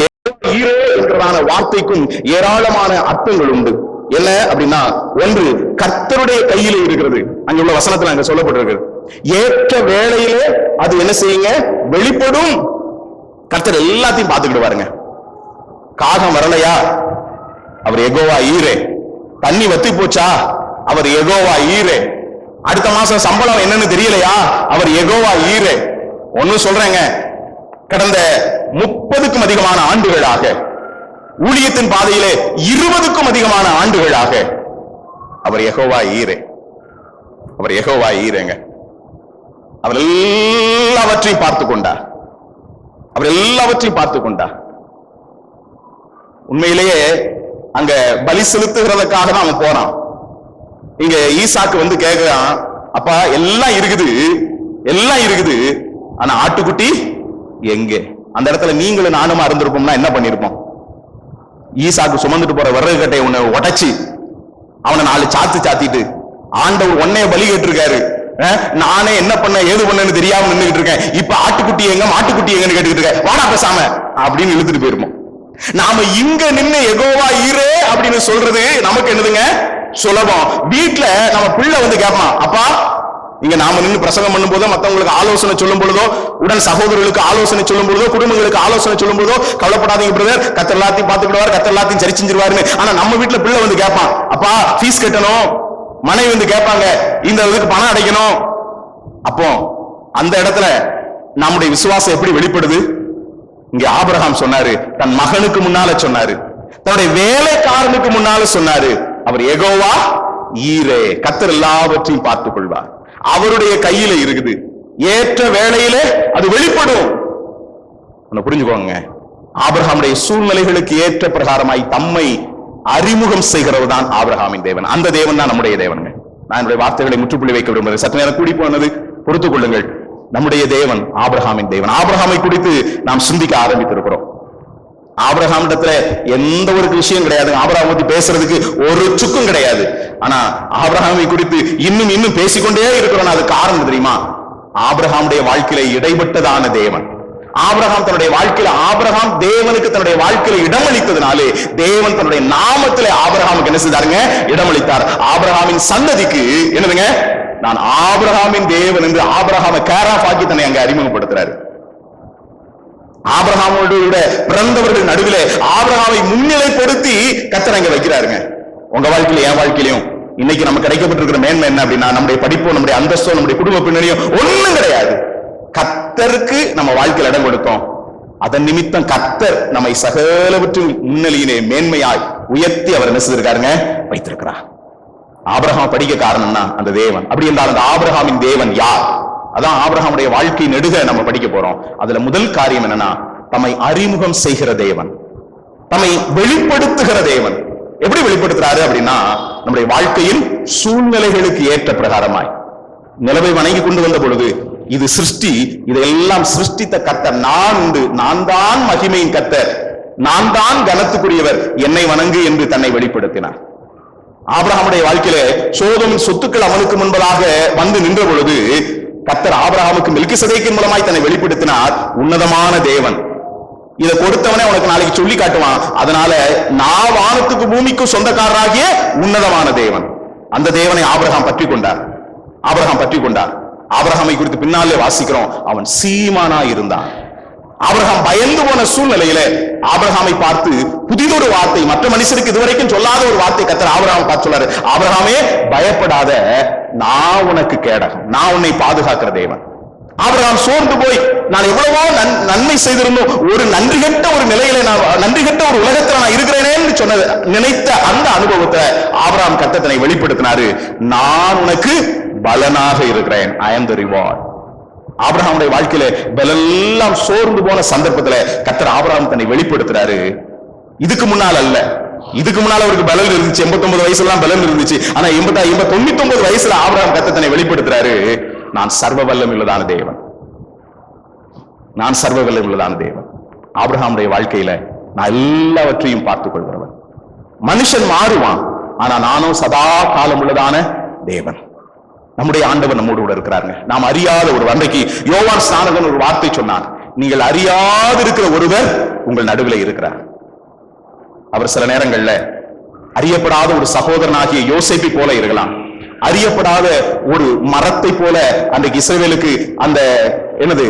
ஈரே என்கிறதான வார்த்தைக்கும் ஏராளமான அர்த்தங்கள் உண்டு. என்ன அப்படின்னா, ஒன்று கர்த்தருடைய கையிலே இருக்கிறது. அங்க உள்ள வசனத்துல அங்க சொல்லப்பட்டிருக்கு, ஏற்ற வேளையிலே அது என்ன செய்யுங்க? வெளிப்படும். கர்த்தர் எல்லாத்தையும் பார்த்துக்கிட்டு பாருங்க. காகம் வரலையா? அவர் யெகோவா ஈரே. தண்ணி வத்தி போச்சா? அவர் யெகோவா ஈரே. அடுத்த மாசம் சம்பளம் என்னன்னு தெரியலையா? அவர் யெகோவா ஈரே. ஒன்னு சொல்றேங்க, கடந்த 30க்கும் அதிகமான ஆண்டுகளாக ஊழியத்தின் பாதையிலே 20க்கும் அதிகமான ஆண்டுகளாக அவர் யெகோவா ஈரே. அவர் யெகோவா ஈரேங்க. அவர் எல்லாவற்றையும் பார்த்து கொண்டார். அவர் எல்லாவற்றையும் பார்த்து கொண்டார். உண்மையிலேயே அங்க பலி செலுத்துகிறதுக்காக தான் அவன் போறான். இங்க ஈசாக்கு வந்து கேட்கிறான், அப்பா எல்லாம் இருக்குது, எல்லாம் இருக்குது, ஆனா ஆட்டுக்குட்டி எங்க? அந்த இடத்துல நீங்களும் நானுமா இருந்திருப்போம்னா என்ன பண்ணிருப்போம்? ஈசாக்கு சுமந்துட்டு போற விறகு கட்டையை உன்னை உடைச்சு அவனை 4 சாத்து சாத்திட்டு, ஆண்டவர் உன்னைய பலி கேட்டிருக்காரு, நானே என்ன பண்ண ஏது பண்ணு தெரியாம நின்றுகிட்டு இருக்கேன், இப்ப ஆட்டுக்குட்டி எங்க மாட்டுக்குட்டி எங்கன்னு கேட்டுக்கிட்டு இருக்கேன், வாடா பேசாம அப்படின்னு இழுத்துட்டு போயிருப்போம். நாம இங்க நின்று யெகோவா ஈரே அப்படின்னு சொல்றது நமக்கு என்னதுங்க? சுலபம். வீட்டுல நம்ம பிள்ளை வந்து கேட்பான், அப்பா இங்க நாம நின்று பிரசங்கம் பண்ணும் போதோ, மத்தவங்களுக்கு ஆலோசனை சொல்லும் பொழுதோ, உடன் சகோதரர்களுக்கு ஆலோசனை சொல்லும் பொழுதோ, குடும்பங்களுக்கு ஆலோசனை சொல்லும் பொழுதோ, கவலைப்படாதீங்க பிரதர், கர்த்தர் எல்லாத்தையும் பார்த்துக்கிடுவார், கர்த்தர் எல்லாத்தையும் சரி செஞ்சிருவாருன்னு. ஆனா நம்ம வீட்டுல பிள்ளை வந்து கேட்பான், அப்பா ஃபீஸ் கட்டணும், மனைவி வந்து கேட்பாங்க இந்த இதுக்கு பணம் அடைக்கணும். அப்போ அந்த இடத்துல நம்முடைய விசுவாசம் எப்படி வெளிப்படுது? இங்க ஆபிரகாம் சொன்னாரு, தன் மகனுக்கு முன்னால சொன்னாரு, தன்னுடைய வேலைக்காரனுக்கு முன்னால சொன்னாரு, அவர் யெகோவா ஈரே. கர்த்தர் எல்லாவற்றையும் பார்த்துக் கொள்வார். அவருடைய கையில இருக்குது. ஏற்ற வேளையிலே அது வெளிப்படும். புரிஞ்சுக்கோங்க. ஆபிரகாமுடைய சூழ்நிலைகளுக்கு ஏற்ற பிரகாரமாய் தம்மை அறிமுகம் செய்கிறவர் தான் ஆபிரகாமின் தேவன். அந்த தேவன் தான் நம்முடைய தேவனுங்க. நான் என்னுடைய வார்த்தைகளை முற்றுப்புள்ளி வைக்க விரும்புகிறேன். சற்று நேரம் கூடி போனது பொறுத்துக் கொள்ளுங்கள். நம்முடைய தேவன் ஆபிரகாமின் தேவன். ஆபிரகாமை குறித்து நாம் சிந்திக்க ஆரம்பித்திருக்கிறோம். ஆபிரகாம் இடத்துல எந்த ஒரு விஷயம் கிடையாது. ஆபிரகாம் பத்தி பேசுறதுக்கு ஒரு சுக்கும் கிடையாது. ஆனா ஆபிரகாமை குறித்து இன்னும் பேசிக்கொண்டே இருக்கிறோம். அது காரணம் தெரியுமா? ஆபிரகாமுடைய வாழ்க்கையில இடைப்பட்டதான தேவன். ஆபிரகாம் தன்னுடைய வாழ்க்கையில ஆபிரகாம் தேவனுக்கு தன்னுடைய வாழ்க்கையில இடமளித்ததுனாலே தேவன் தன்னுடைய நாமத்திலே ஆபிரகாமுக்கு என்ன செய்தாருங்க? இடமளித்தார். ஆபிரகாமின் சந்ததிக்கு என்னதுங்க? நான் ஆபிரகாமின் தேவன் என்று ஆபிரகாமை கேராஃப் ஆக்கி தன்னை அங்க அறிமுகப்படுத்துறாரு. ஆபிரகாமோட பிறந்தவர்கள் நடுவிலே ஆபிரகாமை முன்னிலைப்படுத்தி கர்த்தர் அங்க வைக்கிறாருங்க. உங்க வாழ்க்கையில என் வாழ்க்கையிலையும் இன்னைக்கு நமக்கு கிடைக்கப்பட்டிருக்கிற மேன்மை என்ன அப்படின்னா, நம்முடைய படிப்போ நம்முடைய அந்தஸ்தோ நம்முடைய குடும்ப பின்னணியும் ஒண்ணும் கிடையாது. கர்த்தருக்கு நம்ம வாழ்க்கையில் இடம் கொடுத்தோம். அதன் நிமித்தம் கர்த்தர் நம்மை சகலவற்றின் முன்னிலையிலே மேன்மையாய் உயர்த்தி அவர் என்ன செய்திருக்காருங்க? வைத்திருக்கிறார். ஆபிரகாம் படிக்க காரணம்னா அந்த தேவன். அப்படி என்றால் அந்த ஆபிரகாமின் தேவன் யார்? அதான் ஆபிரகாமுடைய வாழ்க்கை நெடுக நம்ம படிக்க போறோம். அதுல முதல் காரியம் என்னன்னா, தம்மை அறிமுகம் செய்கிற தேவன், தம்மை வெளிப்படுத்துகிற தேவன். எப்படி வெளிப்படுத்துறாரு அப்படின்னா, நம்முடைய வாழ்க்கையின் சூழ்நிலைகளுக்கு ஏற்ற பிரகாரமாய். நிலவை வணங்கி கொண்டு வந்த பொழுது இது சிருஷ்டி, இதையெல்லாம் சிருஷ்டித்த கர்த்தர் நான் உண்டு, நான் தான் மகிமையின் கர்த்தர், நான் தான் கனத்துக்குரியவர், என்னை வணங்கு என்று தன்னை வெளிப்படுத்தினார். ஆபிரகாமுடைய வாழ்க்கையில சோதோமின் சொத்துக்கள் அவனுக்கு முன்பதாக வந்து நின்ற பொழுது கர்த்தர் ஆபிரகாமுக்கு மெல்கிசதேக்கின் மூலமாய் தன்னை வெளிப்படுத்தினார். உன்னதமான தேவன், இதை கொடுத்தவனே உனக்கு நாளைக்கு சொல்லி காட்டுவான். அதனால நான் வானத்துக்கு பூமிக்கும் சொந்தக்காரராகிய உன்னதமான தேவன். அந்த தேவனை ஆபிரகாம் பற்றி கொண்டார். ஆபிரகாமை குறித்து பின்னாலே வாசிக்கிறோம், அவன் சீமானா இருந்தான். ஆபிரகாம் பயந்து போன சூழ்நிலையில ஆபிரகாமை பார்த்து புதிதொரு வார்த்தை, மற்ற மனுஷருக்கு இதுவரைக்கும் சொல்லாத ஒரு வார்த்தை கர்த்தர் ஆபிரகாமை பார்த்து சொல்லாரு. ஆபிரகாமே பயப்படாத, நான் உனக்கு கேடகம், நான் உன்னை பாதுகாக்கிற தேவன். ஆபிரகாம் சோர்ந்து போய் நான் எவ்வளவோ நன்மை செய்திருந்தோம், ஒரு நன்றி கெட்ட ஒரு நிலையில, நான் நன்றி கெட்ட ஒரு உலகத்துல நான் இருக்கிறேனேன்னு சொன்னது நினைத்த அந்த அனுபவத்தை ஆபிரகாம் கர்த்தரை வெளிப்படுத்தினாரு. நான் உனக்கு பலனாக இருக்கிறேன். I am the reward. ஆபிரகாமுடைய வாழ்க்கையில பலெல்லாம் சோர்ந்து போன சந்தர்ப்பத்துல கர்த்தர் ஆபிரகாம் தன்னை வெளிப்படுத்துறாரு. இதுக்கு முன்னால் அல்ல, இதுக்கு முன்னால அவருக்கு பலன் இருந்துச்சு, 89 வயசுல பலன் இருந்துச்சு. ஆனா 99 வயசுல ஆபிரகாம் கர்த்தர் தன்னை வெளிப்படுத்துறாரு. நான் சர்வ வல்லமையுள்ளதான தேவன், நான் சர்வ வல்லமையுள்ளதான தேவன். ஆபிரகாமுடைய வாழ்க்கையில நான் எல்லாவற்றையும் பார்த்துக் கொள்கிறவன். மனுஷன் மாறுவான், ஆனா நானும் சதா காலம் உள்ளதான தேவன். நம்முடைய ஆண்டவர் நம்மோடு கூட இருக்கிறாருங்க. நாம் அறியாத ஒரு அன்றைக்கு யோவான் ஸ்நானகன் ஒரு வார்த்தை சொன்னார், நீங்கள் அறியாது இருக்கிற ஒருவர் உங்கள் நடுவில் இருக்கிறார். அவர் சில நேரங்கள்ல அறியப்படாத ஒரு சகோதரனாகிய யோசேப்பை போல இருக்கலாம், அறியப்படாத ஒரு மரத்தை போல அன்றைக்கு இஸ்ரவேலுக்கு அந்த என்னது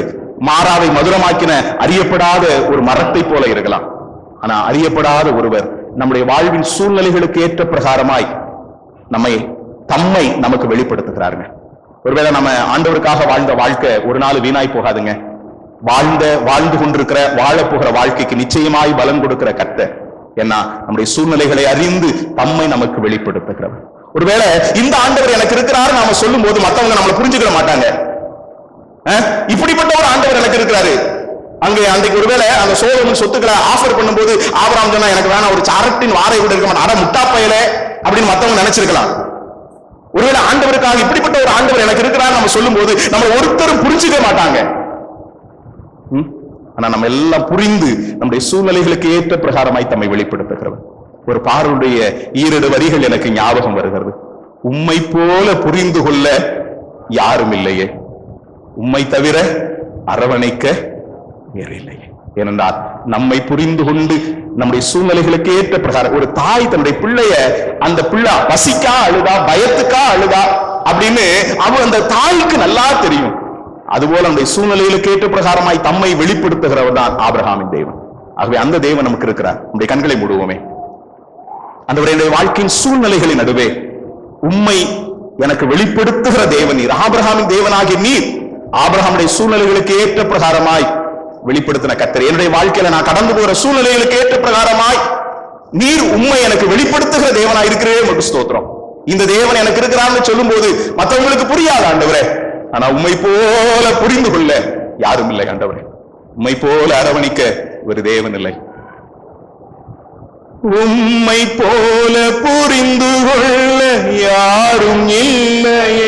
மாறாவை மதுரமாக்கின அறியப்படாத ஒரு மரத்தை போல இருக்கலாம். ஆனா அறியப்படாத ஒருவர் நம்முடைய வாழ்வின் சூழ்நிலைகளுக்கு ஏற்ற பிரகாரமாய் தம்மை நமக்கு வெளிப்படுத்துகிறாருங்க. ஒருவேளை நம்ம ஆண்டவருக்காக வாழ்ந்த வாழ்க்கை ஒரு நாள் வீணாய் போகாதுங்க. வாழ்ந்து கொண்டிருக்கிற வாழ போகிற வாழ்க்கைக்கு நிச்சயமாய் பலன் கொடுக்கிற கர்த்தர் ஏன்னா நம்முடைய சூழ்நிலைகளை அறிந்து தம்மை நமக்கு வெளிப்படுத்துகிறவர். ஒருவேளை இந்த ஆண்டவர் எனக்கு இருக்கிறாரு நாம சொல்லும் போது மத்தவங்க நம்மளை புரிஞ்சுக்கிற மாட்டாங்க. இப்படிப்பட்ட ஒரு ஆண்டவர் எனக்கு இருக்கிறாரு. அங்கே அன்றைக்கு ஒருவேளை அந்த சோதோமின் சொத்துக்களை ஆஃபர் பண்ணும்போது ஆபிரகாம் சொன்னா எனக்கு வேணா ஒரு சாரட்டின் வாரை கூட இருக்க மாட்டேன், அட முட்டா பயல அப்படின்னு மத்தவங்க நினைச்சிருக்கலாம். ஒருவேளை ஆண்டவருக்காக இப்படிப்பட்ட ஒரு ஆண்டவர் எனக்கு இருக்கிறார் நம்ம சொல்லும் போது நம்ம ஒருத்தரும் புரிஞ்சுக்க மாட்டாங்க. ஆனா நம்ம எல்லாம் புரிந்து நம்முடைய சூழ்நிலைகளுக்கு ஏற்ற பிரகாரமாய் தம்மை வெளிப்படுத்துகிறவர். ஒரு பாருடைய 2 வரிகள் எனக்கு ஞாபகம் வருகிறது. உம்மை போல புரிந்து கொள்ள யாரும் இல்லையே, உம்மை தவிர அரவணைக்க வேறு இல்லையே. ஏனென்றால் நம்மை புரிந்து கொண்டு நம்முடைய சூழ்நிலைகளுக்கு ஏற்ற பிரகாரம் ஒரு தாய் தன்னுடைய பிள்ளைய, அந்த பிள்ளை பசிக்கா அழுதா பயத்துக்கா அழுதா அப்படின்னு அவன் அந்த தாய்க்கு நல்லா தெரியும். அதுபோல நம்முடைய சூழ்நிலைகளுக்கு ஏற்ற பிரகாரமாய் தம்மை வெளிப்படுத்துகிறவர் தான் ஆபிரகாமின் தேவன். ஆகவே அந்த தேவன் நமக்கு இருக்கிறார். நம்முடைய கண்களை மூடுவோமே. அந்த வாழ்க்கையின் சூழ்நிலைகளின் நடுவே உம்மை எனக்கு வெளிப்படுத்துகிற தேவன் நீர், ஆபிரகாமின் தேவனாகிய நீர். ஆபிரகாமுடைய சூழ்நிலைகளுக்கு ஏற்ற பிரகாரமாய் வெளிப்படுத்தின கர்த்தர், என்னுடைய வாழ்க்கையில நான் கடந்து போகிற சூழ்நிலைகளுக்கு ஏற்ற பிரகாரமாய் நீர் உம்மை எனக்கு வெளிப்படுத்துகிற தேவனாய் இருக்கிறே. ஸ்தோத்திரம். இந்த தேவன் எனக்கு இருக்கிறான்னு சொல்லும் போது மற்றவங்களுக்கு புரியாது ஆண்டவரே. ஆனா உம்மை போல புரிந்து கொள்ள யாரும் இல்லை ஆண்டவரே. உம்மை போல அரவணைக்க ஒரு தேவன் இல்லை. உம்மை போல புரிந்து கொள்ள யாரும் இல்லையே.